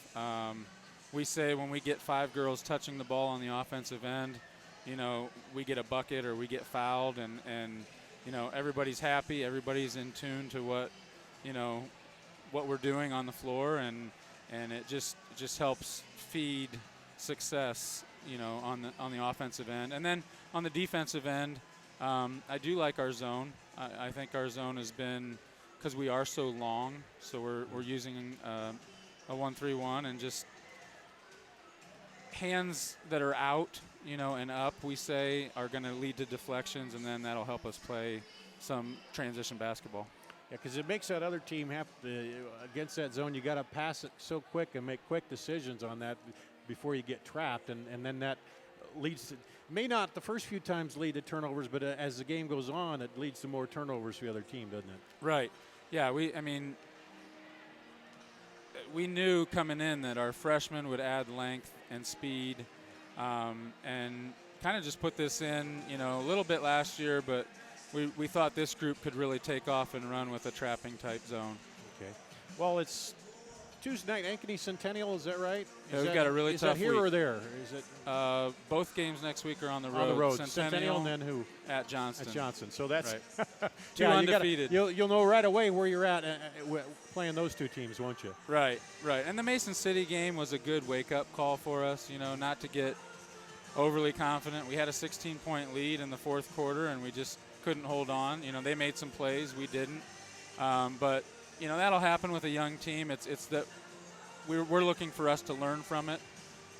We say when we get 5 girls touching the ball on the offensive end, you know, we get a bucket or we get fouled, and you know, everybody's happy, everybody's in tune to what, you know, what we're doing on the floor, and it just helps feed success, you know, on the offensive end. And then on the defensive end, I do like our zone. I think our zone has been, because we are so long, so we're using a 1-3-1, and just hands that are out, you know, and up, we say, are going to lead to deflections, and then that'll help us play some transition basketball. Yeah, because it makes that other team have to, against that zone, you got to pass it so quick and make quick decisions on that before you get trapped, and then that leads to, may not the first few times lead to turnovers, but as the game goes on, it leads to more turnovers for the other team, doesn't it? Right. Yeah, we knew coming in that our freshmen would add length and speed, and kind of just put this in, you know, a little bit last year, but we thought this group could really take off and run with a trapping type zone. Okay. Well, it's Tuesday night, Ankeny Centennial, is that right? Yeah, we've got a really tough week. Is that here week. or there? Is it? Both games next week are on the road. On the road. Centennial and then who? At Johnston. At Johnston. So that's right. Two yeah, undefeated. You'll know right away where you're at playing those two teams, won't you? Right. And the Mason City game was a good wake-up call for us, you know, not to get overly confident. We had a 16-point lead in the fourth quarter, and we just couldn't hold on. You know, they made some plays, we didn't. But, you know, that'll happen with a young team. It's that we're looking for us to learn from it,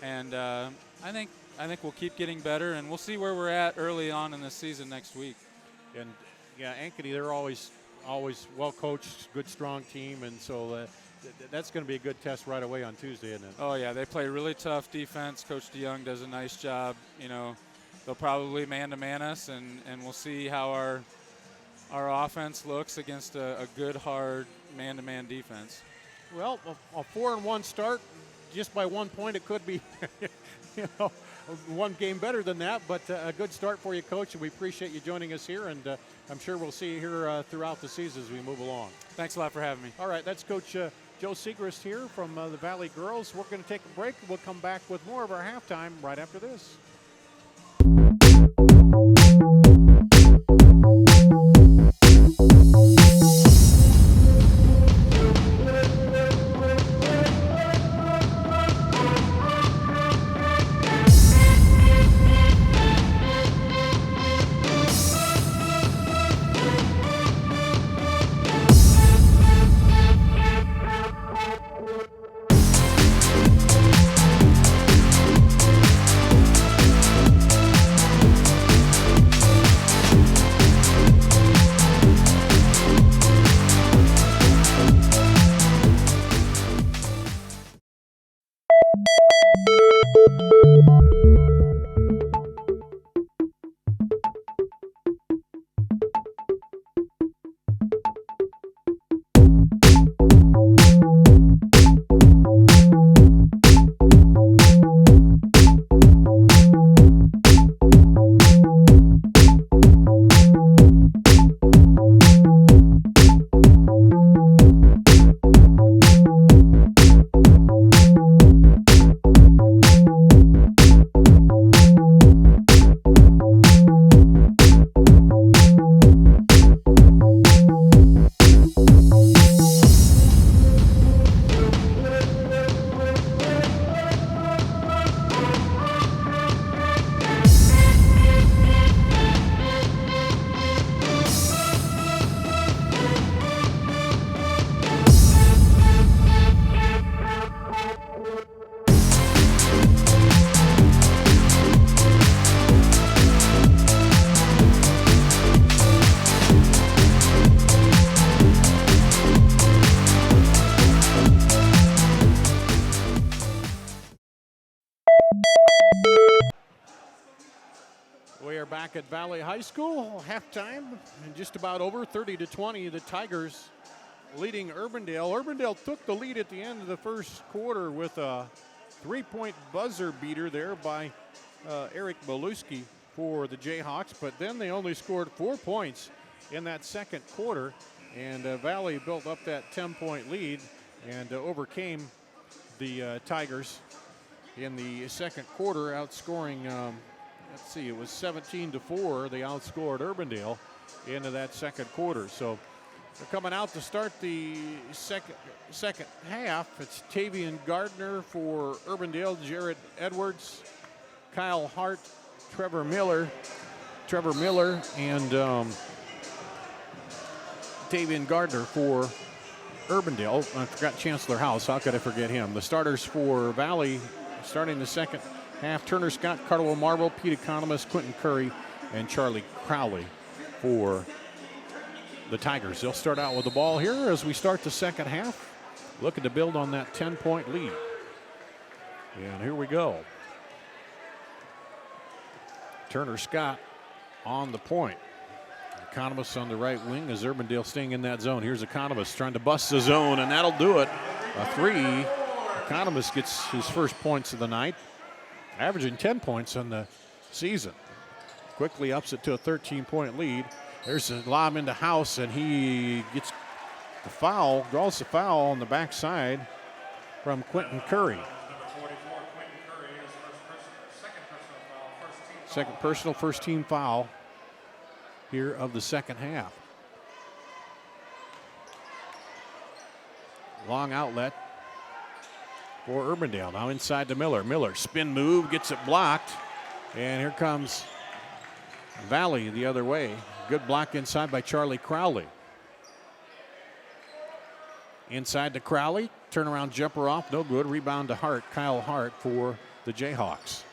and I think we'll keep getting better, and we'll see where we're at early on in the season next week. And yeah, Ankeny, they're always well coached, good strong team, and so that's going to be a good test right away on Tuesday, isn't it? Oh yeah, they play really tough defense. Coach DeYoung does a nice job. You know, they'll probably man-to-man us, and we'll see how our offense looks against a good, hard man-to-man defense. Well, a 4-1 start, just by 1 point, it could be, you know, one game better than that, but a good start for you, Coach, and we appreciate you joining us here, and I'm sure we'll see you here throughout the season as we move along. Thanks a lot for having me. All right, that's Coach Joe Siegrist here from the Valley Girls. We're going to take a break. We'll come back with more of our halftime right after this. back at Valley High School. Halftime and just about over, 30-20. The Tigers leading Urbandale. Urbandale took the lead at the end of the first quarter with a 3-point buzzer beater there by Eric Maluski for the Jayhawks, but then they only scored 4 points in that second quarter, and Valley built up that 10-point lead and overcame the Tigers in the second quarter, outscoring, let's see, it was 17-4. They outscored Urbandale into that second quarter. So they're coming out to start the second half. It's Tavian Gardner for Urbandale, Jared Edwards, Kyle Hart, Trevor Miller, and Tavian Gardner for Urbandale. I forgot Chancellor House. How could I forget him? The starters for Valley starting the second half: Turner Scott, Carlo Marble, Pete Economist, Quentin Curry, and Charlie Crowley for the Tigers. They'll start out with the ball here as we start the second half, looking to build on that 10-point lead. And here we go. Turner Scott on the point. Economist on the right wing as Urbandale staying in that zone. Here's Economist trying to bust the zone, and that'll do it. A three. Economist gets his first points of the night, averaging 10 points on the season. Quickly ups it to a 13-point lead. There's a lob into House, and he gets the foul, draws the foul on the backside from Quentin Curry. Second personal, first team foul here of the second half. Long outlet for Urbandale. Now inside to Miller. Miller, spin move, gets it blocked. And here comes Valley the other way. Good block inside by Charlie Crowley. Inside to Crowley. Turnaround jumper off, no good. Rebound to Hart, Kyle Hart for the Jayhawks.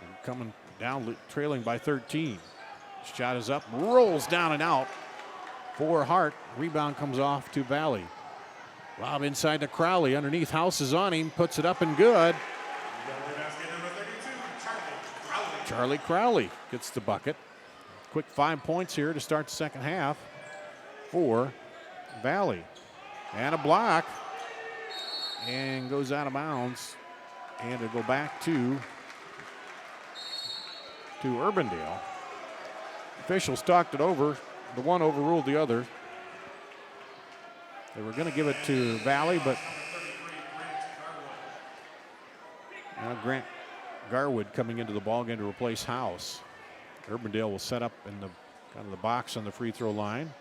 And coming down, trailing by 13. Shot is up, rolls down and out for Hart. Rebound comes off to Valley. Lob inside to Crowley. Underneath, House is on him, puts it up and good. Charlie Crowley gets the bucket. Quick 5 points here to start the second half for Valley. And a block. And goes out of bounds. And it'll go back to Urbandale. Officials talked it over. The one overruled the other. They were going to give it to Valley, but now Grant Garwood coming into the ball game to replace House. Urbandale will set up in the kind of the box on the free throw line.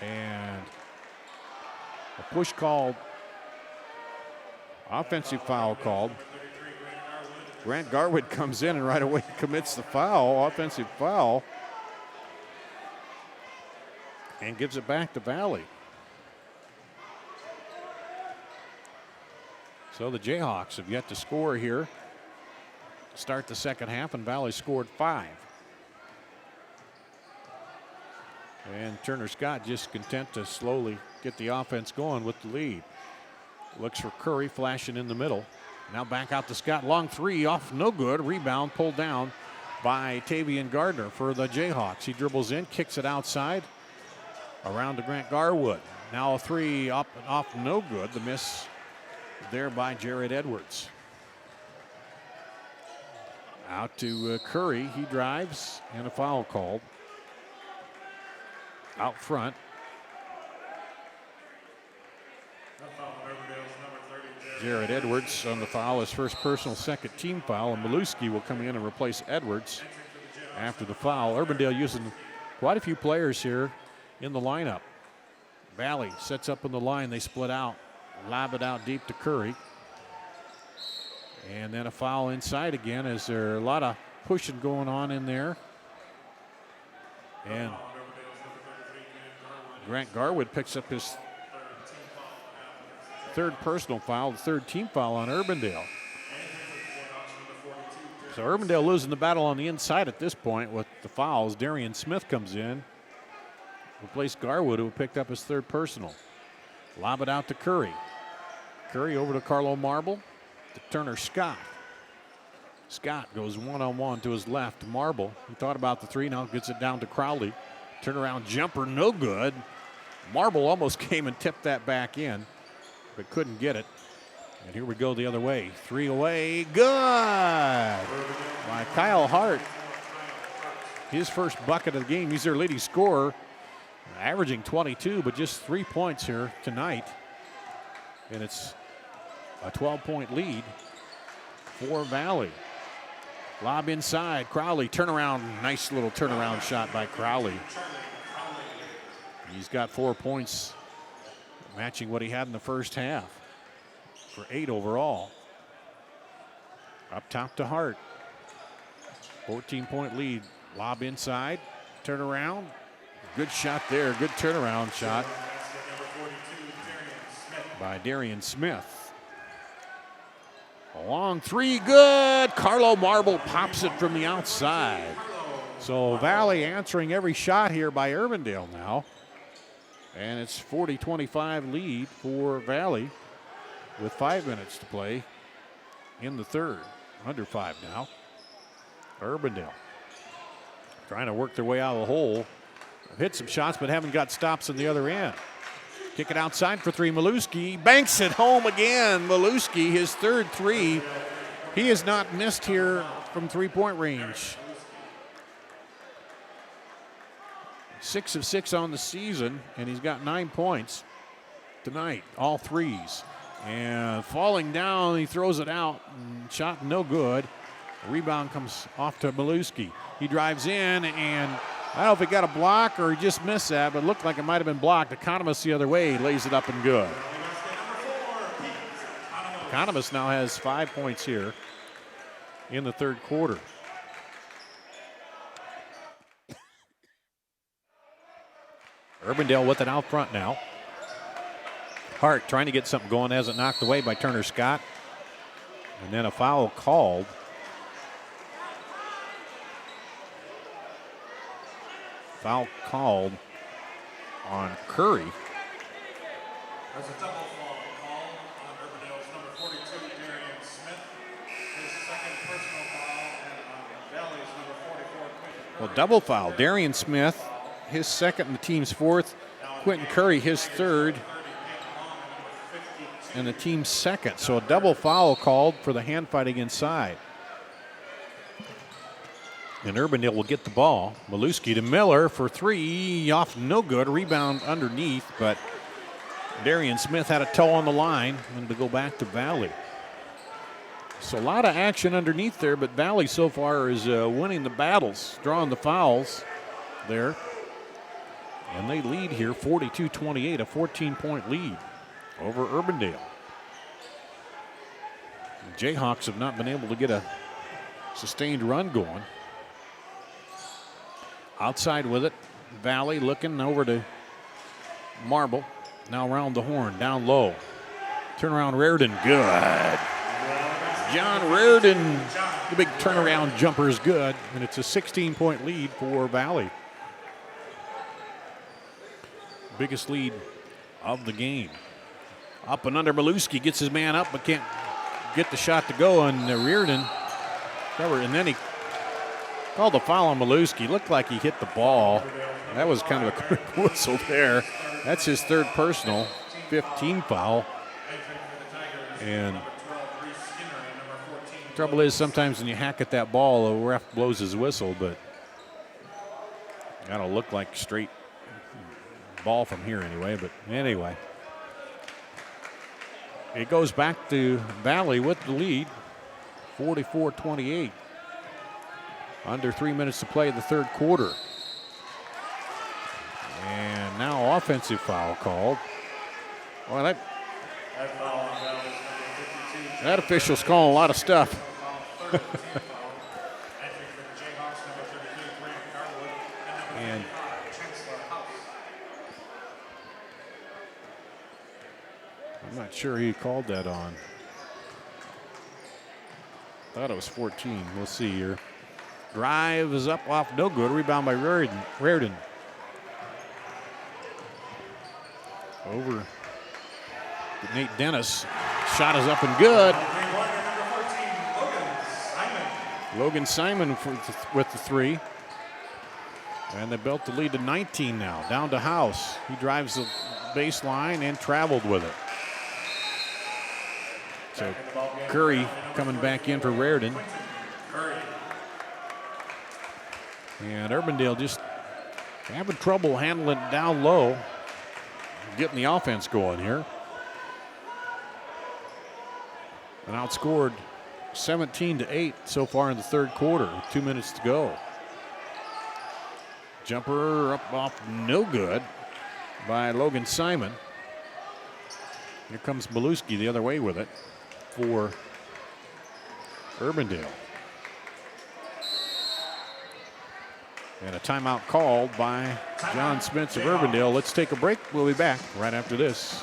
And a push called, offensive foul called. Grant Garwood comes in and right away commits the foul, offensive foul, and gives it back to Valley. So the Jayhawks have yet to score here to start the second half, and Valley scored 5. And Turner Scott just content to slowly get the offense going with the lead. Looks for Curry flashing in the middle. Now back out to Scott. Long three off, no good. Rebound pulled down by Tavian Gardner for the Jayhawks. He dribbles in, kicks it outside. Around to Grant Garwood. Now a three up and off, no good. The miss there by Jared Edwards. Out to Curry. He drives and a foul called. Out front. Jared Edwards on the foul, his first personal, second team foul, and Maluski will come in and replace Edwards after the foul. Urbandale using quite a few players here in the lineup. Valley sets up in the line, they split out, lob it out deep to Curry. And then a foul inside again, as there are a lot of pushing going on in there. And Grant Garwood picks up his third personal foul, the third team foul on Urbandale. So Urbandale losing the battle on the inside at this point with the fouls. Darian Smith comes in, replaced Garwood, who picked up his third personal. Lob it out to Curry. Curry over to Carlo Marble, to Turner Scott. Scott goes one-on-one to his left. Marble, he thought about the three, now gets it down to Crowley. Turnaround jumper, no good. Marble almost came and tipped that back in, but couldn't get it. And here we go the other way. Three away, good by Kyle Hart. His first bucket of the game. He's their leading scorer, averaging 22, but just 3 points here tonight. And it's a 12-point lead for Valley. Lob inside, Crowley, turnaround, nice little turnaround shot by Crowley. He's got 4 points, matching what he had in the first half for 8 overall. Up top to Hart. 14-point lead. Lob inside, turnaround. Good shot there, good turnaround shot by Darian Smith. A long three, good. Carlo Marble pops it from the outside. So Valley answering every shot here by Urbandale now. And it's 40-25 lead for Valley with 5 minutes to play in the third. Under 5 now. Urbandale trying to work their way out of the hole. Hit some shots, but haven't got stops on the other end. Kick it outside for three. Maluski banks it home again. Maluski, his third three. He has not missed here from three-point range. 6 of 6 on the season, and he's got 9 points tonight, all threes. And falling down, he throws it out. Shot no good. The rebound comes off to Maluski. He drives in, and I don't know if he got a block or he just missed that, but it looked like it might have been blocked. Economist the other way, lays it up and good. Economist now has 5 points here in the third quarter. Urbandale with it out front now. Hart trying to get something going, has it knocked away by Turner Scott. And then a foul called. Foul called on Curry. There's a double foul called on Urbandale's number 42, Darian Smith. His second personal foul, and on Valley's number 44, Quentin Curry. Well, double foul. Darian Smith, his second and the team's fourth. Quentin Curry, his third, and the team's second. So a double foul called for the hand fighting inside. And Urbandale will get the ball. Maluski to Miller for three. Off no good. Rebound underneath, but Darian Smith had a toe on the line and to go back to Valley. So a lot of action underneath there, but Valley so far is winning the battles, drawing the fouls there. And they lead here 42-28, a 14-point lead over Urbandale. The Jayhawks have not been able to get a sustained run going. Outside with it, Valley looking over to Marble. Now around the horn, down low. Turnaround Reardon, good. John Reardon, the big turnaround jumper is good, and it's a 16-point lead for Valley. Biggest lead of the game. Up and under, Maluski gets his man up but can't get the shot to go, and Reardon covered, and then he called the foul on Maluski. Looked like he hit the ball. That was kind of a quick whistle there. That's his third personal, 15 foul. And the trouble is sometimes when you hack at that ball, the ref blows his whistle, but that'll look like straight ball from here anyway. But anyway, it goes back to Valley with the lead, 44-28. Under 3 minutes to play in the third quarter. And now offensive foul called. Well, that official's calling a lot of stuff. And I'm not sure he called that on. Thought it was 14. We'll see here. Drive is up off no good. Rebound by Reardon. Over to Nate Dennis. Shot is up and good. Logan Simon with the three. And they built the lead to 19 now. Down to House. He drives the baseline and traveled with it. So Curry coming back in for Raritan. And Urbandale just having trouble handling it down low, getting the offense going here. And outscored 17-8 so far in the third quarter with 2 minutes to go. Jumper up off no good by Logan Simon. Here comes Maluski the other way with it for Urbandale. And a timeout called by John Spence of Urbandale. Let's take a break. We'll be back right after this.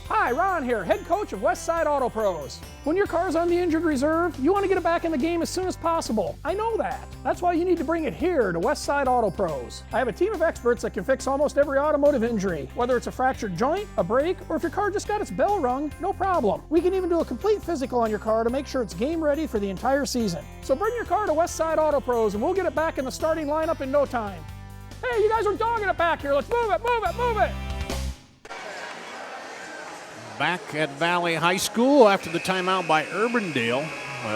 Hi, Ron here, head coach of Westside Auto Pros. When your car's on the injured reserve, you want to get it back in the game as soon as possible. I know that. That's why you need to bring it here to Westside Auto Pros. I have a team of experts that can fix almost every automotive injury. Whether it's a fractured joint, a brake, or if your car just got its bell rung, no problem. We can even do a complete physical on your car to make sure it's game ready for the entire season. So bring your car to Westside Auto Pros and we'll get it back in the starting lineup in no time. Hey, you guys are dogging it back here. Let's move it, move it, move it. Back at Valley High School after the timeout by Urbandale.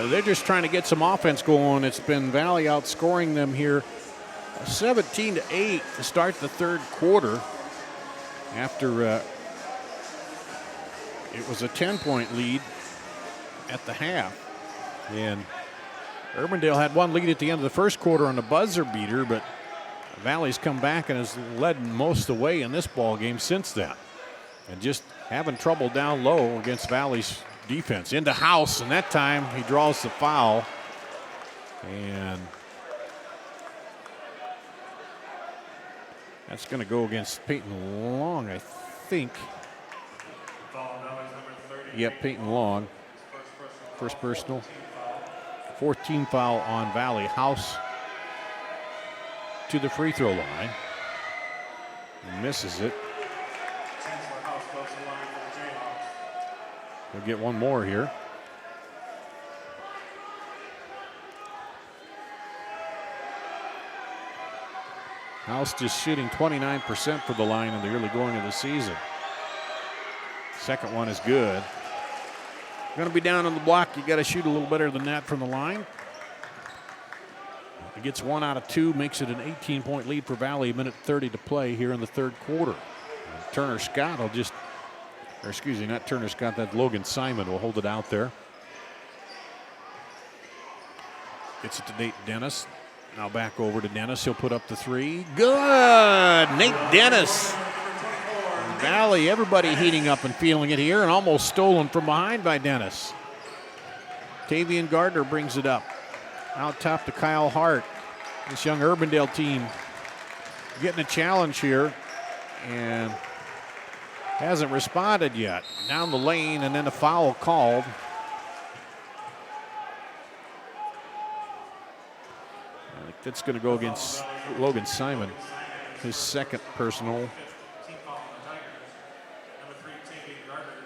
They're just trying to get some offense going. It's been Valley outscoring them here 17-8 to start the third quarter after it was a 10-point lead at the half. And Urbandale had one lead at the end of the first quarter on the buzzer beater, but Valley's come back and has led most of the way in this ball game since then. And just having trouble down low against Valley's defense. Into House, and that time he draws the foul. And that's going to go against Peyton Long, I think. Yep, Peyton Long. First personal. Fourth team foul on Valley. House to the free throw line. Misses it. We'll get one more here. House just shooting 29% for the line in the early going of the season. Second one is good. Going to be down on the block. You got to shoot a little better than that from the line. He gets 1 out of 2, makes it an 18-point lead for Valley. A minute 30 to play here in the third quarter. And Turner Scott will just, or excuse me, not Turner Scott, that Logan Simon will hold it out there. Gets it to Nate Dennis. Now back over to Dennis. He'll put up the three. Good! Nate Dennis. Valley, everybody heating up and feeling it here, and almost stolen from behind by Dennis. Tavian Gardner brings it up. Out top to Kyle Hart. This young Urbandale team getting a challenge here and hasn't responded yet. Down the lane and then a foul called. I think that's going to go against Logan Simon, his second personal.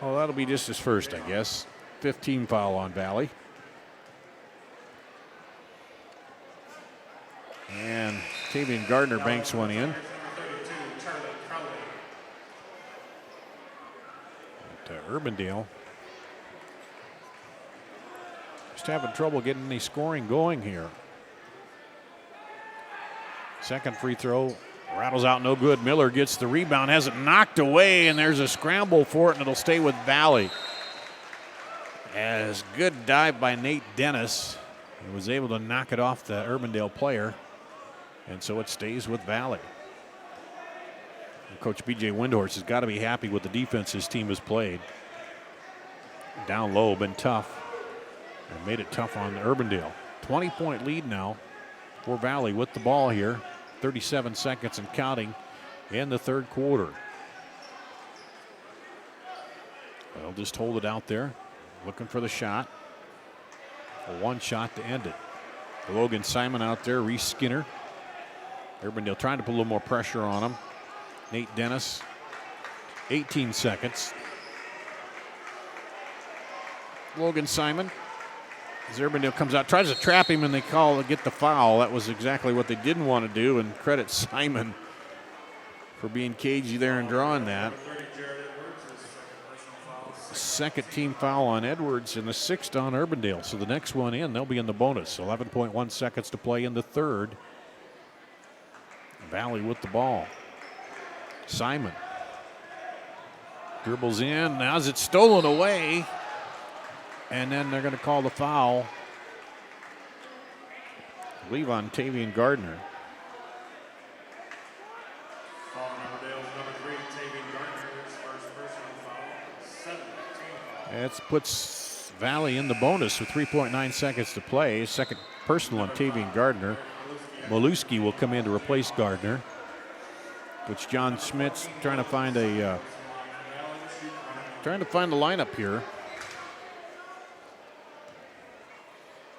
Oh, that'll be just his first, I guess. 15 foul on Valley. And Tavian Gardner banks one in. Urbandale just having trouble getting any scoring going here. Second free throw rattles out, no good. Miller gets the rebound, has it knocked away, and there's a scramble for it, and it'll stay with Valley. As good dive by Nate Dennis. He was able to knock it off the Urbandale player, and so it stays with Valley. Coach B.J. Windhorst has got to be happy with the defense his team has played. Down low, been tough, and made it tough on Urbandale. 20-point lead now for Valley with the ball here. 37 seconds and counting in the third quarter. They'll just hold it out there, looking for the shot. A one shot to end it. Logan Simon out there, Reese Skinner. Urbandale trying to put a little more pressure on him. Nate Dennis, 18 seconds. Logan Simon. As Urbandale comes out, tries to trap him, and they get the foul. That was exactly what they didn't want to do, and credit Simon for being cagey there and drawing that. Second team foul on Edwards and the sixth on Urbandale. So the next one in, they'll be in the bonus. 11.1 seconds to play in the third. Valley with the ball. Simon dribbles in. Now's it stolen away. And then they're going to call the foul, I believe, on Tavian Gardner. Foul on Urbandale's number 3, Tavian Gardner, his first personal foul. 7-team foul. That puts Valley in the bonus with 3.9 seconds to play. Second personal on Tavian Gardner. Molewski will come in to replace Gardner, which John Schmidt's trying to find the lineup here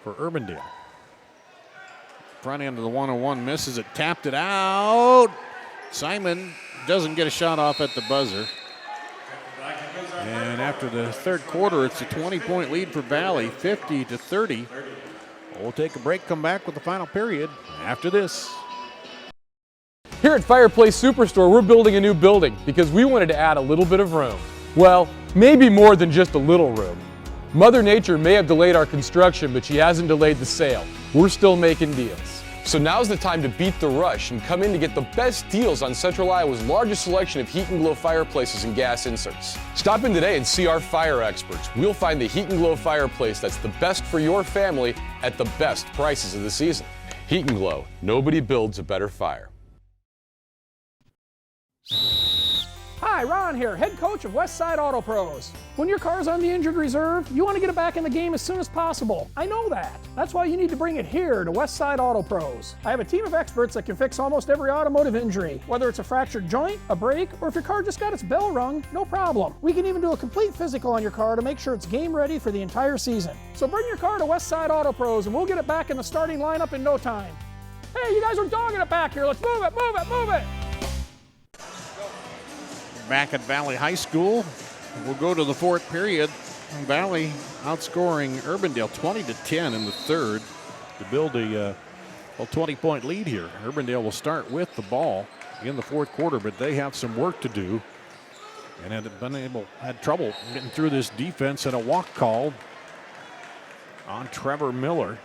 for Urbandale. Front end of the 1-on-1 misses it, tapped it out. Simon doesn't get a shot off at the buzzer. And after the third quarter, it's a 20-point lead for Valley, 50-30. We'll take a break, come back with the final period after this. Here at Fireplace Superstore, we're building a new building because we wanted to add a little bit of room. Well, maybe more than just a little room. Mother Nature may have delayed our construction, but she hasn't delayed the sale. We're still making deals. So now's the time to beat the rush and come in to get the best deals on Central Iowa's largest selection of heat and glow fireplaces and gas inserts. Stop in today and see our fire experts. We'll find the heat and glow fireplace that's the best for your family at the best prices of the season. Heat and Glow, nobody builds a better fire. Hi, Ron here, head coach of Westside Auto Pros. When your car's on the injured reserve, you want to get it back in the game as soon as possible. I know that. That's why you need to bring it here to Westside Auto Pros. I have a team of experts that can fix almost every automotive injury. Whether it's a fractured joint, a brake, or if your car just got its bell rung, no problem. We can even do a complete physical on your car to make sure it's game ready for the entire season. So bring your car to Westside Auto Pros and we'll get it back in the starting lineup in no time. Hey, you guys are dogging it back here. Let's move it, move it, move it. Back at Valley High School, we'll go to the fourth period. Valley outscoring Urbandale 20-10 in the third to build a 20-point lead here. Urbandale will start with the ball in the fourth quarter, but they have some work to do and had trouble getting through this defense, and a walk called on Trevor Miller.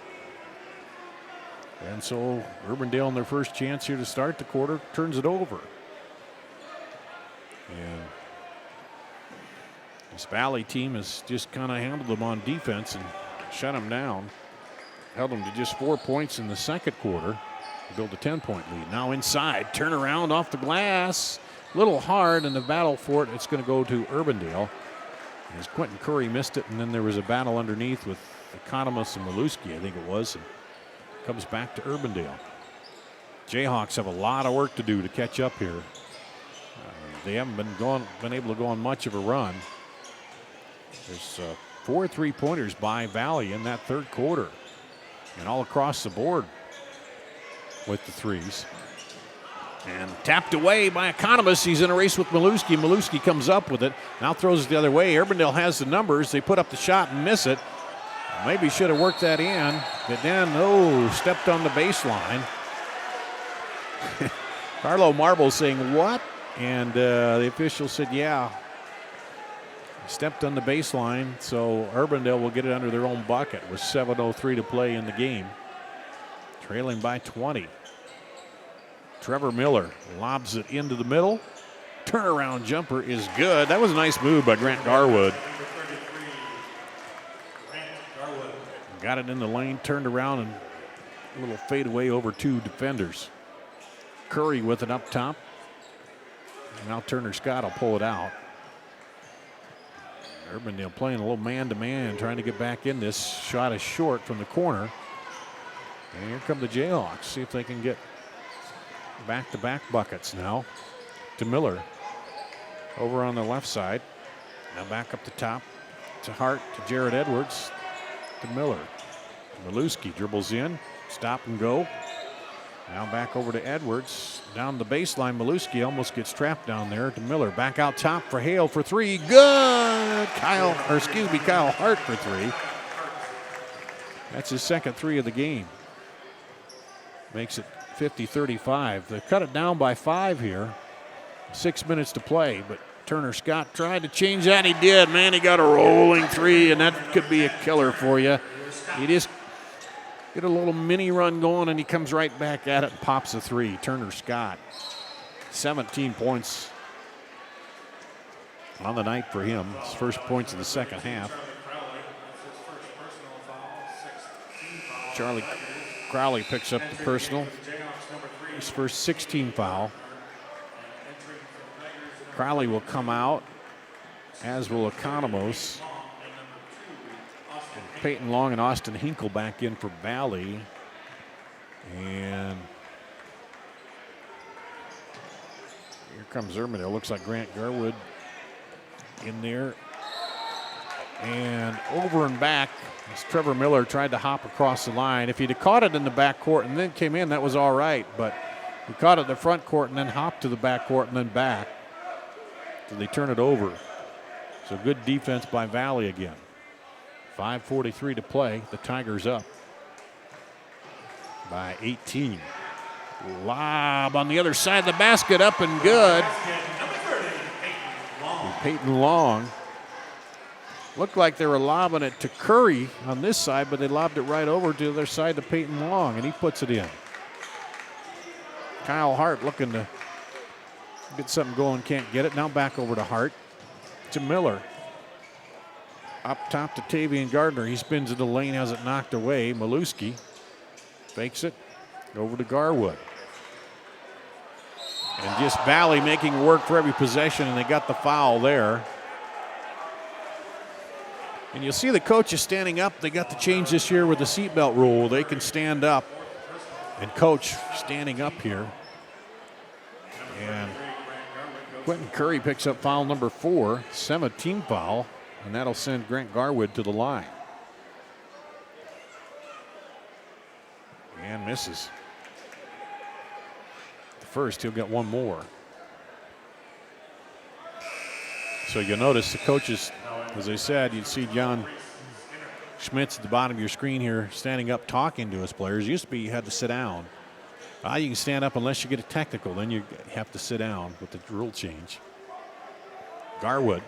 And so Urbandale, in their first chance here to start the quarter, turns it over. And this Valley team has just kind of handled them on defense and shut them down. Held them to just 4 points in the second quarter to build a 10-point lead. Now inside, turnaround off the glass. A little hard in the battle for it. It's going to go to Urbandale. As Quentin Curry missed it, and then there was a battle underneath with Economos and Molewski, I think it was, and comes back to Urbandale. Jayhawks have a lot of work to do to catch up here. They haven't been able to go on much of a run. There's 4 3-pointers by Valley in that third quarter, and all across the board with the threes. And tapped away by Economos. He's in a race with Molewski. Molewski comes up with it, now throws it the other way. Urbandale has the numbers. They put up the shot and miss it. Maybe should have worked that in, but then, stepped on the baseline. Carlo Marble saying, what? And the official said, yeah, stepped on the baseline, so Urbandale will get it under their own bucket with 7:03 to play in the game. Trailing by 20. Trevor Miller lobs it into the middle. Turnaround jumper is good. That was a nice move by Grant Garwood. Got it in the lane, turned around, and a little fadeaway over 2 defenders. Curry with it up top. Now Turner Scott will pull it out. Urbandale playing a little man-to-man, trying to get back in this. Shot is short from the corner. And here come the Jayhawks. See if they can get back-to-back buckets now to Miller. Over on the left side. Now back up the top to Hart, to Jared Edwards, to Miller. Molewski dribbles in, stop and go. Now back over to Edwards. Down the baseline, Maluski almost gets trapped down there to Miller. Back out top for Hale for three. Good! Kyle Hart for three. That's his second three of the game. Makes it 50-35. They cut it down by 5 here. 6 minutes to play, but Turner Scott tried to change that. He did. Man, he got a rolling three, and that could be a killer for you. He just get a little mini run going, and he comes right back at it and pops a three. Turner Scott, 17 points on the night for him. His first points of the second half. Charlie Crowley picks up the personal. His first 16 foul. Crowley will come out, as will Economos. Peyton Long and Austin Hinkle back in for Valley. And here comes Urbandale. Looks like Grant Garwood in there. And over and back as Trevor Miller tried to hop across the line. If he'd have caught it in the backcourt and then came in, that was all right. But he caught it in the front court and then hopped to the backcourt and then back. So they turn it over. So good defense by Valley again. 5:43 to play. The Tigers up by 18. Lob on the other side of the basket, up and good. And Peyton Long. Looked like they were lobbing it to Curry on this side, but they lobbed it right over to the other side to Peyton Long, and he puts it in. Kyle Hart looking to get something going, can't get it. Now back over to Hart. To Miller. Up top to Tavian Gardner. He spins into the lane, has it knocked away. Maluski fakes it. Over to Garwood. And just Valley making work for every possession, and they got the foul there. And you'll see the coaches standing up. They got the change this year with the seatbelt rule. They can stand up and coach standing up here. And Quentin Curry picks up foul number 4, 17 foul. And that'll send Grant Garwood to the line. And misses. The first, he'll get one more. So you'll notice the coaches, as I said, you'd see John Schmitz at the bottom of your screen here standing up talking to his players. Used to be you had to sit down. You can stand up unless you get a technical. Then you have to sit down with the rule change. Garwood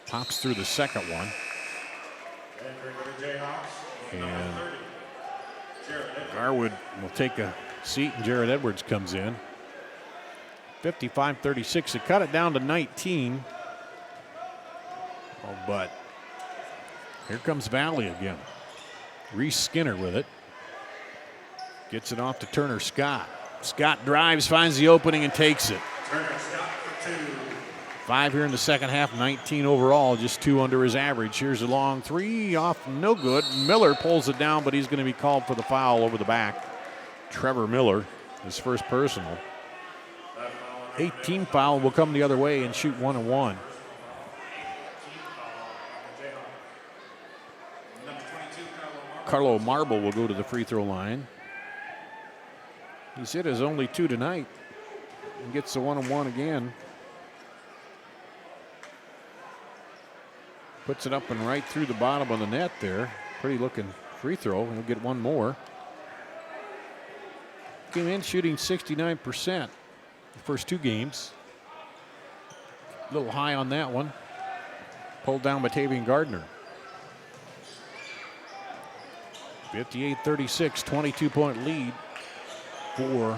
pops through the second one. And Garwood will take a seat, and Jared Edwards comes in. 55-36. They cut it down to 19. Oh, but here comes Valley again. Reese Skinner with it. Gets it off to Turner Scott. Scott drives, finds the opening, and takes it. Turner Scott for 2. 5 here in the second half, 19 overall, just 2 under his average. Here's a long three, off, no good. Miller pulls it down, but he's going to be called for the foul over the back. Trevor Miller, his first personal. 18 foul will come the other way and shoot 1-1. Carlo Marble will go to the free throw line. He's hit his only 2 tonight and gets the 1-1 again. Puts it up and right through the bottom of the net there. Pretty looking free throw. He'll get one more. Came in shooting 69% the first 2 games. A little high on that one. Pulled down by Tavian Gardner. 58-36, 22-point lead for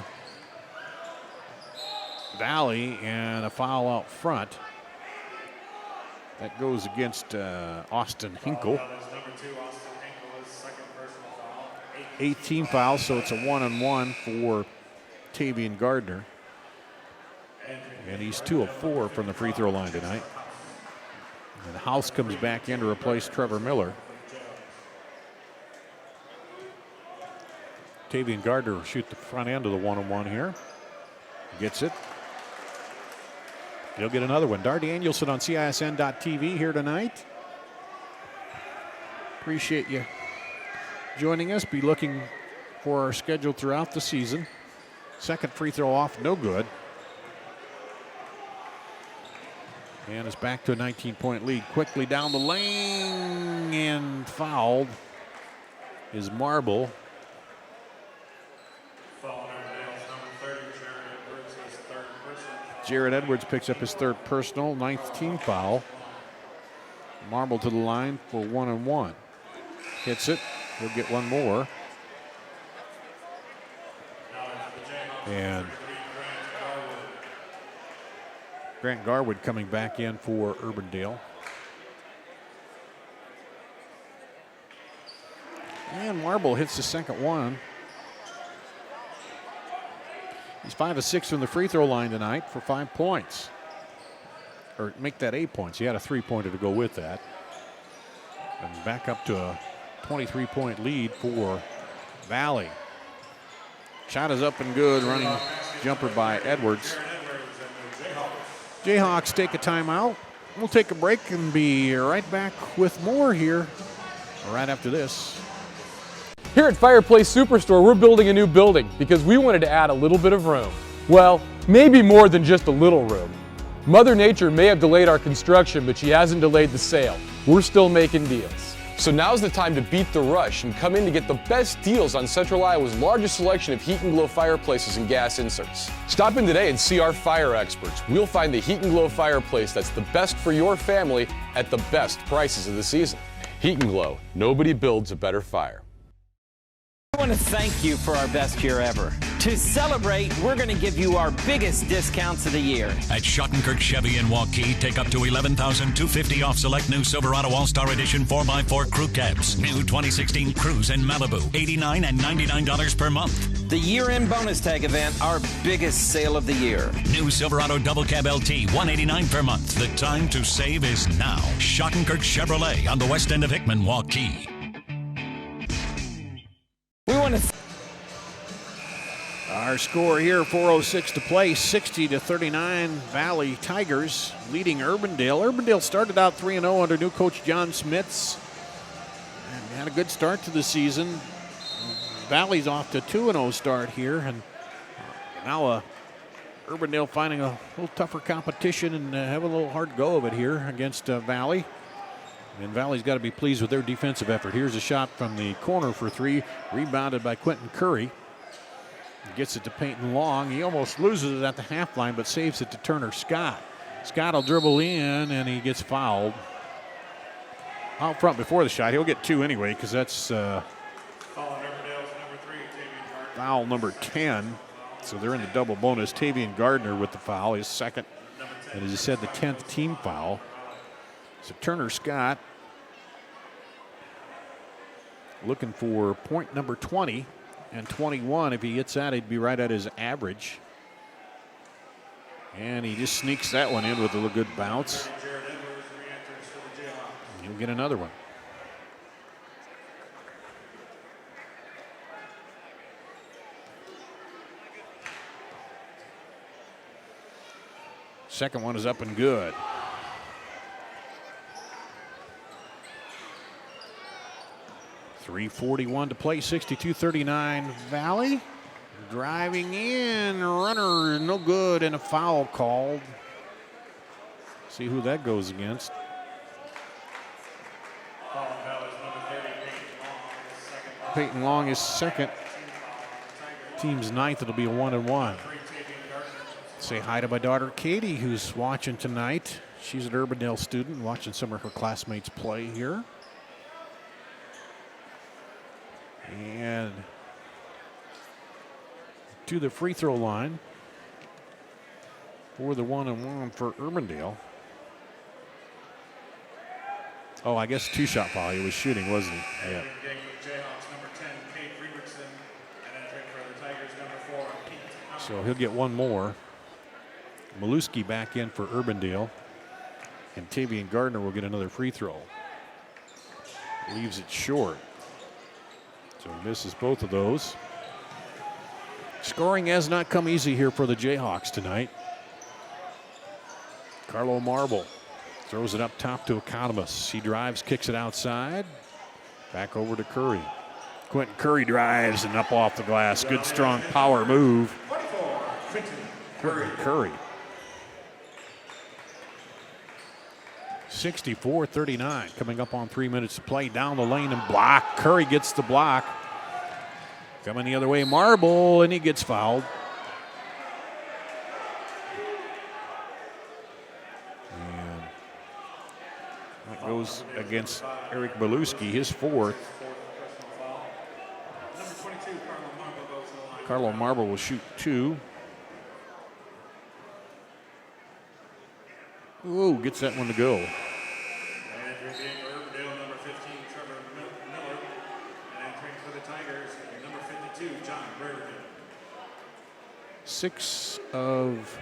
Valley, and a foul out front. That goes against Austin Hinkle. 18 fouls, so it's a 1-on-1 for Tavian Gardner. And he's 2 of 4 from the free throw line tonight. And House comes back in to replace Trevor Miller. Tavian Gardner will shoot the front end of the 1-on-1 here. Gets it. He'll get another one. Dar Danielson on CISN.TV here tonight. Appreciate you joining us. Be looking for our schedule throughout the season. Second free throw off, no good. And it's back to a 19-point lead. Quickly down the lane and fouled is Marble. Jared Edwards picks up his third personal, 9th team foul. Marble to the line for 1-and-1. Hits it. He'll get one more. And Grant Garwood coming back in for Urbandale. And Marble hits the second one. He's 5 of 6 from the free throw line tonight for 5 points. Or make that 8 points. He had a 3-pointer to go with that. And back up to a 23-point lead for Valley. Shot is up and good. Running jumper by Edwards. Jayhawks take a timeout. We'll take a break and be right back with more here right after this. Here at Fireplace Superstore, we're building a new building because we wanted to add a little bit of room. Well, maybe more than just a little room. Mother Nature may have delayed our construction, but she hasn't delayed the sale. We're still making deals. So now's the time to beat the rush and come in to get the best deals on Central Iowa's largest selection of Heat and Glow fireplaces and gas inserts. Stop in today and see our fire experts. We'll find the Heat and Glow fireplace that's the best for your family at the best prices of the season. Heat and Glow, nobody builds a better fire. I want to thank you for our best year ever. To celebrate, we're going to give you our biggest discounts of the year. At Schottenkirk Chevy in Waukee, take up to $11,250 off select new Silverado All-Star Edition 4x4 crew cabs. New 2016 Cruise in Malibu, $89 and $99 per month. The year-end bonus tag event, our biggest sale of the year. New Silverado Double Cab LT, $189 per month. The time to save is now. Schottenkirk Chevrolet on the west end of Hickman, Waukee. We want to Our score here, 4:06 to play, 60-39 Valley Tigers leading Urbandale. Urbandale started out 3-0 under new coach John Smits and had a good start to the season. Valley's off to 2-0 start here, and now Urbandale finding a little tougher competition and have a little hard go of it here against Valley. And Valley's got to be pleased with their defensive effort. Here's a shot from the corner for 3, rebounded by Quentin Curry. Gets it to Peyton Long. He almost loses it at the half line, but saves it to Turner Scott. Scott will dribble in, and he gets fouled. Out front before the shot. He'll get 2 anyway, because that's foul number 10. So they're in the double bonus. Tavian Gardner with the foul, his second, and as I said, the 10th team foul. So Turner Scott looking for point number 20 and 21. If he gets that, he'd be right at his average. And he just sneaks that one in with a good bounce. He'll get another one. Second one is up and good. 3:41 to play, 62-39 Valley. Driving in, runner no good, and a foul called. See who that goes against. Peyton Long is second. Team's 9th, it'll be a 1-and-1. Say hi to my daughter Katie, who's watching tonight. She's an Urbandale student, watching some of her classmates play here. And to the free throw line for the 1-and-1 for Urbandale. Oh, I guess 2-shot foul. He was shooting, wasn't he? Yeah. So he'll get one more. Maluski back in for Urbandale. And Tavian Gardner will get another free throw. Leaves it short. So he misses both of those. Scoring has not come easy here for the Jayhawks tonight. Carlo Marble throws it up top to Economos. He drives, kicks it outside. Back over to Curry. Quentin Curry drives and up off the glass. Good strong power move. Curry. 64-39, coming up on 3 minutes to play. Down the lane and block. Curry gets the block. Coming the other way, Marble, and he gets fouled. And that goes against Eric Beluski, his fourth. Carlo Marble will shoot 2. Ooh, gets that one to go. And entering Urbandale, number 15, Trevor Miller. And entering for the Tigers, number 52, John Brereton. 6 of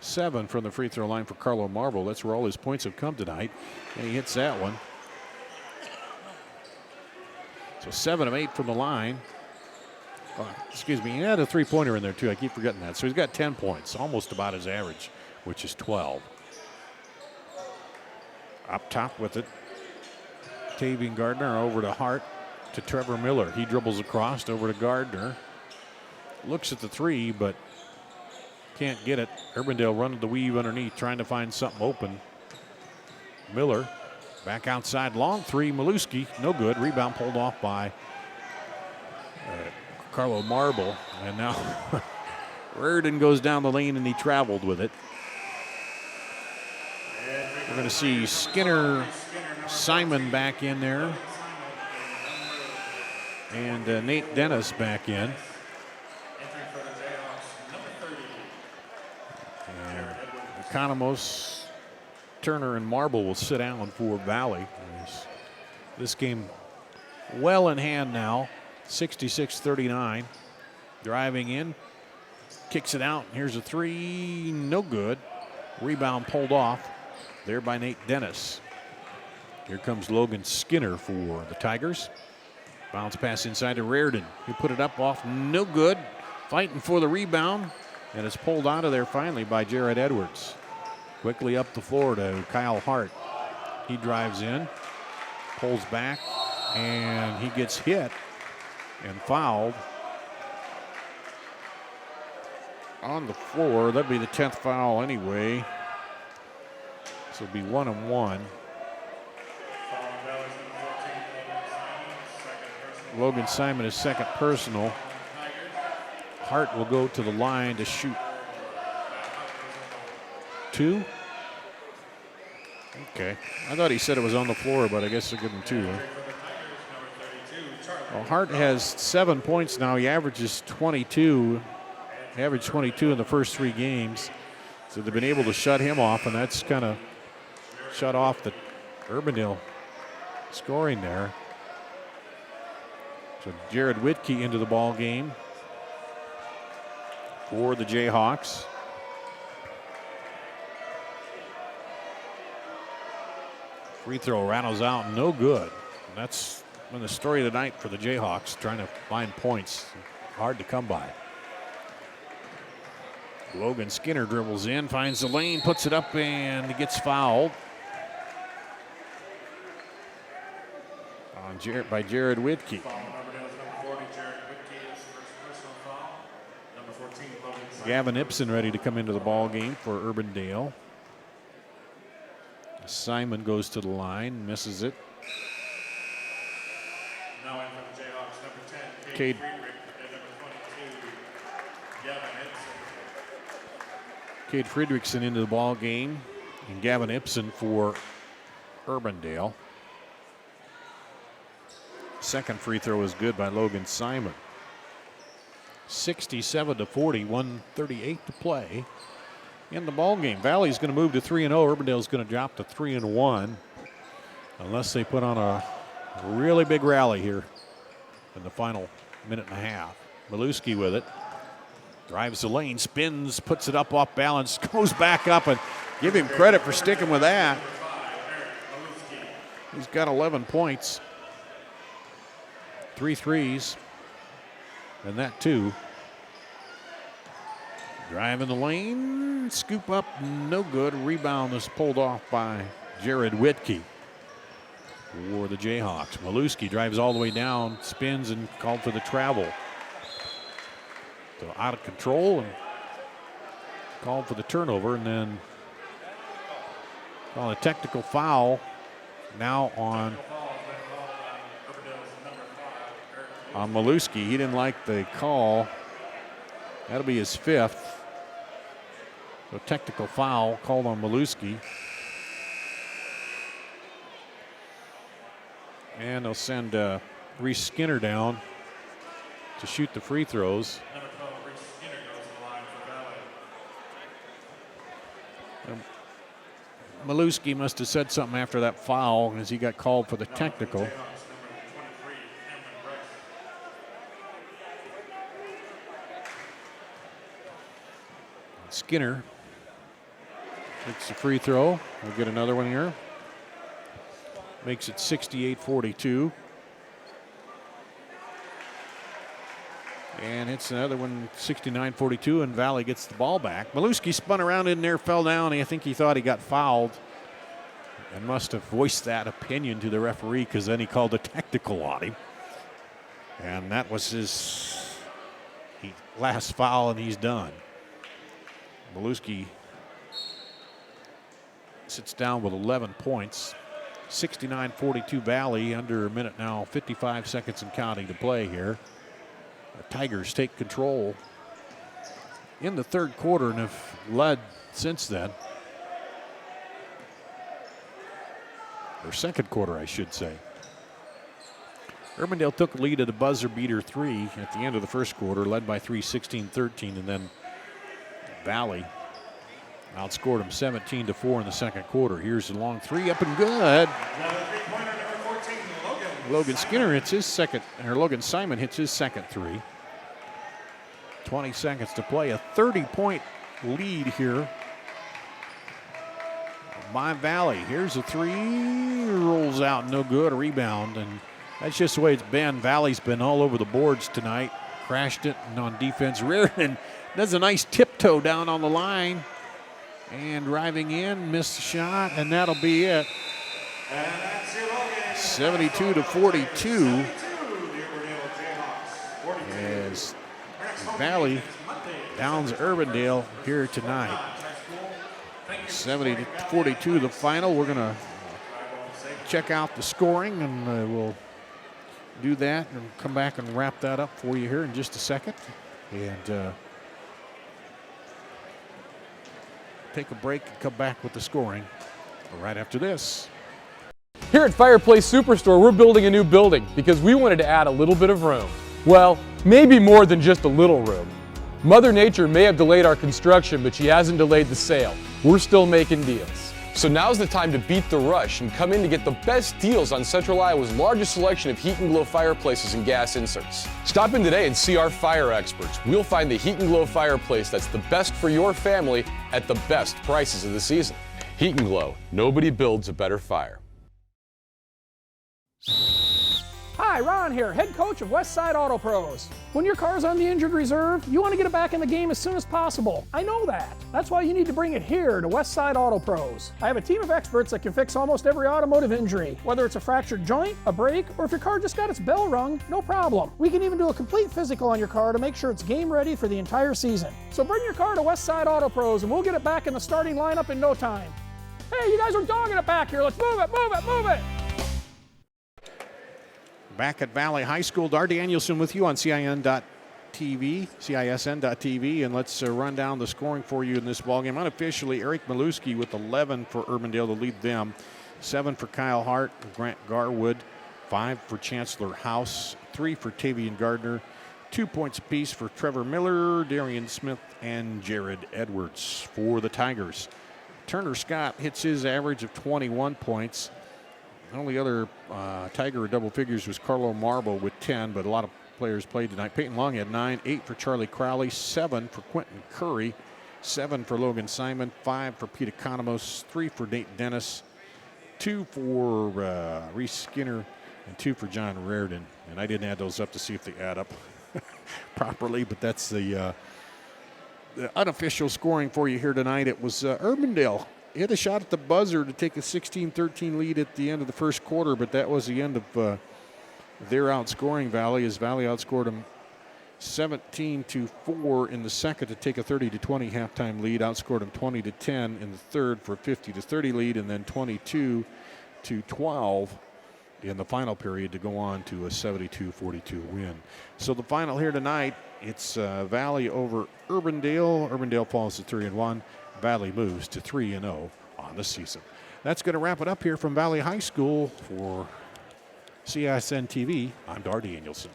7 from the free throw line for Carlo Marble. That's where all his points have come tonight. And he hits that one. So 7 of 8 from the line. Excuse me, he had a three-pointer in there too. I keep forgetting that. So he's got 10 points, almost about his average, which is 12. Up top with it, Tavian Gardner over to Hart to Trevor Miller. He dribbles across over to Gardner. Looks at the three, but can't get it. Urbandale running the weave underneath, trying to find something open. Miller back outside, long three. Maluski, no good. Rebound pulled off by Carlo Marble. And now Reardon goes down the lane and he traveled with it. We're going to see Skinner, Simon back in there. And Nate Dennis back in. And Economos, Turner, and Marble will sit down for Valley. This game well in hand now, 66-39. Driving in, kicks it out. Here's a three, no good. Rebound pulled off there by Nate Dennis. Here comes Logan Skinner for the Tigers. Bounce pass inside to Reardon. He put it up off, no good. Fighting for the rebound, and it's pulled out of there finally by Jared Edwards. Quickly up the floor to Kyle Hart. He drives in, pulls back, and he gets hit and fouled. On the floor, that'd be the 10th foul anyway. So it'll be 1 and 1. Logan Simon is second personal. Hart will go to the line to shoot 2. Okay. I thought he said it was on the floor, but I guess I'll give him 2. Well, Hart has 7 points now. He averages 22. He averaged 22 in the first 3 games. So they've been able to shut him off, and that's kind of shut off the Urbandale scoring there. So Jared Whitkey into the ball game for the Jayhawks. Free throw rattles out, no good. And that's been the story of the night for the Jayhawks, trying to find points. Hard to come by. Logan Skinner dribbles in, finds the lane, puts it up, and he gets fouled. By Jared Whitkey. Gavin Ibsen ready to come into the ball game for Urbandale. Simon goes to the line, misses it. Now in for the Jayhawks, number 10, Cade Friedrich, and number 22, Gavin Ibsen. Cade Friedrichsen into the ball game, and Gavin Ibsen for Urbandale. Second free throw is good by Logan Simon. 67-40, 1:38 to play in the ball game. Valley's going to move to 3-0. Urbandale's going to drop to 3-1, unless they put on a really big rally here in the final minute and a half. Maluski with it. Drives the lane, spins, puts it up off balance, goes back up, and give him credit for sticking with that. He's got 11 points. 3 threes, and that 2. Driving the lane, scoop up, no good. Rebound is pulled off by Jared Whitkey for the Jayhawks. Maluski drives all the way down, spins, and called for the travel. So out of control, and called for the turnover, and then call a technical foul now on Milewski. He didn't like the call. That'll be his 5th. So technical foul called on Milewski. And they'll send Reese Skinner down to shoot the free throws. Number 12, Reese Skinner goes to the line for Valley. Milewski must have said something after that foul as he got called for the technical. Jayhawks, number 23, Cameron Bryce. Skinner takes the free throw. We'll get another one here. Makes it 68-42. And it's another one, 69-42, and Valley gets the ball back. Milewski spun around in there, fell down. I think he thought he got fouled and must have voiced that opinion to the referee because then he called a technical on him. And that was his last foul, and he's done. Milewski sits down with 11 points. 69-42 Valley, under a minute now, 55 seconds and counting to play here. The Tigers take control in the third quarter and have led since then. Or second quarter, I should say. Urbandale took the lead at a buzzer beater 3 at the end of the first quarter, led by 3, 16-13, and then Valley outscored them 17-4 in the second quarter. Here's a long 3 up and good. Logan Skinner hits his second, or Logan Simon hits his second 3. 20 seconds to play. A 30-point lead here by Valley. Here's a 3, rolls out, no good, a rebound, and that's just the way it's been. Valley's been all over the boards tonight. Crashed it, and on defense, Reardon does a nice tiptoe down on the line. And driving in, missed the shot, and that'll be it. 72-42. As Valley downs Urbandale here tonight. 70-42 the final. We're going to check out the scoring, and we'll do that and come back and wrap that up for you here in just a second. And take a break and come back with the scoring right after this. Here at Fireplace Superstore, we're building a new building because we wanted to add a little bit of room. Well, maybe more than just a little room. Mother Nature may have delayed our construction, but she hasn't delayed the sale. We're still making deals. So now's the time to beat the rush and come in to get the best deals on Central Iowa's largest selection of Heat and Glow fireplaces and gas inserts. Stop in today and see our fire experts. We'll find the Heat and Glow fireplace that's the best for your family at the best prices of the season. Heat and Glow, nobody builds a better fire. Hi, Ron here, head coach of Westside Auto Pros. When your car's on the injured reserve, you want to get it back in the game as soon as possible. I know that. That's why you need to bring it here to Westside Auto Pros. I have a team of experts that can fix almost every automotive injury. Whether it's a fractured joint, a brake, or if your car just got its bell rung, no problem. We can even do a complete physical on your car to make sure it's game ready for the entire season. So bring your car to Westside Auto Pros and we'll get it back in the starting lineup in no time. Hey, you guys are dogging it back here. Let's move it, move it, move it. Back at Valley High School, Dar Danielson with you on CISN.TV, and let's run down the scoring for you in this ballgame. Unofficially, Eric Milewski with 11 for Urbandale to lead them, 7 for Kyle Hart, Grant Garwood, 5 for Chancellor House, 3 for Tavian Gardner, 2 points apiece for Trevor Miller, Darian Smith, and Jared Edwards for the Tigers. Turner Scott hits his average of 21 points. The only other Tiger double figures was Carlo Marble with 10, but a lot of players played tonight. Peyton Long had 9, 8 for Charlie Crowley, 7 for Quentin Curry, 7 for Logan Simon, 5 for Pete Economos, 3 for Nate Dennis, 2 for Reese Skinner, and 2 for John Reardon. And I didn't add those up to see if they add up properly, but that's the unofficial scoring for you here tonight. It was Urbandale hit a shot at the buzzer to take a 16-13 lead at the end of the first quarter, but that was the end of their outscoring Valley, as Valley outscored them 17-4 in the second to take a 30-20 halftime lead. Outscored them 20-10 in the third for a 50-30 lead, and then 22-12 in the final period to go on to a 72-42 win. So the final here tonight, it's Valley over Urbandale. Urbandale falls to 3-1. Valley moves to 3-0 on the season. That's going to wrap it up here from Valley High School. For CSN TV, I'm Dar Danielson.